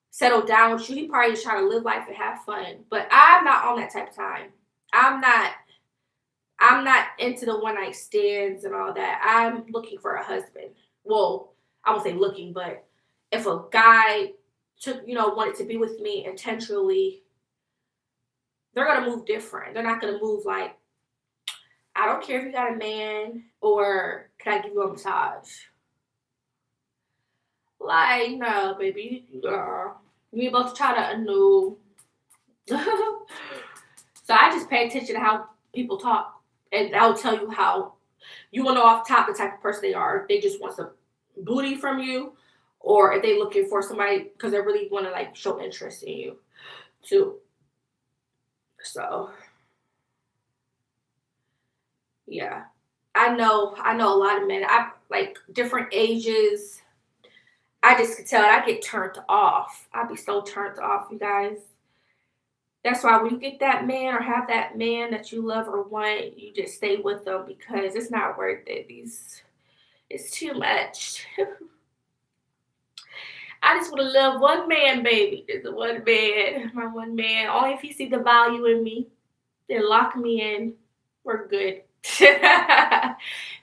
settle down with you. He probably just trying to live life and have fun. But I'm not on that type of time. I'm not into the one night stands and all that. I'm looking for a husband. Well, I won't say looking, but if a guy wanted to be with me intentionally, they're gonna move different. They're not gonna move like, I don't care if you got a man or can I give you a massage? Like, no, baby, you about to try to no. So I just pay attention to how people talk, and I'll tell you how you will know off top the type of person they are. If they just want some booty from you, or if they looking for somebody because they really want to like show interest in you too. So yeah, I know a lot of men. I like different ages. I just could tell I get turned off. I'd be so turned off, you guys. That's why when you get that man or have that man that you love or want, you just stay with them because it's not worth it. It's too much. I just want to love one man, baby. Just one man, my one man. Only if he see the value in me, then lock me in. We're good.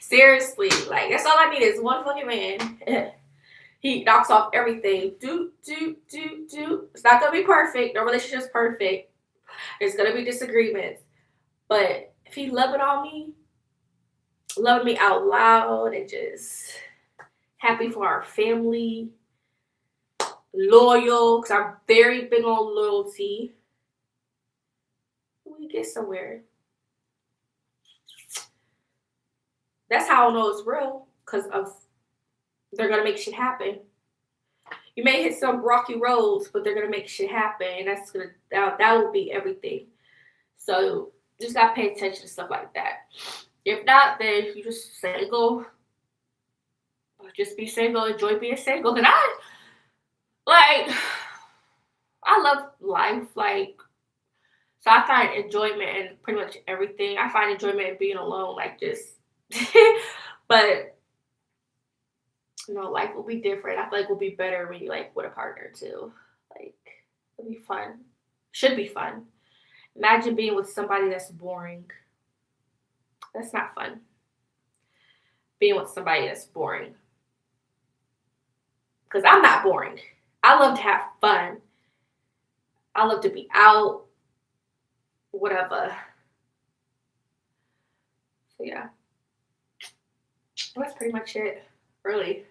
Seriously, like that's all I need is one fucking man. He knocks off everything. Do. It's not gonna be perfect. No relationship's perfect. There's gonna be disagreements. But if he loving me out loud and just happy for our family, loyal, because I'm very big on loyalty, we get somewhere. That's how I know it's real, because of they're gonna make shit happen. You may hit some rocky roads, but they're gonna make shit happen, and that will be everything. So just gotta pay attention to stuff like that. If not, then you just single. Just be single. Enjoy being single. Cause like I love life. Like so, I find enjoyment in pretty much everything. I find enjoyment in being alone, like this. But life will be different. I feel like will be better when you like with a partner too. Like it'll be fun. Should be fun. Imagine being with somebody that's boring. That's not fun. Being with somebody that's boring. Because I'm not boring. I love to have fun. I love to be out, whatever. So yeah. That's pretty much it. Really.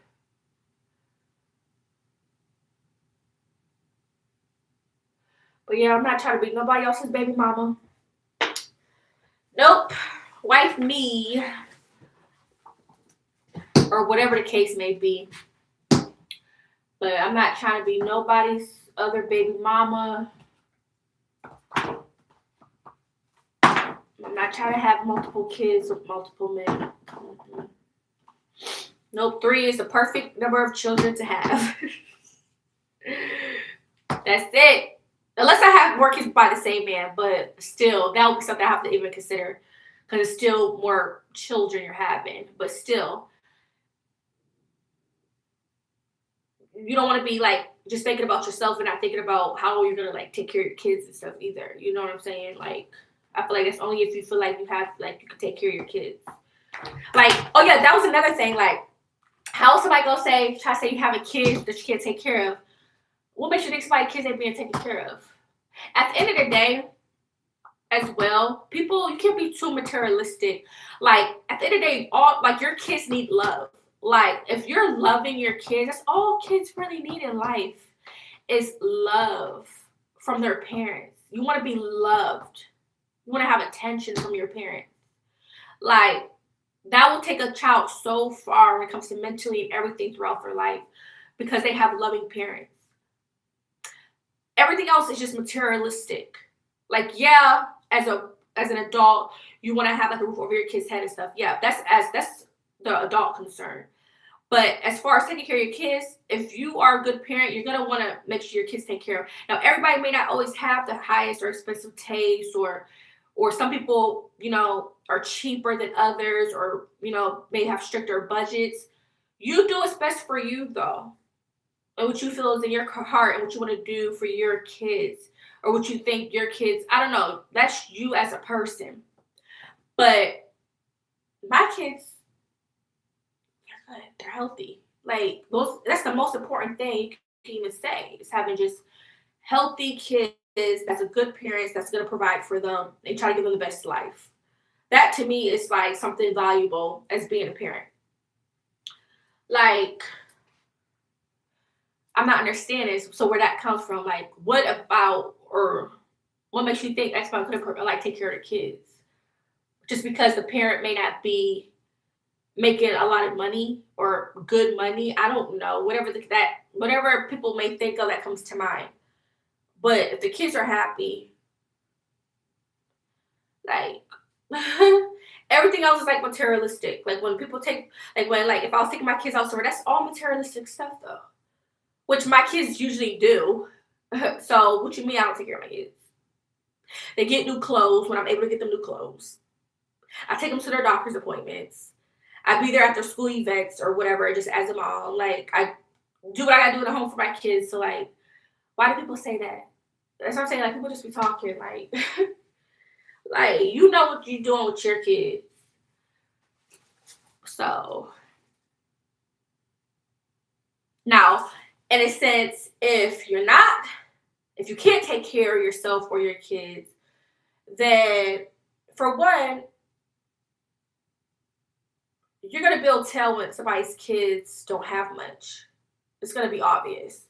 But yeah, I'm not trying to be nobody else's baby mama. Nope. Wife me. Or whatever the case may be. But I'm not trying to be nobody's other baby mama. I'm not trying to have multiple kids with multiple men. Nope, 3 is the perfect number of children to have. That's it. Unless I have more kids by the same man, but still, that would be something I have to even consider. Because it's still more children you're having. But still, you don't want to be like just thinking about yourself and not thinking about how you're gonna like take care of your kids and stuff either. You know what I'm saying? Like I feel like it's only if you feel like you have like you can take care of your kids. Like, oh yeah, that was another thing. Like, how somebody gonna try to say you have a kid that you can't take care of? What makes you think somebody's kids ain't being taken care of? At the end of the day, as well, people you can't be too materialistic. Like at the end of the day, all like your kids need love. Like, if you're loving your kids, that's all kids really need in life is love from their parents. You want to be loved. You want to have attention from your parents. Like, that will take a child so far when it comes to mentally and everything throughout their life because they have loving parents. Everything else is just materialistic. Like, yeah, as an adult, you want to have like a roof over your kid's head and stuff. Yeah, that's the adult concern. But as far as taking care of your kids, if you are a good parent, you're gonna want to make sure your kids take care of. Now, everybody may not always have the highest or expensive taste, or some people, are cheaper than others, or may have stricter budgets. You do what's best for you, though, and what you feel is in your heart, and what you want to do for your kids, or what you think your kids. I don't know. That's you as a person. But my kids, they're healthy. Like that's the most important thing you can even say is having just healthy kids that's a good parents that's gonna provide for them and try to give them the best life. That to me is like something valuable as being a parent. Like I'm not understanding so where that comes from. Like what about or what makes you think Xbox could like take care of the kids? Just because the parent may not be making a lot of money or good money. I don't know. Whatever people may think of that comes to mind. But if the kids are happy, like everything else is like materialistic. Like when people take like when like if I was taking my kids out somewhere, that's all materialistic stuff though. Which my kids usually do. So what you mean I don't take care of my kids? They get new clothes when I'm able to get them new clothes. I take them to their doctor's appointments. I be there at their school events or whatever, just as a mom. Like I do what I gotta do at home for my kids. So like, why do people say that? That's what I'm saying. Like people just be talking like, like you know what you're doing with your kids. So now, in a sense, if you can't take care of yourself or your kids, then for one, you're gonna be able to tell when somebody's kids don't have much. It's gonna be obvious.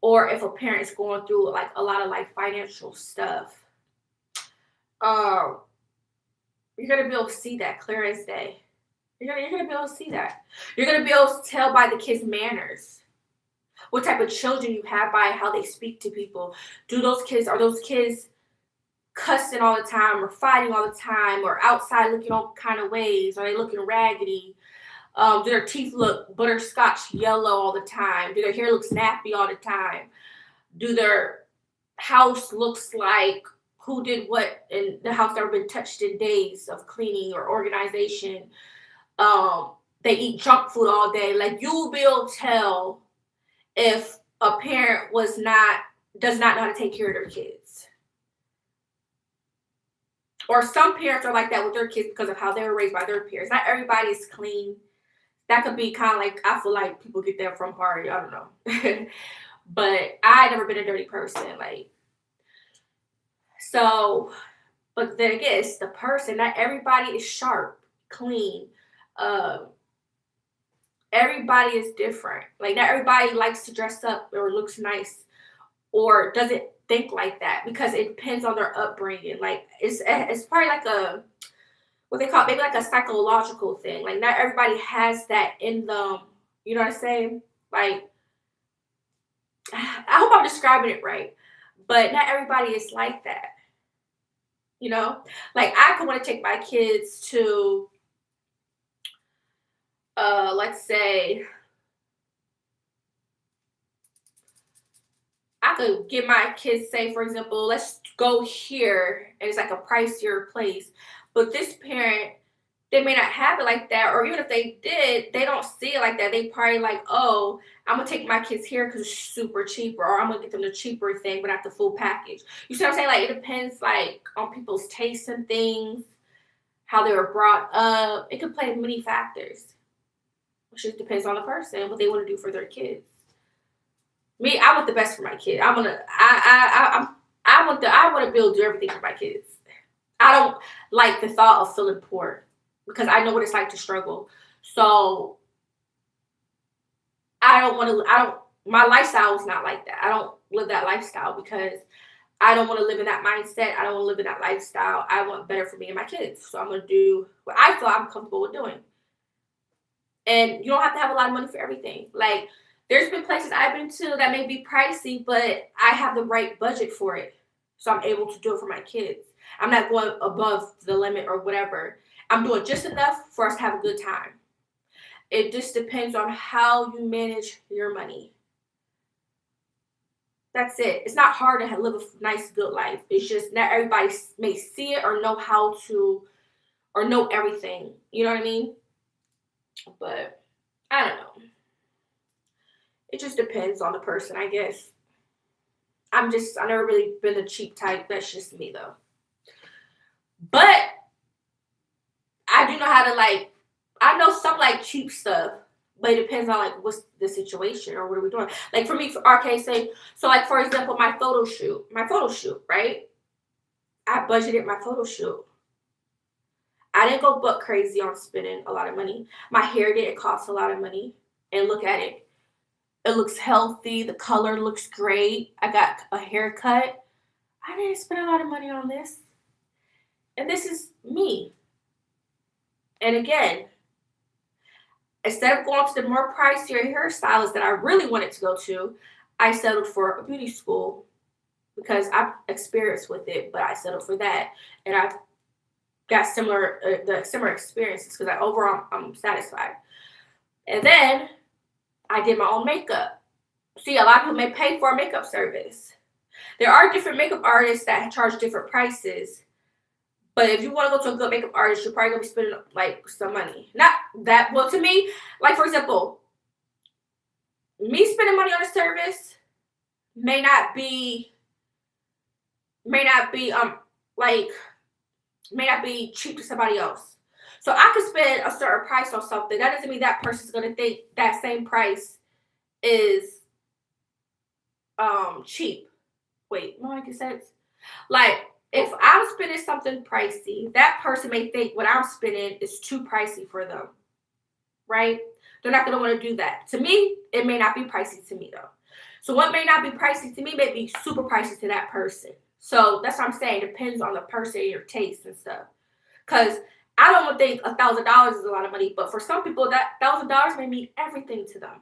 Or if a parent's going through like a lot of like financial stuff, um, you're gonna be able to see that clear as day. You're gonna be able to see that. You're gonna be able to tell by the kids' manners. what type of children you have by how they speak to people. Are those kids cussing all the time or fighting all the time or outside looking all kind of ways? Are they looking raggedy? Do their teeth look butterscotch yellow all the time? Do their hair look snappy all the time? Do their house looks like who did what in the house never been touched in days of cleaning or organization? They eat junk food all day. Like you will be able to tell if a parent does not know how to take care of their kids. Or some parents are like that with their kids because of how they were raised by their parents. Not everybody's clean. That could be kind of like, I feel like people get that from party. I don't know. But I never been a dirty person. Like, so, but then again, it's the person. Not everybody is sharp, clean. Everybody is different. Like, not everybody likes to dress up or looks nice or doesn't think like that because it depends on their upbringing. Like, it's probably like what they call maybe like a psychological thing. Like, not everybody has that in them. You know what I'm saying? Like, I hope I'm describing it right, but not everybody is like that. You know, like I could want to take my kids to, let's say, I could get my kids, say, for example, let's go here, and it's like a pricier place. But this parent, they may not have it like that, or even if they did, they don't see it like that. They probably like, oh, I'm gonna take my kids here because it's super cheaper, or I'm gonna get them the cheaper thing, but not the full package. You see what I'm saying? Like it depends, like on people's tastes and things, how they were brought up. It could play many factors, which just depends on the person, what they want to do for their kids. Me, I want the best for my kid. I want to be able to do everything for my kids. I don't like the thought of feeling poor because I know what it's like to struggle. So my lifestyle is not like that. I don't live that lifestyle because I don't want to live in that mindset. I don't want to live in that lifestyle. I want better for me and my kids. So I'm going to do what I feel I'm comfortable with doing. And you don't have to have a lot of money for everything. Like, there's been places I've been to that may be pricey, but I have the right budget for it. So I'm able to do it for my kids. I'm not going above the limit or whatever. I'm doing just enough for us to have a good time. It just depends on how you manage your money. That's it. It's not hard to live a nice, good life. It's just not everybody may see it or know how to, or know everything. You know what I mean? But I don't know. It just depends on the person, I guess. I've never really been the cheap type. That's just me, though. But I do know how to, like, I know some, like, cheap stuff. But it depends on, like, what's the situation or what are we doing. Like, for me, for our case, so, like, for example, my photo shoot, right? I budgeted my photo shoot. I didn't go buck crazy on spending a lot of money. My hair didn't cost a lot of money. And look at it. It looks healthy. The color looks great. I got a haircut. I didn't spend a lot of money on this. And this is me. And again, instead of going to the more pricier hairstylist that I really wanted to go to, I settled for a beauty school because I've experienced with it, but I settled for that. And I've got similar experiences because overall I'm satisfied. And then I did my own makeup. See, a lot of people may pay for a makeup service. There are different makeup artists that charge different prices. But if you want to go to a good makeup artist, you're probably going to be spending, like, some money. Not that, well, to me, like, for example, me spending money on a service may not be cheap to somebody else. So I could spend a certain price on something. That doesn't mean that person's going to think that same price is cheap. Wait, am I making sense? Like, if I'm spending something pricey, that person may think what I'm spending is too pricey for them, right? They're not going to want to do that. To me, it may not be pricey to me, though. So what may not be pricey to me may be super pricey to that person. So that's what I'm saying. It depends on the person, your taste and stuff. Because I don't think $1,000 is a lot of money, but for some people, that $1,000 may mean everything to them.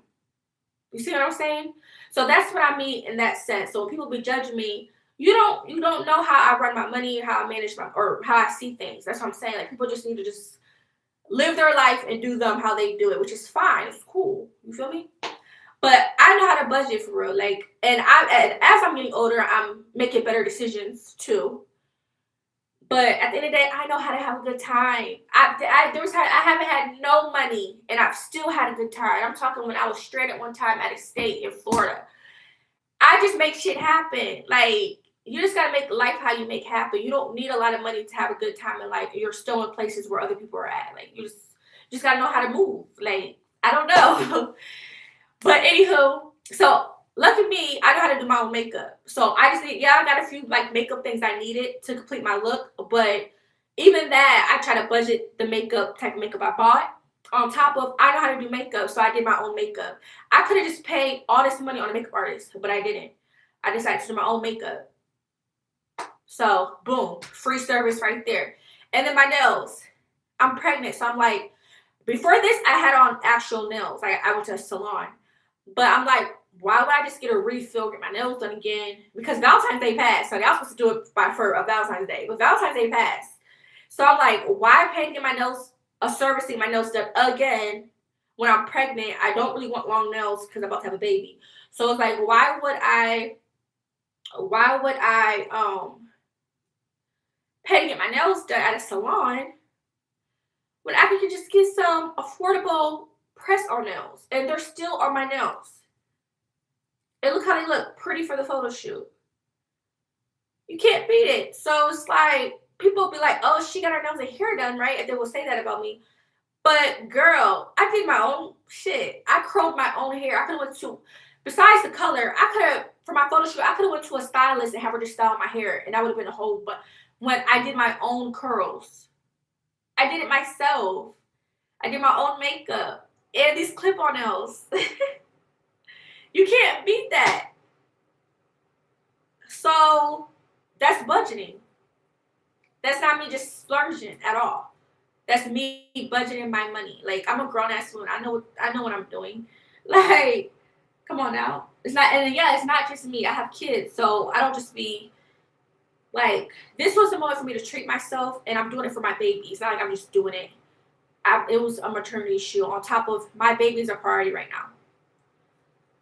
You see what I'm saying? So that's what I mean in that sense. So when people be judging me, you don't know how I run my money, how I manage my or how I see things. That's what I'm saying. Like people just need to just live their life and do them how they do it, which is fine. It's cool. You feel me? But I know how to budget for real. Like, and as I'm getting older, I'm making better decisions too. But at the end of the day, I know how to have a good time. I haven't had no money, and I've still had a good time. I'm talking when I was straight at one time at a state in Florida. I just make shit happen. Like you just gotta make life how you make happen. You don't need a lot of money to have a good time in life. You're still in places where other people are at. Like you just gotta know how to move. Like I don't know. But anywho, so lucky me, I know how to do my own makeup. So I just need, yeah, I got a few like makeup things I needed to complete my look. But even that, I try to budget the makeup type of makeup I bought. On top of, I know how to do makeup, so I did my own makeup. I could have just paid all this money on a makeup artist, but I didn't. I decided to do my own makeup. So boom, free service right there. And then my nails. I'm pregnant, so I'm like, before this, I had on actual nails. Like I went to a salon. But I'm like, why would I just get a refill, get my nails done again? Because Valentine's Day passed. So y'all supposed to do it for a Valentine's Day. But Valentine's Day passed. So I'm like, why pay to get my nails, servicing my nails done again when I'm pregnant? I don't really want long nails because I'm about to have a baby. So it's like, why would I pay to get my nails done at a salon when I could just get some affordable press-on nails, and they're still on my nails. And look how they look, pretty for the photo shoot. You can't beat it. So it's like people be like, "Oh, she got her nails and hair done, right?" And they will say that about me. But girl, I did my own shit. I curled my own hair. I could have went to, besides the color, I could have for my photo shoot. I could have went to a stylist and have her just style my hair, and that would have been a whole. But when I did my own curls, I did it myself. I did my own makeup. And these clip-on nails. You can't beat that. So that's budgeting. That's not me just splurging at all. That's me budgeting my money. Like I'm a grown ass woman. I know what I'm doing. Like, come on now. It's not and yeah, it's not just me. I have kids. So I don't just be like this was a moment for me to treat myself and I'm doing it for my baby. It's not like I'm just doing it. It was a maternity shoot on top of my baby's a priority right now.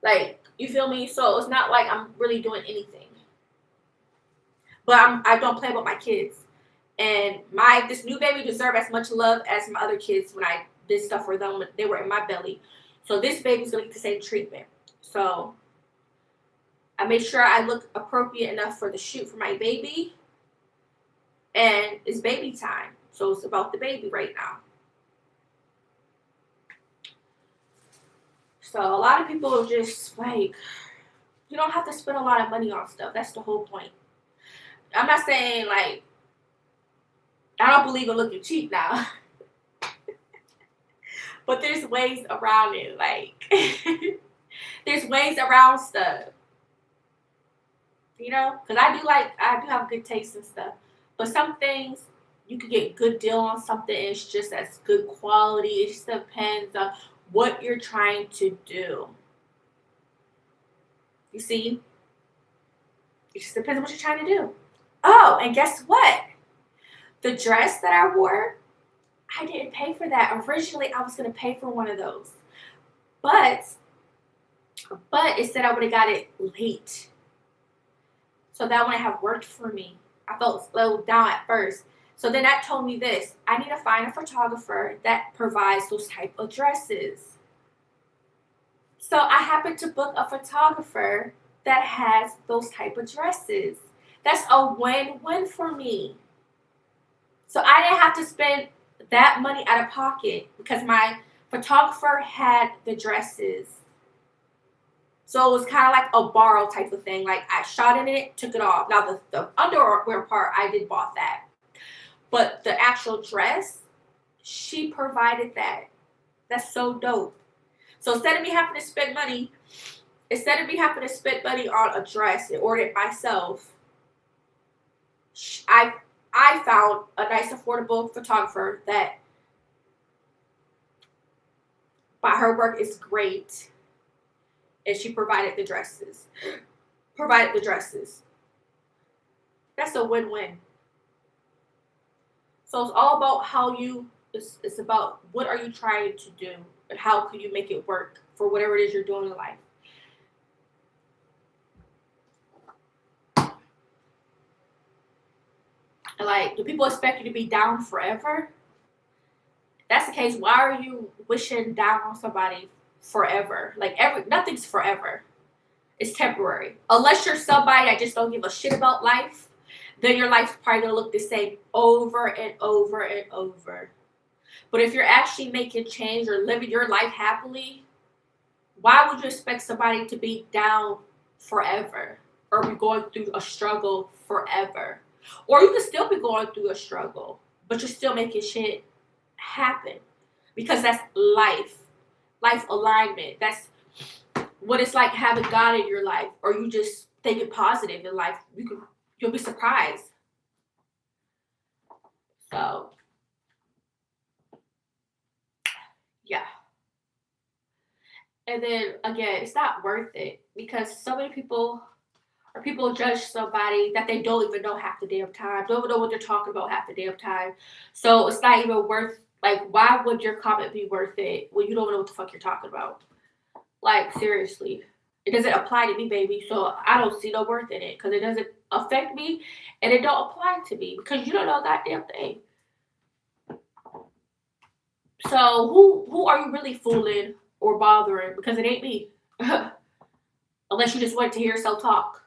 Like, you feel me? So it's not like I'm really doing anything. But I don't play with my kids. And this new baby deserves as much love as my other kids when I did stuff for them when they were in my belly. So this baby's gonna get the same treatment. So I made sure I look appropriate enough for the shoot for my baby. And it's baby time. So it's about the baby right now. So a lot of people are just like, you don't have to spend a lot of money on stuff. That's the whole point. I'm not saying like, I don't believe in looking cheap now. But there's ways around it. Like, there's ways around stuff. You know? Because I do have good taste and stuff. But some things, you could get a good deal on something. It's just as good quality. It just depends on what you're trying to do. You see? It just depends on what you're trying to do. Oh, and guess what? The dress that I wore, I didn't pay for that. Originally, I was going to pay for one of those. But it said I would have got it late. So that wouldn't have worked for me. I felt slowed down at first. So then that told me this. I need to find a photographer that provides those type of dresses. So I happened to book a photographer that has those type of dresses. That's a win-win for me. So I didn't have to spend that money out of pocket because my photographer had the dresses. So it was kind of like a borrow type of thing. Like I shot in it, took it off. Now the underwear part, I did bought that. But the actual dress, she provided that. That's so dope. So instead of me having to spend money on a dress and order it myself, I found a nice affordable photographer that her work is great. and she provided the dresses. That's a win-win. So it's all about how it's about what are you trying to do and how can you make it work for whatever it is you're doing in life. Like, do people expect you to be down forever? If that's the case, why are you wishing down on somebody forever? Like, nothing's forever. It's temporary. Unless you're somebody that just don't give a shit about life, then your life's probably gonna look the same over and over and over. But if you're actually making change or living your life happily, why would you expect somebody to be down forever or be going through a struggle forever? Or you could still be going through a struggle, but you're still making shit happen because that's life alignment. That's what it's like having God in your life, or you just thinking positive in life. You'll be surprised. So yeah. And then again, it's not worth it because so many people judge somebody that they don't even know half the damn time, don't even know what they're talking about half the damn time. So it's not even worth, like, why would your comment be worth it when you don't know what the fuck you're talking about? Like, seriously. It doesn't apply to me, baby, so I don't see no worth in it because it doesn't affect me and it don't apply to me because you don't know a goddamn thing. So who are you really fooling or bothering? Because it ain't me. Unless you just went to hear yourself talk.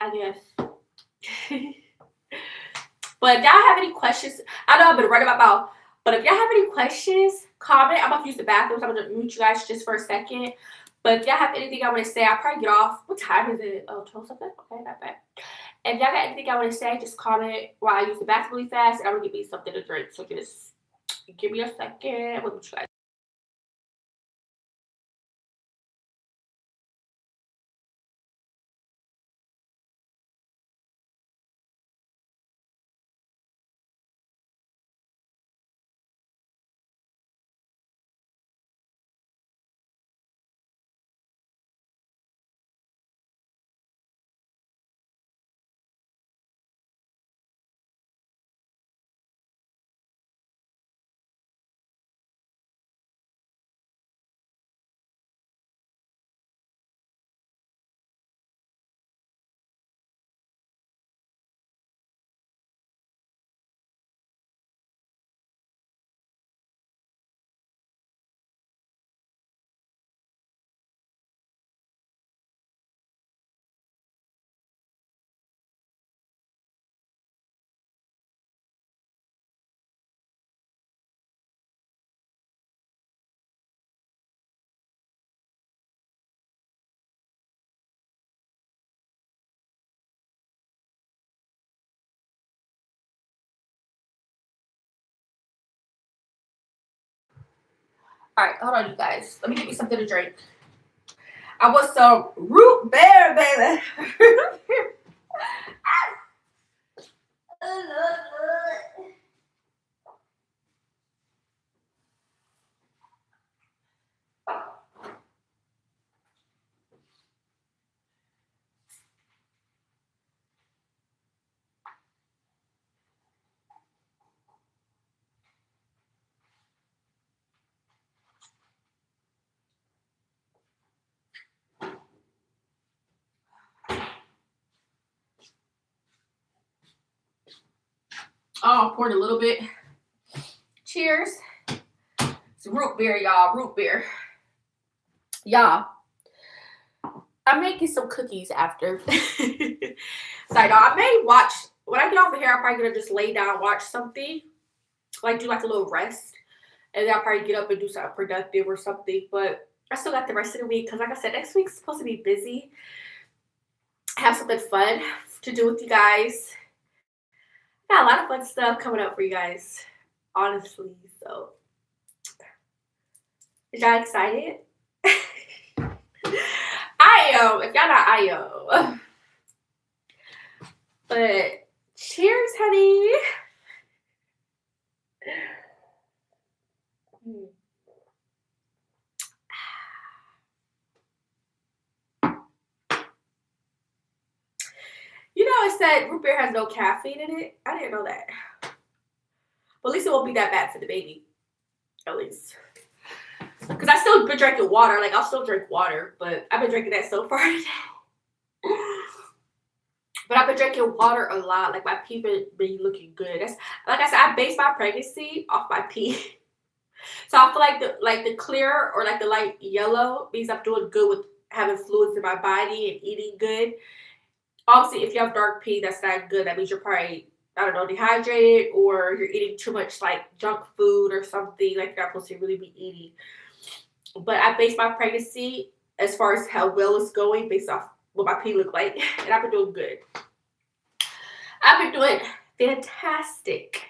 I guess. But if y'all have any questions, I know I've been running my mouth, but if y'all have any questions, comment. I'm about to use the bathroom, so I'm going to mute you guys just for a second. But if y'all have anything I want to say, I'll probably get off. What time is it? Oh, 12 something? Okay, not bad. If y'all got anything I want to say, just comment while I use the bathroom really fast, and I'm going to give you something to drink. So just give me a second. I'm going to mute you guys. All right, hold on, you guys. Let me give you something to drink. I want some root beer, baby. Oh, I poured a little bit. Cheers. It's root beer, y'all. Root beer. Y'all, I'm making some cookies after. Sorry, y'all. I may watch, when I get off of here, I'm probably going to just lay down, watch something. Like, do like a little rest. And then I'll probably get up and do something productive or something. But I still got the rest of the week. Because like I said, next week's supposed to be busy. Have something fun to do with you guys. Got a lot of fun stuff coming up for you guys. Honestly. So, is y'all excited? I am. If y'all not, I am. But cheers, honey. said root beer has no caffeine in it. I didn't know that. But at least it won't be that bad for the baby. At least. Because I still been drinking water. Like, I'll still drink water. But I've been drinking that so far today. But I've been drinking water a lot. Like, my pee been looking good. That's, like I said, I base my pregnancy off my pee. So I feel like the clear or like the light yellow means I'm doing good with having fluids in my body and eating good. Obviously, if you have dark pee, that's not good. That means you're probably, I don't know, dehydrated, or you're eating too much like junk food or something like you're not supposed to really be eating. But I base my pregnancy as far as how well it's going based off what my pee look like, and I've been doing good. I've been doing fantastic.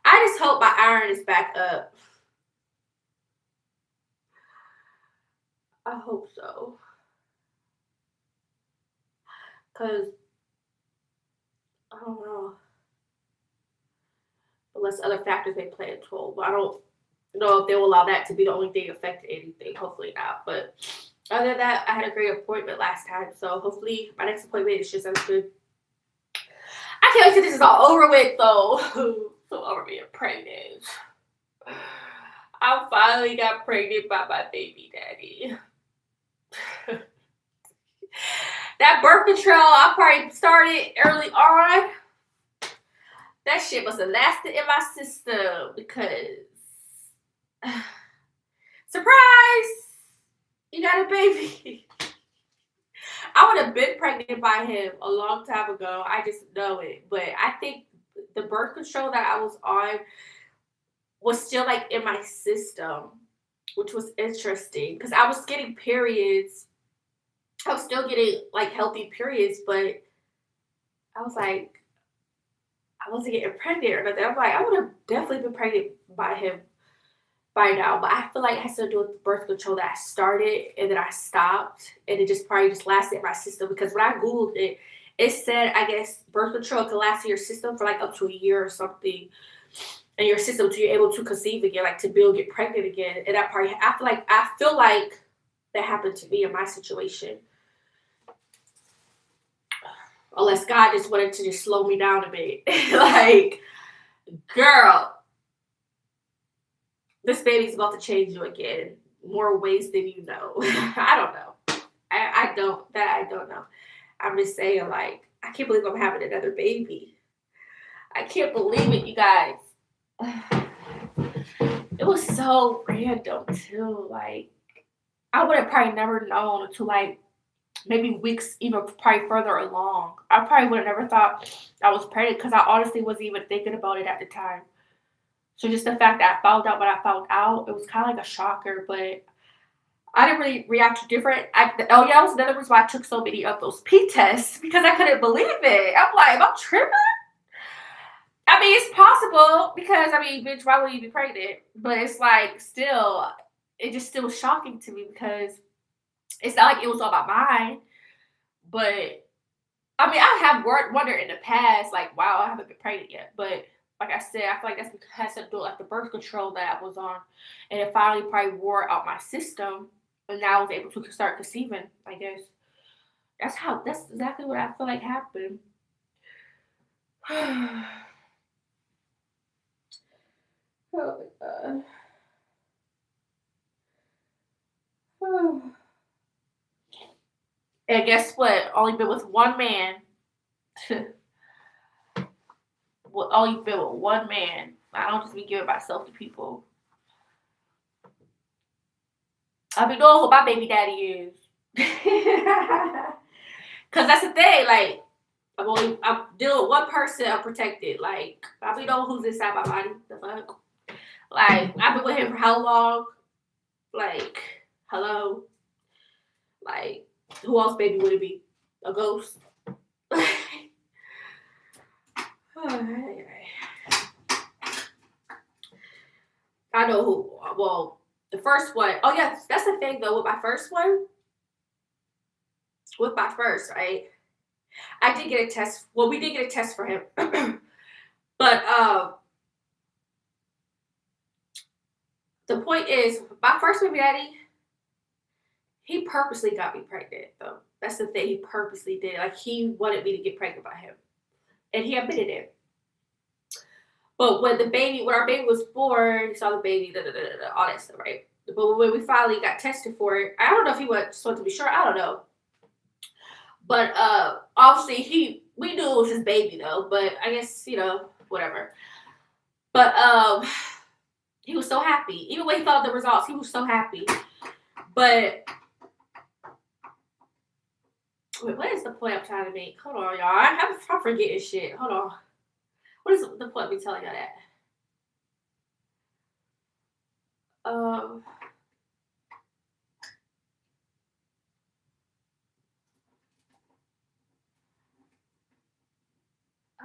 I just hope my iron is back up. I hope so. Because, I don't know. Unless other factors may play a role. But I don't know if they will allow that to be the only thing affecting anything. Hopefully not. But other than that, I had a great appointment last time. So hopefully my next appointment is just as good. I can't wait till this is all over with, though. So over being pregnant. I finally got pregnant by my baby daddy. That birth control I probably started early on. That shit must have lasted in my system because surprise, you got a baby. I would have been pregnant by him a long time ago. I just know it. But I think the birth control that I was on was still like in my system, which was interesting because I was getting periods. I was still getting like healthy periods, but I was like, I wasn't getting pregnant or nothing. I'm like, I would have definitely been pregnant by him by now, but I feel like it has to do with the birth control that I started and then I stopped, and it just probably just lasted in my system because when I Googled it, it said, I guess, birth control can last in your system for like up to a year or something in your system till you're able to conceive again, like to get pregnant again. And that probably, I feel like that happened to me in my situation. Unless God just wanted to just slow me down a bit. Like, girl, this baby's about to change you again. More ways than you know. I don't know. I don't know. I'm just saying, like, I can't believe I'm having another baby. I can't believe it, you guys. It was so random, too. Like, I would have probably never known until, like, maybe weeks, even probably further along. I probably would have never thought I was pregnant because I honestly wasn't even thinking about it at the time. So just the fact that I found out when I found out, it was kind of like a shocker, but I didn't really react to different. That was another reason why I took so many of those P tests because I couldn't believe it. I'm like, am I tripping? I mean, it's possible because, I mean, bitch, why would you be pregnant? But it's like, still, it just still was shocking to me because it's not like it was on my mind, but I mean, I have wondered in the past, like, wow, I haven't been pregnant yet. But like I said, I feel like that has to do with like the birth control that I was on, and it finally probably wore out my system, and now I was able to start conceiving. I guess that's exactly what I feel like happened. Oh my god. And guess what? Only been with one man. Only been with one man. I don't just be giving myself to people. I be knowing who my baby daddy is. Cause that's the thing. Like, I'm dealing with one person. I'm protected. Like, I be knowing who's inside my body. The fuck. Like, I've been with him for how long? Like, hello. Like, who else baby would it be? A ghost? I know who. Well, the first one. Oh, yeah. That's the thing, though. With my first one. With my first, right? I did get a test. Well, we did get a test for him. But the point is, my first baby daddy, he purposely got me pregnant, though. That's the thing. He purposely did. Like, he wanted me to get pregnant by him. And he admitted it. But when our baby was born, he saw the baby, all that stuff, right? But when we finally got tested for it, I don't know if he just wanted to be sure. I don't know. But obviously we knew it was his baby though. But I guess whatever. But he was so happy. Even when he found the results, he was so happy. But wait, what is the point I'm trying to make? Hold on, y'all. I'm forgetting shit. Hold on. What is the point of me telling y'all that? I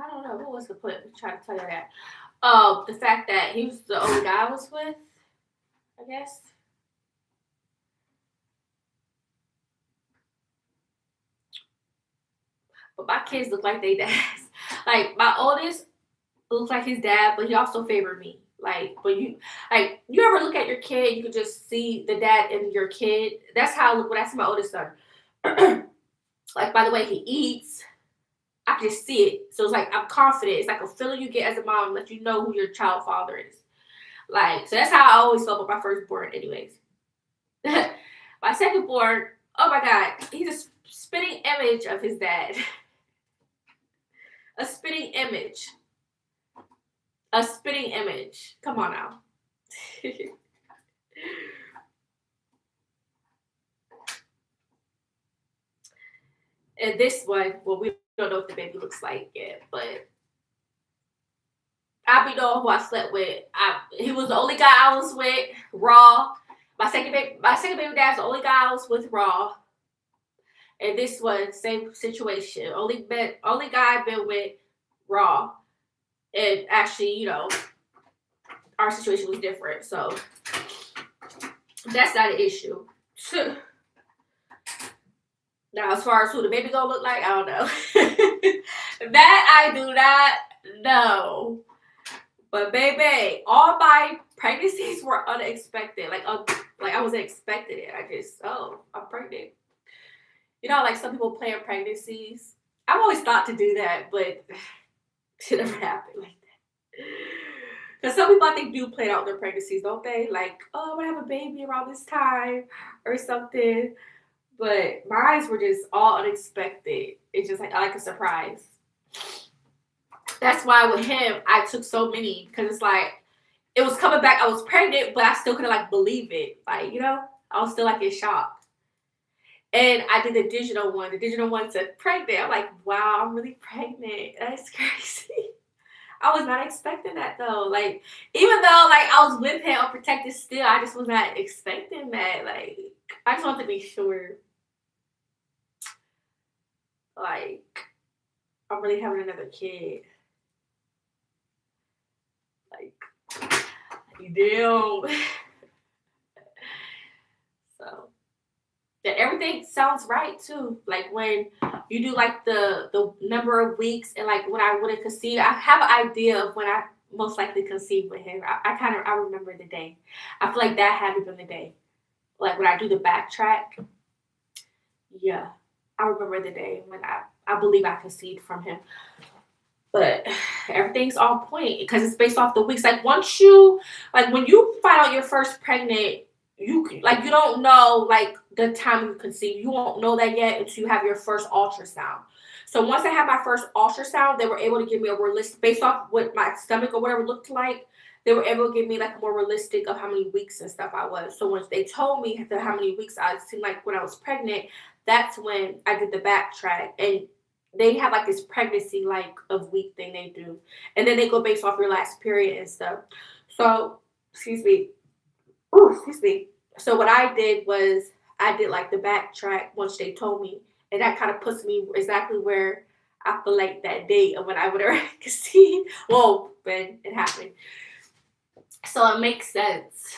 don't know. What was the point of me trying to tell you that? The fact that he was the only guy I was with, I guess. But my kids look like they dads. Like, my oldest looks like his dad, but he also favored me. Like, when you ever look at your kid, you can just see the dad in your kid. That's how I look when I see my oldest son. Like, by the way he eats, I can just see it. So it's like, I'm confident. It's like a feeling you get as a mom that you know who your child father is. Like, so that's how I always felt about my firstborn anyways. My secondborn, oh my God, he's a spitting image of his dad. A spitting image. A spitting image. Come on now. And this one, well, we don't know what the baby looks like yet, but I be knowing who I slept with. He was the only guy I was with, raw. My second baby dad's the only guy I was with, raw. And this one, same situation. Only guy I've been with, raw. And actually, our situation was different, so that's not an issue. Now, as far as who the baby gonna look like, I don't know. That I do not know. But baby, all my pregnancies were unexpected. Like I wasn't expecting it. I'm pregnant. Like some people plan pregnancies. I've always thought to do that, but it never happened like that. Because some people, I think, do plan out their pregnancies, don't they? Like, oh, I'm going to have a baby around this time or something. But mine were just all unexpected. It's just like a surprise. That's why with him, I took so many. Because it's like, it was coming back. I was pregnant, but I still couldn't, believe it. Like, I was still, in shock. And I did the digital one. The digital one said pregnant. I'm like, wow, I'm really pregnant. That's crazy. I was not expecting that though. Like, even though I was with him unprotected still, I just was not expecting that. Like, I just wanted to be sure. Like, I'm really having another kid. Like, damn. So. That everything sounds right too. Like when you do the number of weeks and when I would have conceived, I have an idea of when I most likely conceived with him. I remember the day. I feel like that had to be the day. Like when I do the backtrack, yeah, I remember the day when I believe I conceived from him. But everything's on point because it's based off the weeks. Like once you when you find out you're first pregnant, you don't know the time you conceive. You won't know that yet until you have your first ultrasound. So once I had my first ultrasound, they were able to give me a realistic, based off what my stomach or whatever looked like, they were able to give me a more realistic of how many weeks and stuff I was. So once they told me how many weeks I seemed like when I was pregnant, that's when I did the backtrack. And they have this pregnancy of week thing they do. And then they go based off your last period and stuff. So, excuse me. So what I did was I did the backtrack once they told me, and that kind of puts me exactly where I feel like that date of when I would have conceived. Well, when it happened, so it makes sense.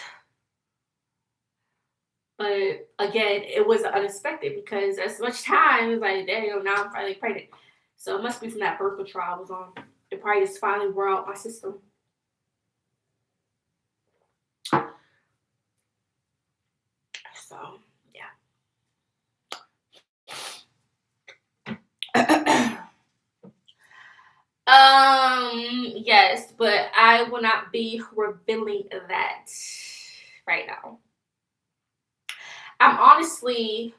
But again, it was unexpected because as much time it was damn, now I'm finally pregnant. So it must be from that birth control I was on. It probably just finally wore out my system. So, yeah. but I will not be revealing that right now. I'm sorry,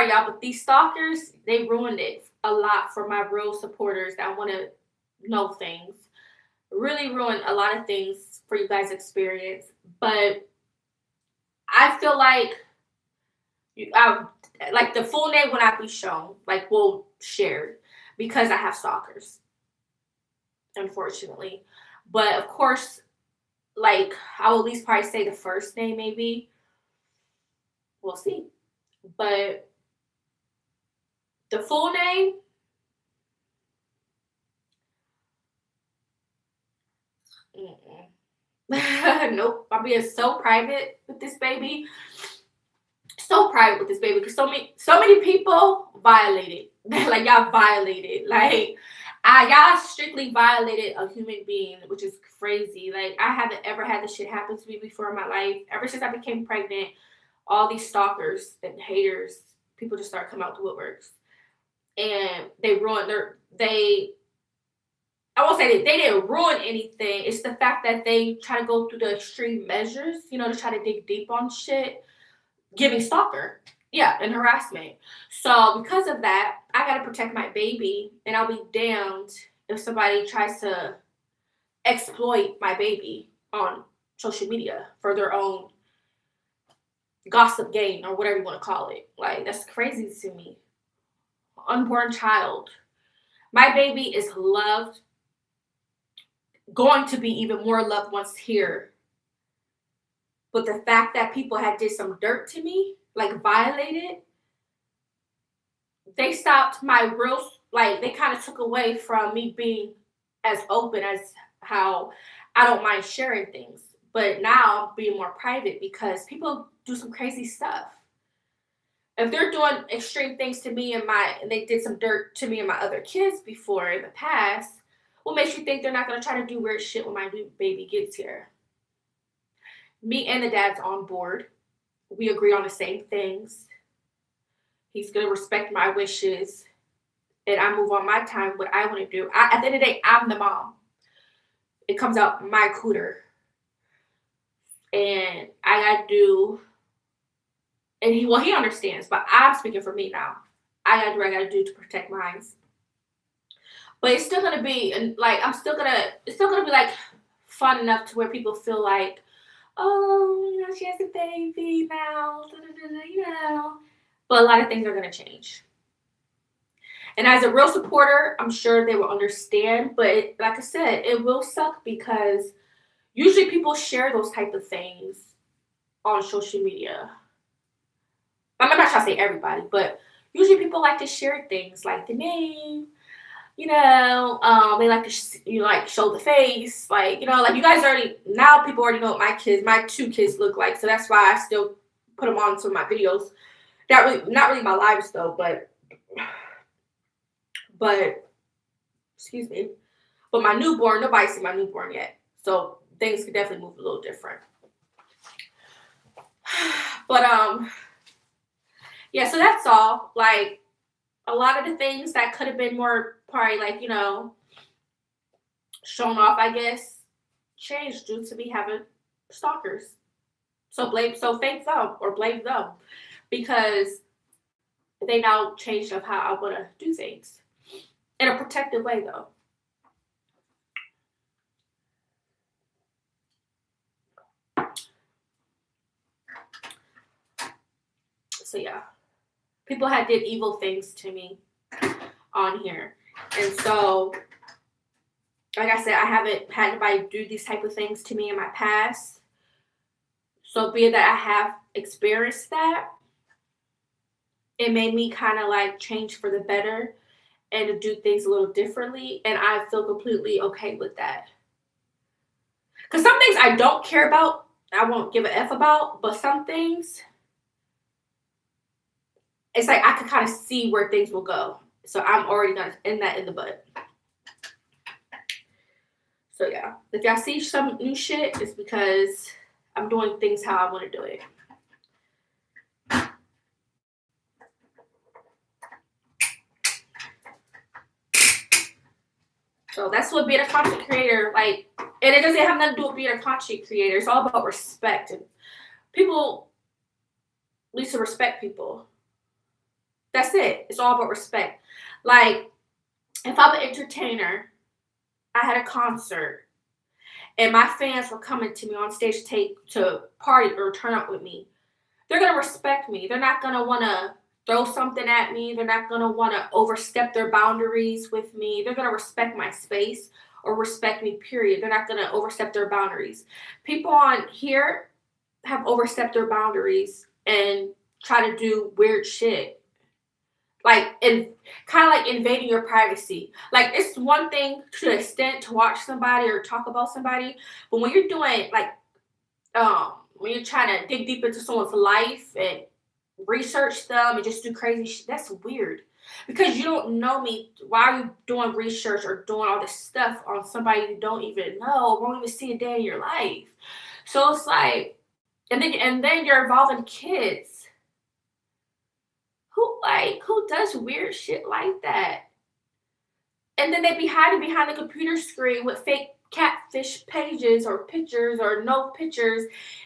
y'all, but these stalkers, they ruined it a lot for my real supporters that want to know things. Really ruined a lot of things for you guys' experience. But I feel like like the full name will not be shown, like will shared, because I have stalkers, unfortunately. But of course, like I will at least probably say the first name, maybe. We'll see. But the full name, nope. I'm being so private with this baby. So private with this baby because so many people violated. Like y'all violated. Like y'all strictly violated a human being, which is crazy. Like I haven't ever had this shit happen to me before in my life. Ever since I became pregnant, all these stalkers and haters, people just start coming out the woodworks. And they ruined I won't say they didn't ruin anything. It's the fact that they try to go through the extreme measures, to try to dig deep on shit, giving stalker, and harassment. So because of that, I gotta protect my baby, and I'll be damned if somebody tries to exploit my baby on social media for their own gossip gain or whatever you want to call it. Like that's crazy to me. Unborn child. My baby is loved, going to be even more loved once here. But the fact that people had did some dirt to me, like violated, they stopped my real, like they kind of took away from me being as open as how I don't mind sharing things. But now I'm being more private because people do some crazy stuff. If they're doing extreme things to me and they did some dirt to me and my other kids before in the past, what makes you think they're not going to try to do weird shit when my new baby gets here? Me and the dad's on board. We agree on the same things. He's going to respect my wishes. And I move on my time, what I want to do. At the end of the day, I'm the mom. It comes out my cooter. And I got to do... And he understands, but I'm speaking for me now. I got to do what I got to do to protect mine. But it's still going to be, and like, it's still going to be like fun enough to where people feel like, oh, she has a baby now, But a lot of things are going to change. And as a real supporter, I'm sure they will understand. But like I said, it will suck because usually people share those type of things on social media. I'm not trying to say everybody, but usually people like to share things like the name, they like to show the face, like you guys people already know what my two kids look like, so that's why I still put them on some of my videos. Not really my lives though, but excuse me, but my newborn, nobody's seen my newborn yet, so things could definitely move a little different. But yeah, so that's all. Like a lot of the things that could have been more probably like, shown off, I guess, changed due to me having stalkers. So thank them or blame them because they now changed of how I want to do things in a protective way though. So yeah, people had did evil things to me on here. And so, like I said, I haven't had anybody do these type of things to me in my past. So being that I have experienced that, it made me kind of like change for the better and to do things a little differently. And I feel completely okay with that. Because some things I don't care about, I won't give a F about, but some things, it's like I could kind of see where things will go. So I'm already gonna end that in the bud. So yeah, if y'all see some new shit, it's because I'm doing things how I want to do it. So that's what being a content creator, like, and it doesn't have nothing to do with being a content creator. It's all about respect. And people need to respect people. That's it. It's all about respect. Like, if I'm an entertainer, I had a concert, and my fans were coming to me on stage to party or turn up with me, they're gonna respect me. They're not gonna wanna throw something at me. They're not gonna wanna overstep their boundaries with me. They're gonna respect my space or respect me, period. They're not gonna overstep their boundaries. People on here have overstepped their boundaries and try to do weird shit. Like, and kind of like invading your privacy. Like, it's one thing to an extent to watch somebody or talk about somebody, but when you're doing like when you're trying to dig deep into someone's life and research them and just do crazy shit, that's weird. Because you don't know me. Why are you doing research or doing all this stuff on somebody you don't even know, won't even see a day in your life? So it's like, and then you're involving kids. Who does weird shit like that? And then they be hiding behind the computer screen with fake catfish pages or pictures or no pictures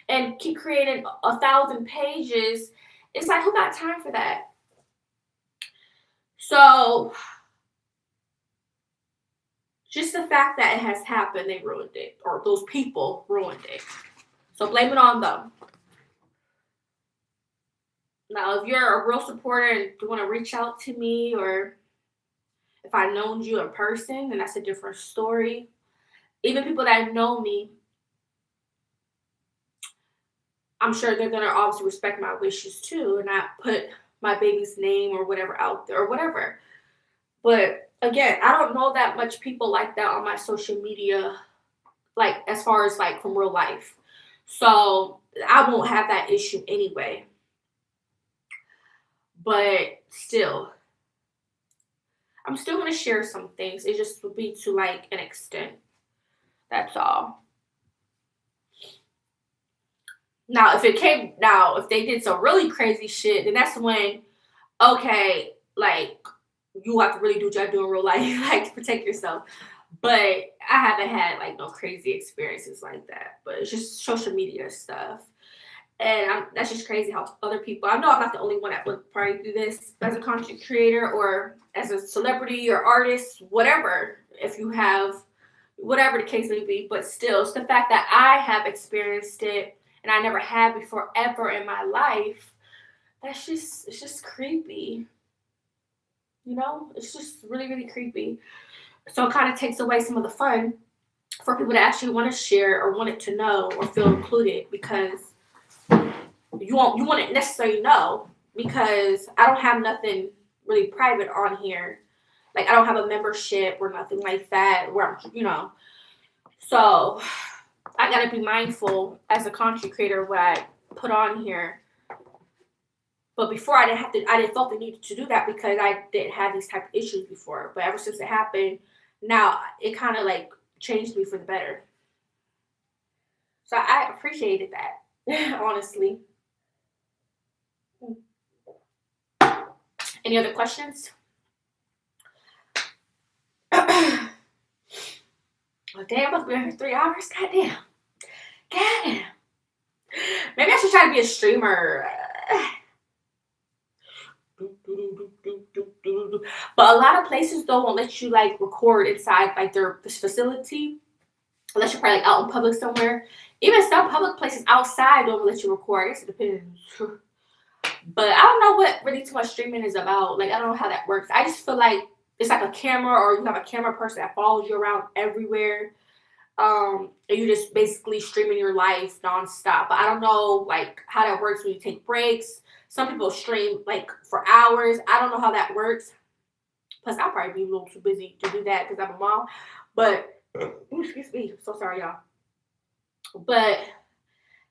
and keep creating 1,000 pages. It's like, who got time for that? So just the fact that it has happened, they ruined it, or those people ruined it. So blame it on them. Now, if you're a real supporter and you want to reach out to me, or if I known you in person, then that's a different story. Even people that know me, I'm sure they're gonna obviously respect my wishes too, and not put my baby's name or whatever out there or whatever. But again, I don't know that much people like that on my social media, like as far as like from real life. So I won't have that issue anyway. But still, I'm still gonna share some things. It just would be to like an extent. That's all. If they did some really crazy shit, then that's when, okay, like, you have to really do what you gotta do in real life, like, to protect yourself. But I haven't had like no crazy experiences like that. But it's just social media stuff. And that's just crazy how other people, I know I'm not the only one that would probably do this as a content creator or as a celebrity or artist, whatever, if you have, whatever the case may be. But still, it's the fact that I have experienced it and I never had before ever in my life. It's just creepy. It's just really, really creepy. So it kind of takes away some of the fun for people to actually want to share or want it to know or feel included, because you won't necessarily know, because I don't have nothing really private on here. Like, I don't have a membership or nothing like that where so I gotta be mindful as a content creator what I put on here. But before, I didn't felt the need to do that because I didn't have these type of issues before. But ever since it happened, now it kind of like changed me for the better. So I appreciated that, honestly. Any other questions? Oh, damn, I've been here 3 hours. Goddamn. Goddamn. Maybe I should try to be a streamer. But a lot of places though won't let you like record inside like their facility unless you're probably like, out in public somewhere. Even some public places outside don't let you record. I guess it depends. But I don't know what really too much streaming is about. Like, I don't know how that works. I just feel like it's like a camera, or you have a camera person that follows you around everywhere. And you just basically streaming your life nonstop. But I don't know like how that works when you take breaks. Some people stream like for hours. I don't know how that works. Plus, I'll probably be a little too busy to do that because I'm a mom. But excuse me, so sorry, y'all. But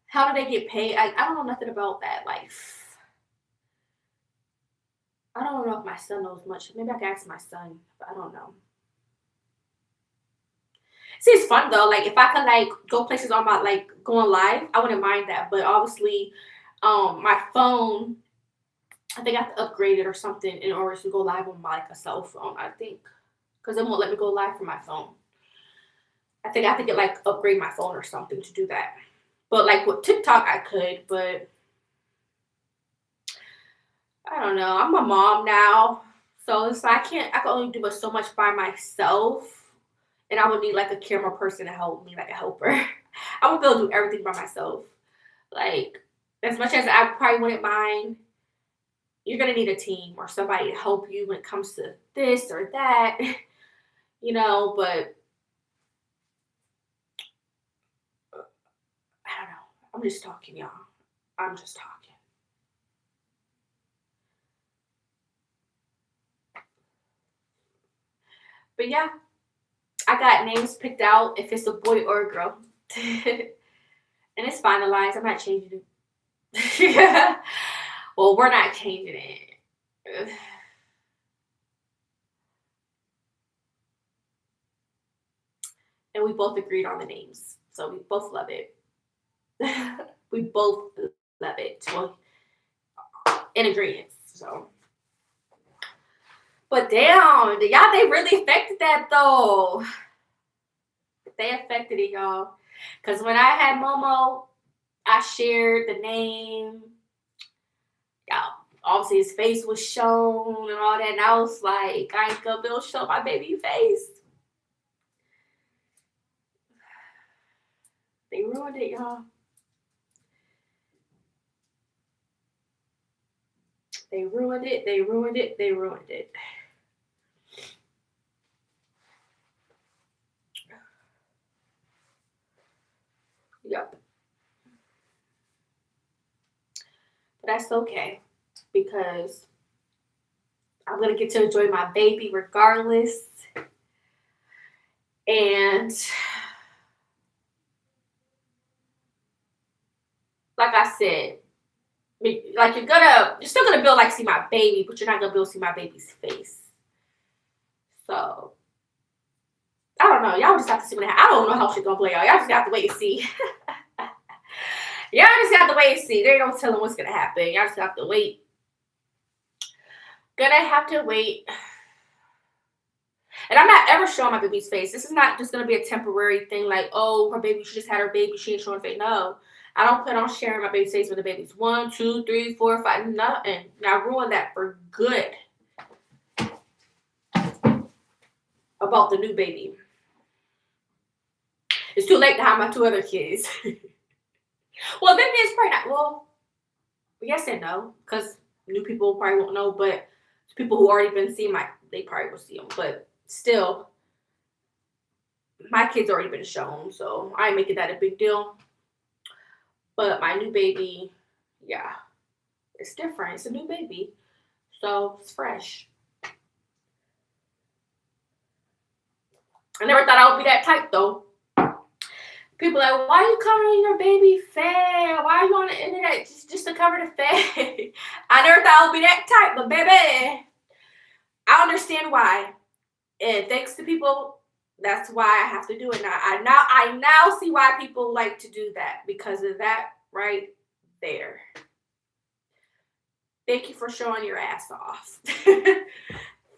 how do they get paid? I don't know nothing about that life. I don't know if my son knows much. Maybe I can ask my son, but I don't know. See, it's fun though. Like, if I could like go places on my like going live, I wouldn't mind that. But obviously, my phone, I think I have to upgrade it or something in order to go live on my like a cell phone, I think. because it won't let me go live from my phone. I think I have to get like upgrade my phone or something to do that. But like with TikTok, I could, but I don't know. I'm a mom now, so it's like I can only do so much by myself, and I would need like a camera person to help me, like a helper. I won't be able to do everything by myself. Like as much as I probably wouldn't mind, you're gonna need a team or somebody to help you when it comes to this or that, you know. But I don't know. I'm just talking, y'all. I'm just talking. But yeah, I got names picked out if it's a boy or a girl. And it's finalized. I'm not changing it. Well, we're not changing it. And we both agreed on the names. So we both love it. We both love it. Well, in agreement. So. But damn, y'all, they really affected that though. They affected it, y'all. Because when I had Momo, I shared the name. Y'all, obviously his face was shown and all that. And I was like, I ain't gonna be able to show my baby face. They ruined it, y'all. They ruined it. They ruined it. They ruined it. Yep. But that's okay because I'm going to get to enjoy my baby regardless. And like I said, like you're still gonna be able to like see my baby, but you're not gonna be able to see my baby's face. So I don't know. Y'all just have to see what happens. I don't know how she's gonna play, y'all. Y'all just have to wait and see. Y'all just have to wait and see. There ain't no telling what's gonna happen. Y'all just have to wait. Gonna have to wait. And I'm not ever showing my baby's face. This is not just gonna be a temporary thing, like, oh, her baby, she just had her baby, she ain't showing her face. No. I don't plan on sharing my baby's face with the babies 1, 2, 3, 4, 5, nothing. I ruined that for good. About the new baby. It's too late to have my 2 other kids. Well, then it's probably not. Well, yes and no, because new people probably won't know, but people who already been seeing they probably will see them. But still, my kids already been shown, so I ain't making that a big deal. But my new baby, yeah, it's different. It's a new baby, so it's fresh. I never thought I would be that type, though. People are like, why are you covering your baby face? Why are you on the internet just to cover the face? I never thought I would be that type, but baby, I understand why. And thanks to people, that's why I have to do it now. I now see why people like to do that, because of that right there. Thank you for showing your ass off.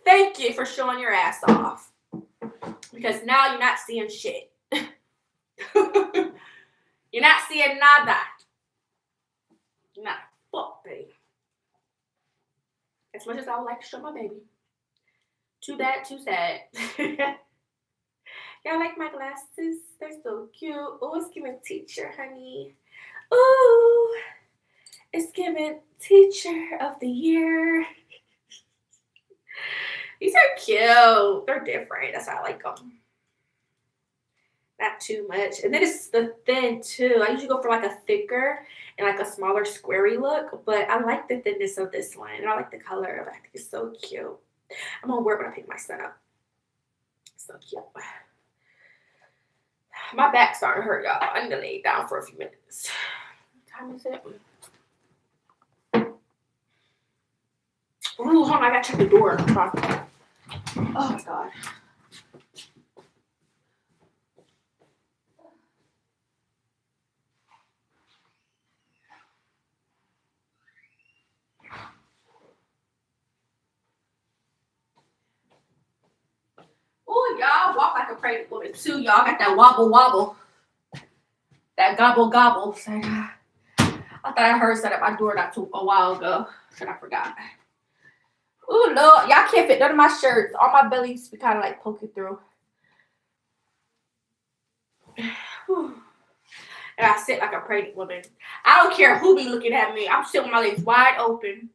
Thank you for showing your ass off. Because now you're not seeing shit. You're not seeing nada. Not fuck, baby. As much as I would like to show my baby. Too bad, too sad. Y'all like my glasses? They're so cute. Oh, it's giving teacher, honey. Ooh, it's giving teacher of the year. These are cute. They're different. That's why I like them. Not too much. And then it's the thin too. I usually go for like a thicker and like a smaller squarey look, but I like the thinness of this one. And I like the color of it. I think it's so cute. I'm gonna wear it when I pick my son up. So cute. My back's starting to hurt, y'all. I need to lay down for a few minutes. What time is it? Ooh, hold on, I gotta check the door. Oh my god. pregnant woman too. Y'all got that wobble wobble. That gobble gobble. I thought I heard that at my door a while ago. And I forgot. Ooh, Lord. Y'all can't fit none of my shirts. All my belly used to be kind of like poking through. And I sit like a pregnant woman. I don't care who be looking at me. I'm sitting with my legs wide open.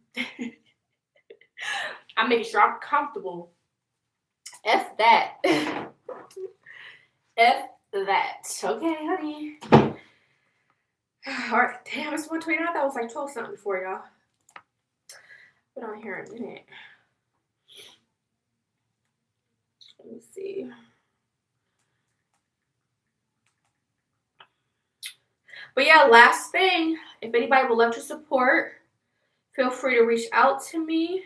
I'm making sure I'm comfortable. F that. F that. Okay, honey. All right. Damn, it's 1:29. That was like 12 something before, y'all. Put on here in a minute. Let me see. But yeah, last thing, if anybody would love to support, feel free to reach out to me.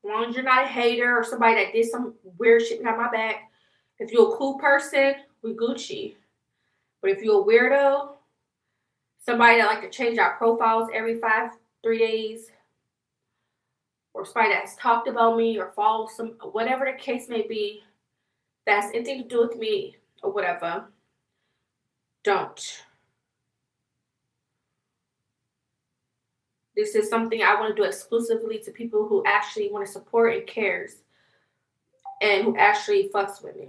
As long as you're not a hater or somebody that did some weird shit behind my back. If you're a cool person, we Gucci. But if you're a weirdo, somebody that like to change our profiles every 3 days, or somebody that's talked about me or follows some, whatever the case may be, that's anything to do with me or whatever, don't. This is something I want to do exclusively to people who actually want to support and cares and who actually fucks with me.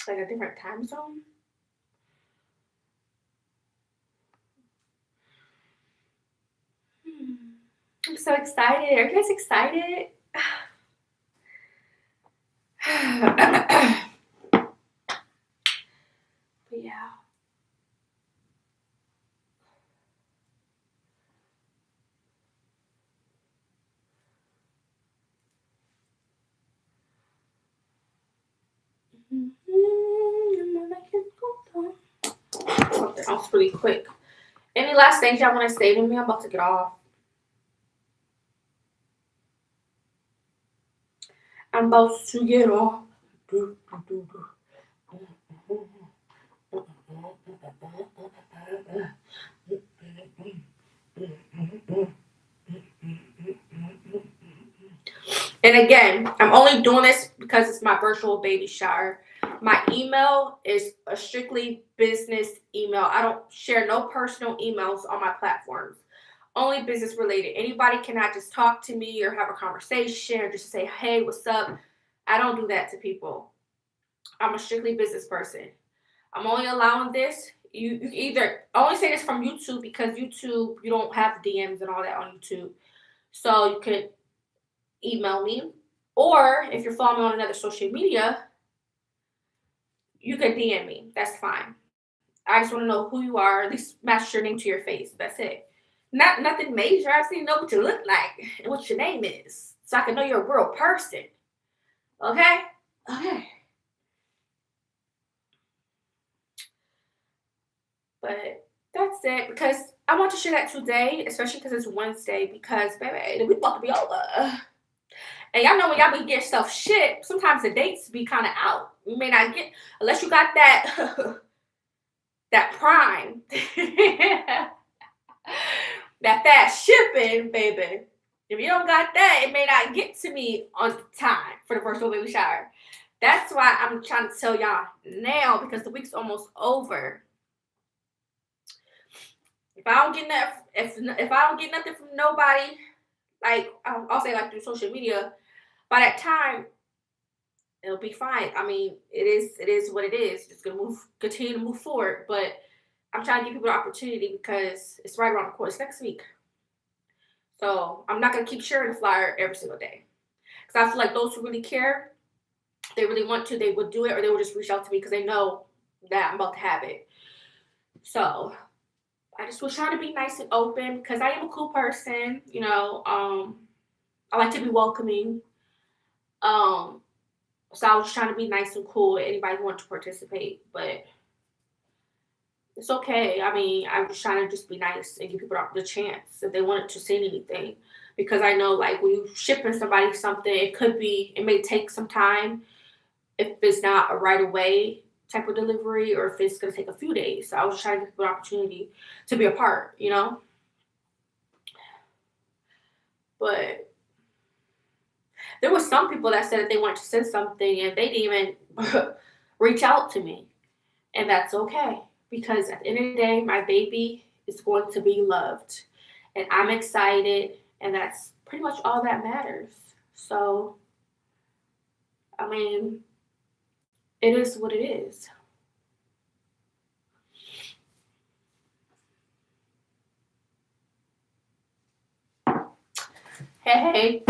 Like a different time zone. I'm so excited. Are you guys excited? But yeah. Something else really quick. Any last things y'all want to say to me? I'm about to get off. I'm about to get off. And again, I'm only doing this because it's my virtual baby shower. My email is a strictly business email. I don't share no personal emails on my platforms. Only business related. Anybody cannot just talk to me or have a conversation or just say, hey, what's up? I don't do that to people. I'm a strictly business person. I'm only allowing this. You either only say this from YouTube because YouTube, you don't have DMs and all that on YouTube. So you could email me. Or if you're following me on another social media, you can DM me. That's fine. I just want to know who you are. At least match your name to your face. That's it. Nothing major. I just need to know what you look like and what your name is, so I can know you're a real person. Okay? Okay. But that's it, because I want to share that today, especially because it's Wednesday, because, baby, the week about to be over. And y'all know when y'all be getting stuff shit, sometimes the dates be kind of out. You may not get, unless you got that, that Prime. That fast shipping, baby. If you don't got that, it may not get to me on time for the virtual baby shower. That's why I'm trying to tell y'all now, because the week's almost over. If I don't get nothing, if I don't get nothing from nobody, like I'll say like through social media, by that time it'll be fine. I mean, it is what it is. It's gonna continue to move forward. But I'm trying to give people an opportunity because it's right around the corner. It's next week. So I'm not gonna keep sharing the flyer every single day. Because I feel like those who really care, they really want to, they would do it, or they would just reach out to me because they know that I'm about to have it. So I just was trying to be nice and open because I am a cool person, you know. I like to be welcoming. So I was trying to be nice and cool with anybody who wanted to participate, but it's okay. I mean, I was trying to just be nice and give people the chance if they wanted to send anything, because I know like when you shipping somebody something, it may take some time. if it's not a right away type of delivery or if it's gonna take a few days. So I was trying to give people an opportunity to be a part, you know? But there was some people that said that they wanted to send something and they didn't even reach out to me. And that's okay. Because at the end of the day, my baby is going to be loved. And I'm excited. And that's pretty much all that matters. So, I mean, it is what it is. Hey, hey.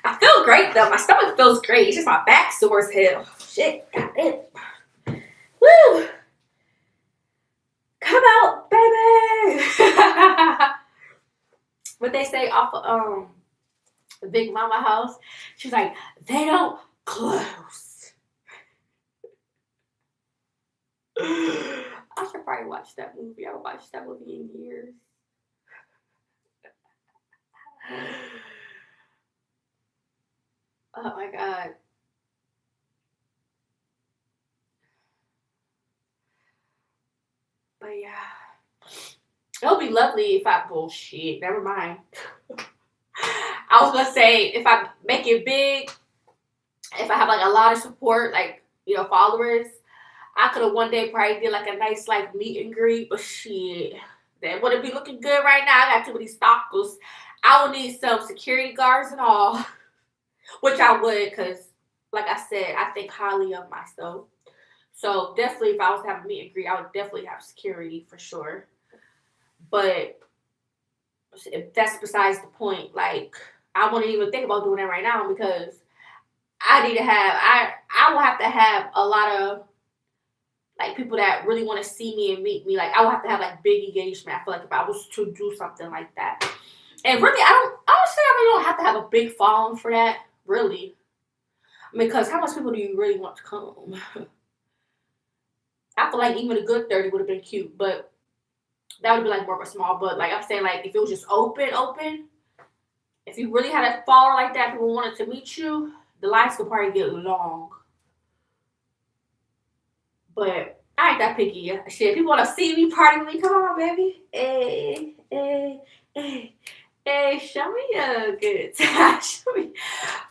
I feel great though. My stomach feels great. It's just my back sore as hell. Shit, goddamn. Woo! Come out, baby. What they say off of the Big Mama house. She's like, they don't close. I should probably watch that movie. I haven't watched that movie in years. Oh my god. But yeah. It'll be lovely if I bullshit. Never mind. I was gonna say if I make it big, if I have like a lot of support, like followers, I could have one day probably did like a nice like meet and greet. But shit, that wouldn't be looking good right now. I got too many stalkers. I would need some security guards and all, which I would, because like I said, I think highly of myself. So definitely, if I was to have a meet and greet, I would definitely have security for sure. But if that's besides the point. Like I wouldn't even think about doing that right now because I need to have I will have to have a lot of like people that really want to see me and meet me. Like I will have to have like big engagement. I feel like if I was to do something like that. And really I would say I really don't have to have a big following for that. Really. Because how much people do you really want to come? I feel like even a good 30 would have been cute, but that would be like more of a small. But like I'm saying, like if it was just open, if you really had a follower like that, people wanted to meet you, the lines could probably get long. But I ain't that picky. Shit, people want to see me party with me. Come on, baby. Hey, hey, hey, hey, show me a good time. Show me.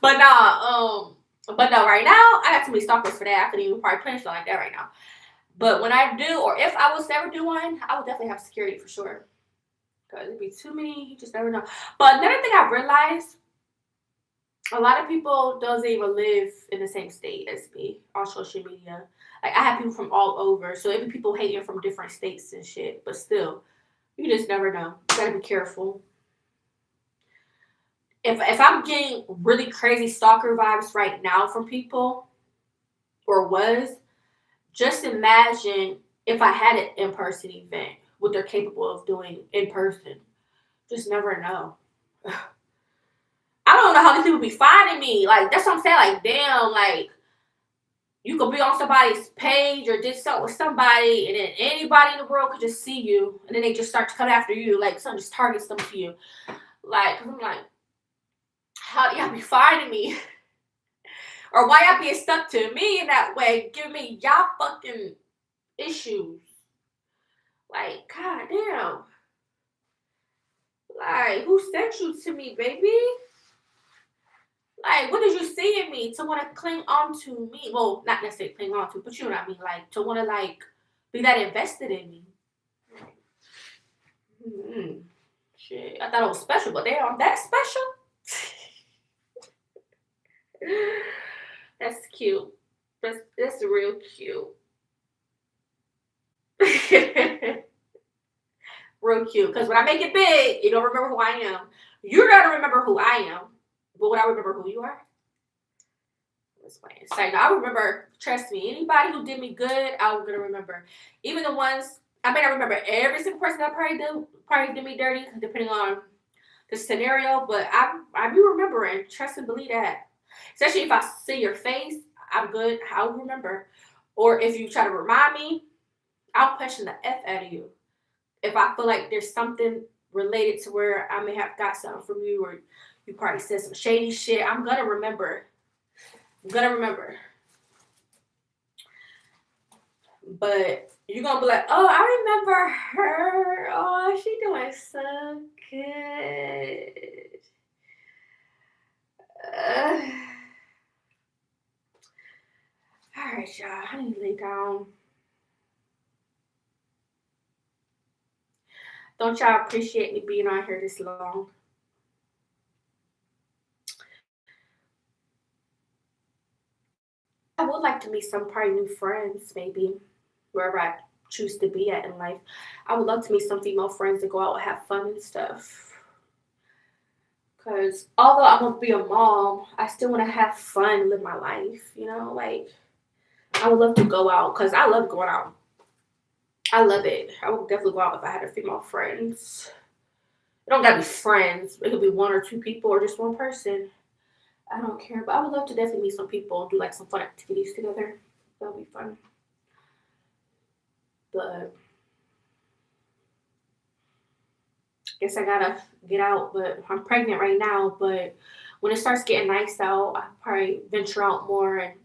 But no, right now I got too many stalkers for that. I couldn't even probably plan something like that right now. But when I do, or if I was to ever do one, I would definitely have security for sure. Because it'd be too many, you just never know. But another thing I realized, a lot of people doesn't even live in the same state as me on social media. Like I have people from all over, so even people hating from different states and shit. But still, you just never know. You gotta be careful. If I'm getting really crazy stalker vibes right now from people, or was, just imagine if I had an in-person event, what they're capable of doing in person. Just never know. I don't know how these people be finding me. Like that's what I'm saying. Like damn, like you could be on somebody's page or did something with somebody, and then anybody in the world could just see you, and then they just start to come after you. Like someone just targets them to you. Like I'm like, how y'all be finding me? Or why y'all being stuck to me in that way, giving me y'all fucking issues? Like, god damn. Like, who sent you to me, baby? Like, what did you see in me to want to cling on to me? Well, not necessarily cling on to, but you know what I mean? Like, to want to, like, be that invested in me. Mm-hmm. Shit, I thought it was special, but they aren't that special? That's cute. That's real cute. Real cute. Because when I make it big, you don't remember who I am. You're going to remember who I am. But would I remember who you are? That's fine. So I remember, trust me, anybody who did me good, I'm going to remember. Even the ones, I may not remember every single person that probably did me dirty, depending on the scenario. But I be remembering. Trust and believe that. Especially if I see your face, I'm good. I'll remember. Or if you try to remind me, I'll question the F out of you. If I feel like there's something related to where I may have got something from you, or You probably said some shady shit. I'm gonna remember. But you're gonna be like, oh, I remember her. Oh, she doing so good. All right, y'all. I need to lay down. Don't y'all appreciate me being on here this long? I would like to meet some probably new friends, maybe wherever I choose to be at in life. I would love to meet some female friends to go out and have fun and stuff. Because although I'm gonna be a mom, I still want to have fun, live my life. You know, like I would love to go out because I love going out. I love it. I would definitely go out if I had a female friends. It don't gotta be friends. It could be one or two people or just one person. I don't care, but I would love to definitely meet some people and do like some fun activities together. That'll be fun. But guess I gotta get out. But I'm pregnant right now. But when it starts getting nice out, I probably venture out more and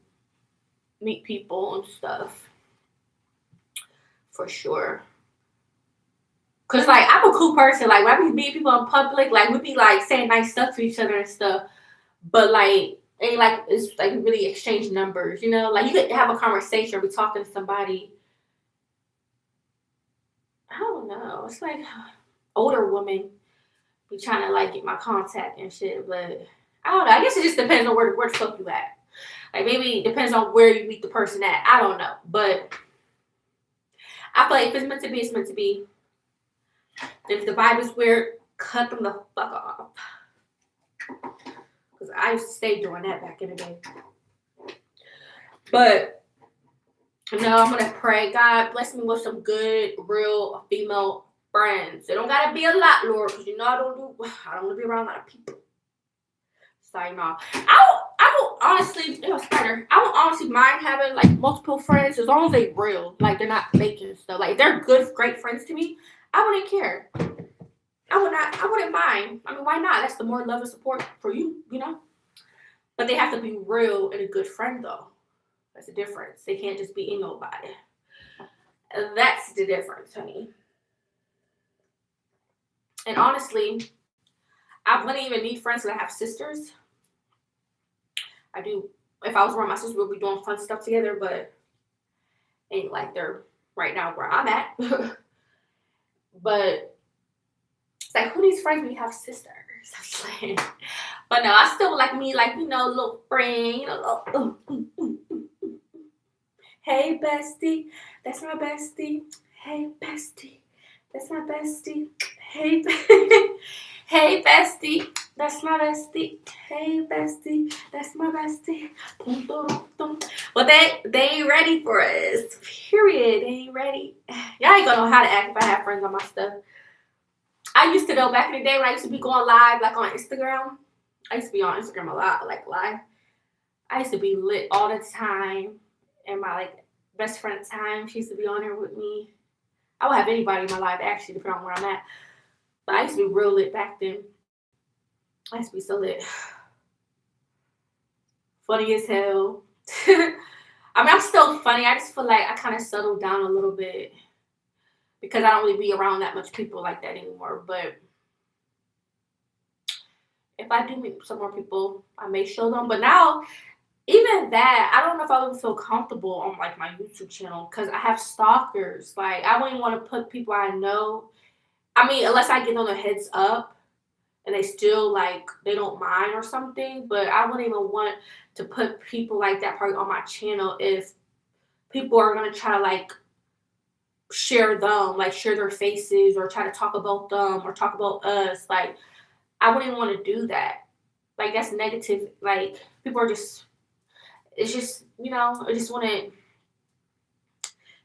meet people and stuff for sure. Cause like I'm a cool person. Like when I be meeting people in public, like we be like saying nice stuff to each other and stuff. But like ain't like it's like we really exchange numbers, you know? Like you could have a conversation or be talking to somebody. I don't know. It's like older women be trying to like get my contact and shit, but I don't know. I guess it just depends on where the fuck you at. Like maybe it depends on where you meet the person at. I don't know. But I feel like if it's meant to be, it's meant to be. If the vibe is weird, cut them the fuck off. Because I used to stay doing that back in the day. But no, I'm gonna pray. God bless me with some good, real female friends. It don't gotta be a lot, Lord, because you know I don't want to be around a lot of people. Sorry, no. I will honestly, Spider. I will honestly mind having like multiple friends as long as they real, like they're not faking stuff. Like if they're good, great friends to me, I wouldn't care. I wouldn't mind. I mean, why not? That's the more love and support for you, you know? But they have to be real and a good friend, though. That's the difference. They can't just be in nobody. That's the difference, honey. And honestly, I wouldn't even need friends because I have sisters. I do. If I was around my sister, we'd be doing fun stuff together, but ain't like they're right now where I'm at. But it's like, who needs friends when you have sisters? But no, I still like me, like, you know, a little friend, you know, hey, bestie, that's my bestie. Hey, bestie, that's my bestie. Hey, hey, bestie, that's my bestie. Hey, bestie, that's my bestie. But they ain't ready for us. Period. They ain't ready. Y'all ain't gonna know how to act if I have friends on my stuff. I used to though back in the day when I used to be going live like on Instagram. I used to be on Instagram a lot, like live. I used to be lit all the time. And my like best friend at the time, she used to be on there with me. I would have anybody in my life actually, depending on where I'm at. But I used to be real lit back then. I used to be so lit. Funny as hell. I mean, I'm still funny. I just feel like I kind of settled down a little bit because I don't really be around that much people like that anymore. But if I do meet some more people, I may show them. But now, even that, I don't know if I would feel comfortable on like my YouTube channel because I have stalkers. Like I wouldn't want to put people I know. I mean, unless I give them a heads up and they still like they don't mind or something. But I wouldn't even want to put people like that part on my channel if people are gonna try to like share them, like share their faces or try to talk about them or talk about us. Like I wouldn't even want to do that. Like that's negative. Like people are just. It's just you know. I just want to.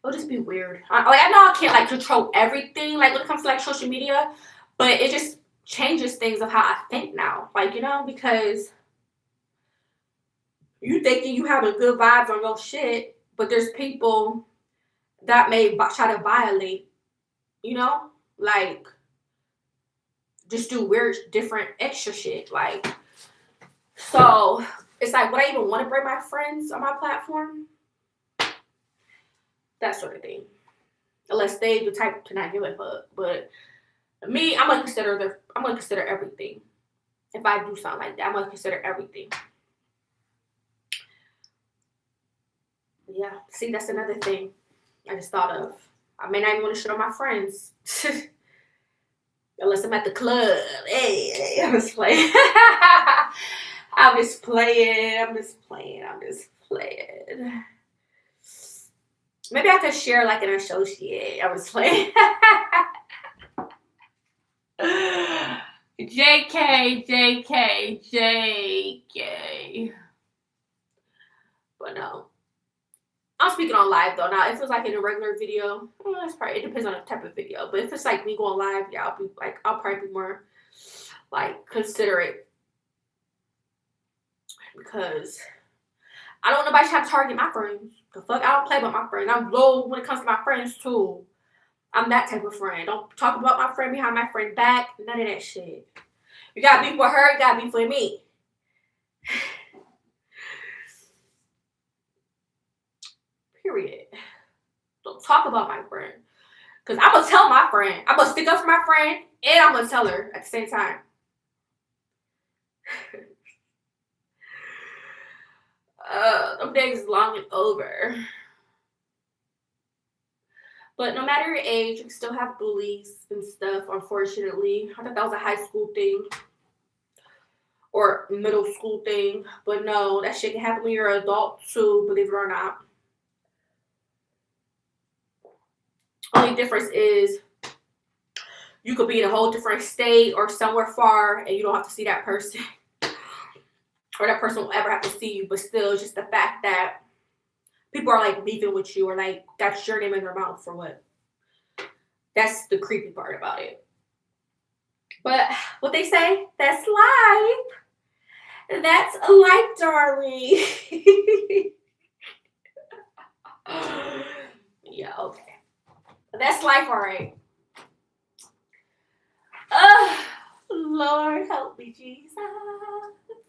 It'll just be weird. I know I can't like control everything like when it comes to like social media, but it just changes things of how I think now. Like you know because you thinking you having good vibes on your shit, but there's people that may try to violate. You know like just do weird, different, extra shit. Like, so it's like, would I even want to bring my friends on my platform? That sort of thing. Unless they the type to not give a fuck. But me, I'm gonna consider everything. If I do something like that, I'm gonna consider everything. Yeah. See, that's another thing I just thought of. I may not even want to show my friends. Unless I'm at the club. Hey, I'm just playing. I'm just playing. Maybe I could share like an associate. I was playing. JK. But no. I'm speaking on live though. Now, if it's like in a regular video, it depends on the type of video. But if it's like me going live, yeah, I'll probably be more like considerate because I don't want nobody trying to target my friends. The fuck, I don't play about my friends. I'm low when it comes to my friends too. I'm that type of friend. Don't talk about my friend behind my friend back. None of that shit. You got beef with her, you got beef with me. Period. Don't talk about my friend. Because I'm going to tell my friend. I'm going to stick up for my friend and I'm going to tell her at the same time. Them days is long and over. But no matter your age, you can still have bullies and stuff, unfortunately. I thought that was a high school thing. Or middle school thing. But no, that shit can happen when you're an adult too, believe it or not. Only difference is you could be in a whole different state or somewhere far and you don't have to see that person. Or that person will ever have to see you. But still, just the fact that people are like beefing with you or like that's your name in their mouth for what? That's the creepy part about it. But what they say, that's life. That's life, darling. Yeah, okay. That's life, all right. Lord, help me, Jesus.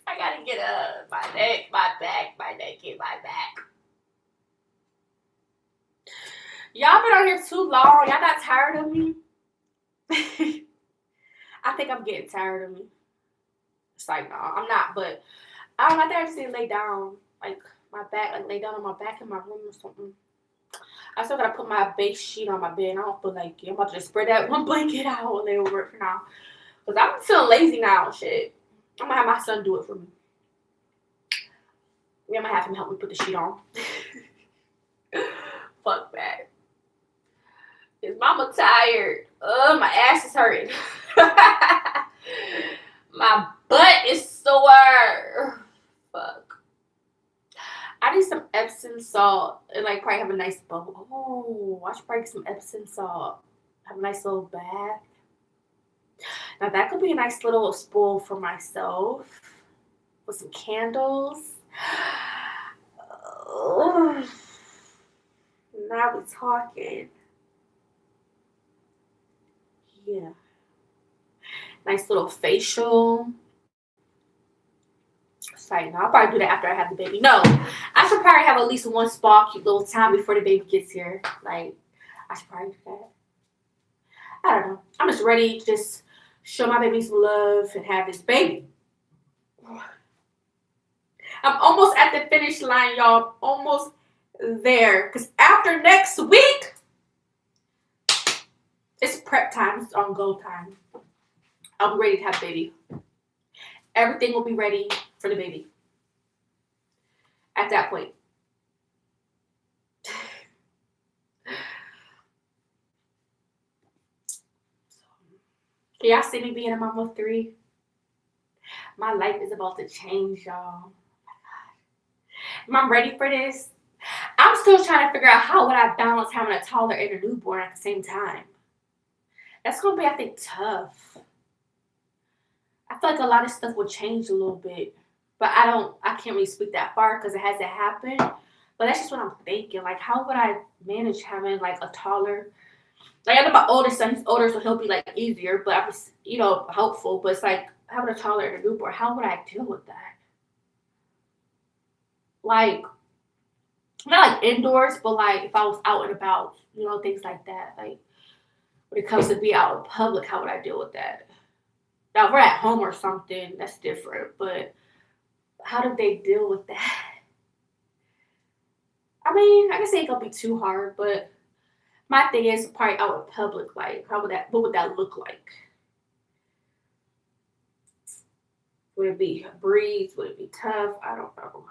I gotta get up. My neck, my back, and my back. Y'all been on here too long. Y'all not tired of me? I think I'm getting tired of me. It's like, no, I'm not, but I don't know. I think I just need to lay down, like my back, like lay down on my back in my room or something. I still gotta put my base sheet on my bed. I don't feel like it. I'm about to just spread that one blanket out and lay over it for now. Because I'm feeling lazy now, shit. I'm gonna have my son do it for me. Yeah, I'm gonna have him help me put the sheet on. Fuck that. Is mama tired? My ass is hurting. My butt is sore. Fuck. I need some Epsom salt and like probably have a nice bubble. Oh, I should probably get some Epsom salt. Have a nice little bath. Now that could be a nice little spool for myself with some candles. Oh, now we're talking. Yeah. Nice little facial. Sorry, no, I'll probably do that after I have the baby. No, I should probably have at least one spa cute little time before the baby gets here. Like, I should probably do that. I don't know. I'm just ready to just show my baby some love and have this baby. I'm almost at the finish line, y'all. Almost there. Because after next week, it's prep time. It's on go time. I'll be ready to have a baby. Everything will be ready for the baby. At that point. Can y'all see me being a mom of 3? My life is about to change, y'all. Am I ready for this? I'm still trying to figure out how would I balance having a toddler and a newborn at the same time. That's going to be, I think, tough. I feel like a lot of stuff will change a little bit. But I can't really speak that far because it hasn't happened. But that's just what I'm thinking. Like, how would I manage having, like, a toddler Like I know my oldest son, he's older, so he'll be like easier, but I'm just, hopeful. But it's like having a toddler and a newborn, how would I deal with that? Like not like indoors, but like if I was out and about, things like that. Like when it comes to be out in public, how would I deal with that? Now if we're at home or something, that's different. But how do they deal with that? I mean, I can say it could be too hard, but my thing is probably out in public, like what would that look like? Would it be a breeze? Would it be tough? I don't know.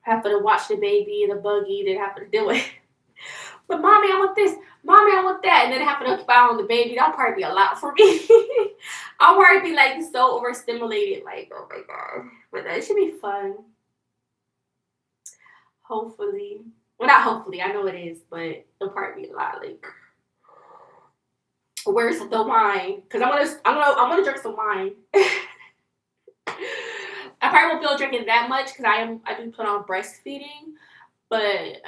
Having to watch the baby in the buggy, then having to deal with but mommy, I want this, mommy, I want that, and then having to found the baby, that'll probably be a lot for me. I'll probably be like so overstimulated, like, oh my god. But that should be fun. Hopefully. Well, not hopefully, I know it is, but it'll probably be a lot. Like, where's the wine? Because I'm gonna drink some wine. I probably won't feel drinking that much because I do plan on breastfeeding, but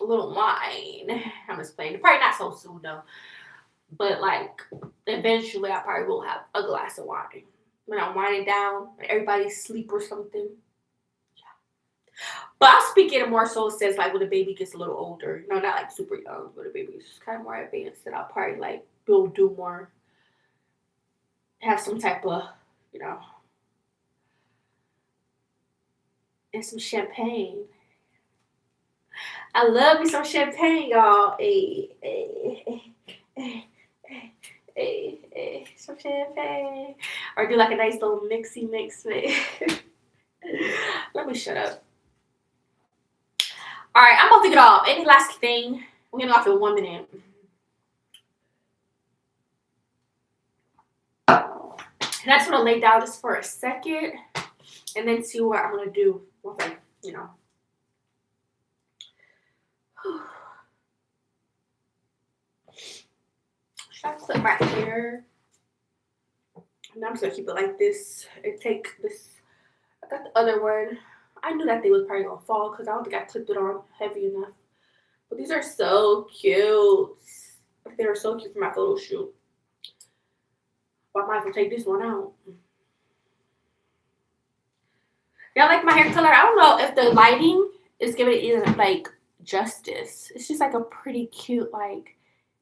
a little wine. I'm just playing. Probably not so soon though, but like eventually I probably will have a glass of wine when I'm winding down, when everybody's asleep or something. But I'll speak it more so says like when the baby gets a little older, not like super young, but the baby is kind of more advanced, and I'll probably like do more, have some type of, you know, and some champagne. I love me some champagne, y'all. Some champagne. Or do like a nice little mixy mix. Let me shut up. All right, I'm about to get off. Any last thing? We're getting off in 1 minute. And I just want to lay down just for a second and then see what I'm going to do once I, Should I clip my hair? And I'm just going to keep it like this and take this. I got the other one. I knew that thing was probably going to fall because I don't think I clipped it on heavy enough. But these are so cute. They were so cute for my photo shoot. Well, I might as well take this one out. Y'all like my hair color? I don't know if the lighting is giving it like justice. It's just like a pretty cute, like,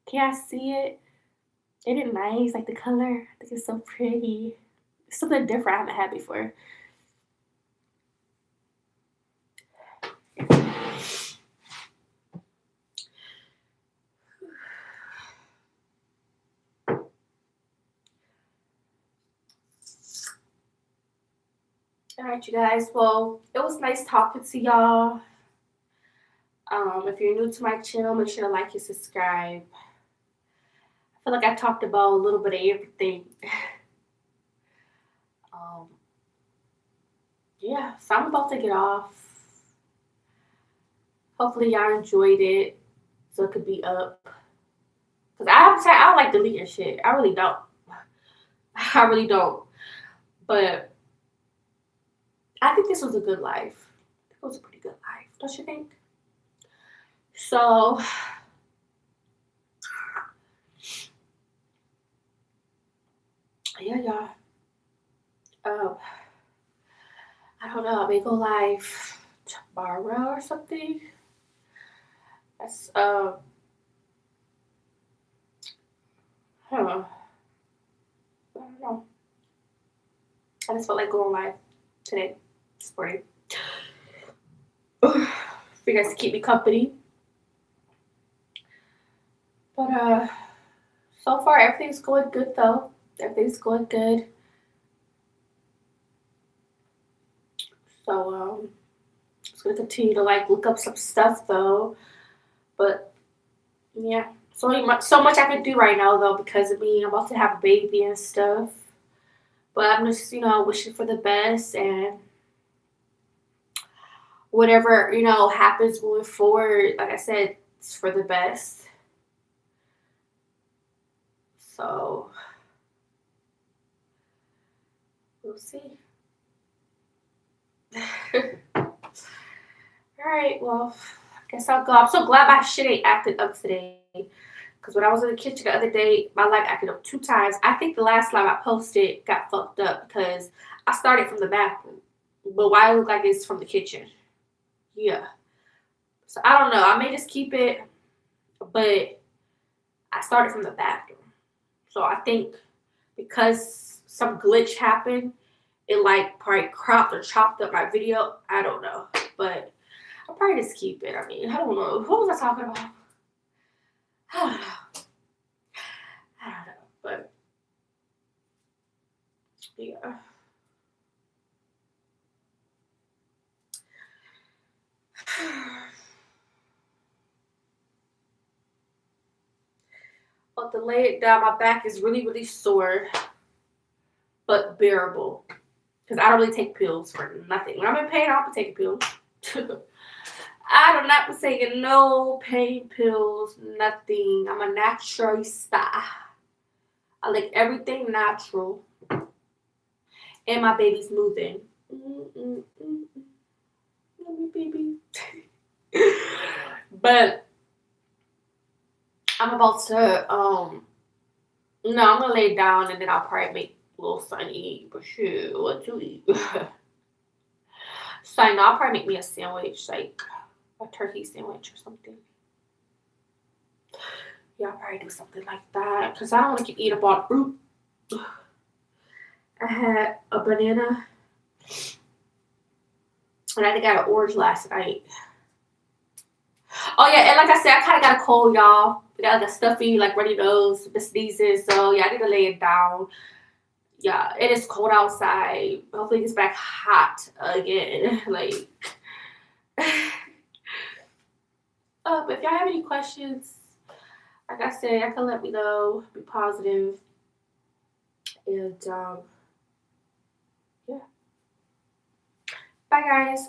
can I see it? Isn't it nice? Like the color, I think it's so pretty. It's something different I haven't had before. All right, you guys. Well, it was nice talking to y'all. If you're new to my channel, make sure to like and subscribe. I feel like I talked about a little bit of everything. Yeah, so I'm about to get off. Hopefully y'all enjoyed it, so it could be up. Cause I don't like deleting shit. I really don't. I really don't. But I think this was a good life. It was a pretty good life, don't you think? So yeah, y'all. I don't know. I may go live tomorrow or something. That's huh. I don't know. I just felt like going live today, this morning. For you guys to keep me company. But so far everything's going good though. Everything's going good. So just gonna continue to like look up some stuff though. But yeah, so much I can do right now though because of me. I'm about to have a baby and stuff. But I'm just wishing for the best, and whatever happens moving forward, like I said, it's for the best. So we'll see. All right, well, Guess I'll go. I'm so glad my shit ain't acted up today. Because when I was in the kitchen the other day, my light acted up 2 times. I think the last live I posted got fucked up because I started from the bathroom. But why it look like it's from the kitchen? Yeah. So I don't know. I may just keep it. But I started from the bathroom. So I think because some glitch happened, it like probably cropped or chopped up my video. I don't know. But I'll probably just keep it. I mean, I don't know. What was I talking about? I don't know. I don't know. But yeah. But to lay it down, my back is really, really sore, but bearable. Because I don't really take pills for nothing. When I'm in pain, I'll be taking pills. I do not be taking no pain pills, nothing. I'm a naturalista. I like everything natural. And my baby's moving. Love me, baby. But I'm about to no, I'm gonna lay down and then I'll probably make a little son eat. But shit, what to eat? So I know I'll probably make me a sandwich, like a turkey sandwich or something. Yeah, I'll probably do something like that. Cause I don't want to eat up all fruit. I had a banana. And I think I had an orange last night. Oh yeah, and like I said, I kind of got a cold, y'all. I got like a stuffy, like runny nose, the sneezes. So yeah, I need to lay it down. Yeah, it is cold outside. Hopefully it gets back hot again. Like, but if y'all have any questions, like I said, y'all can let me know. Be positive. And yeah. Bye guys.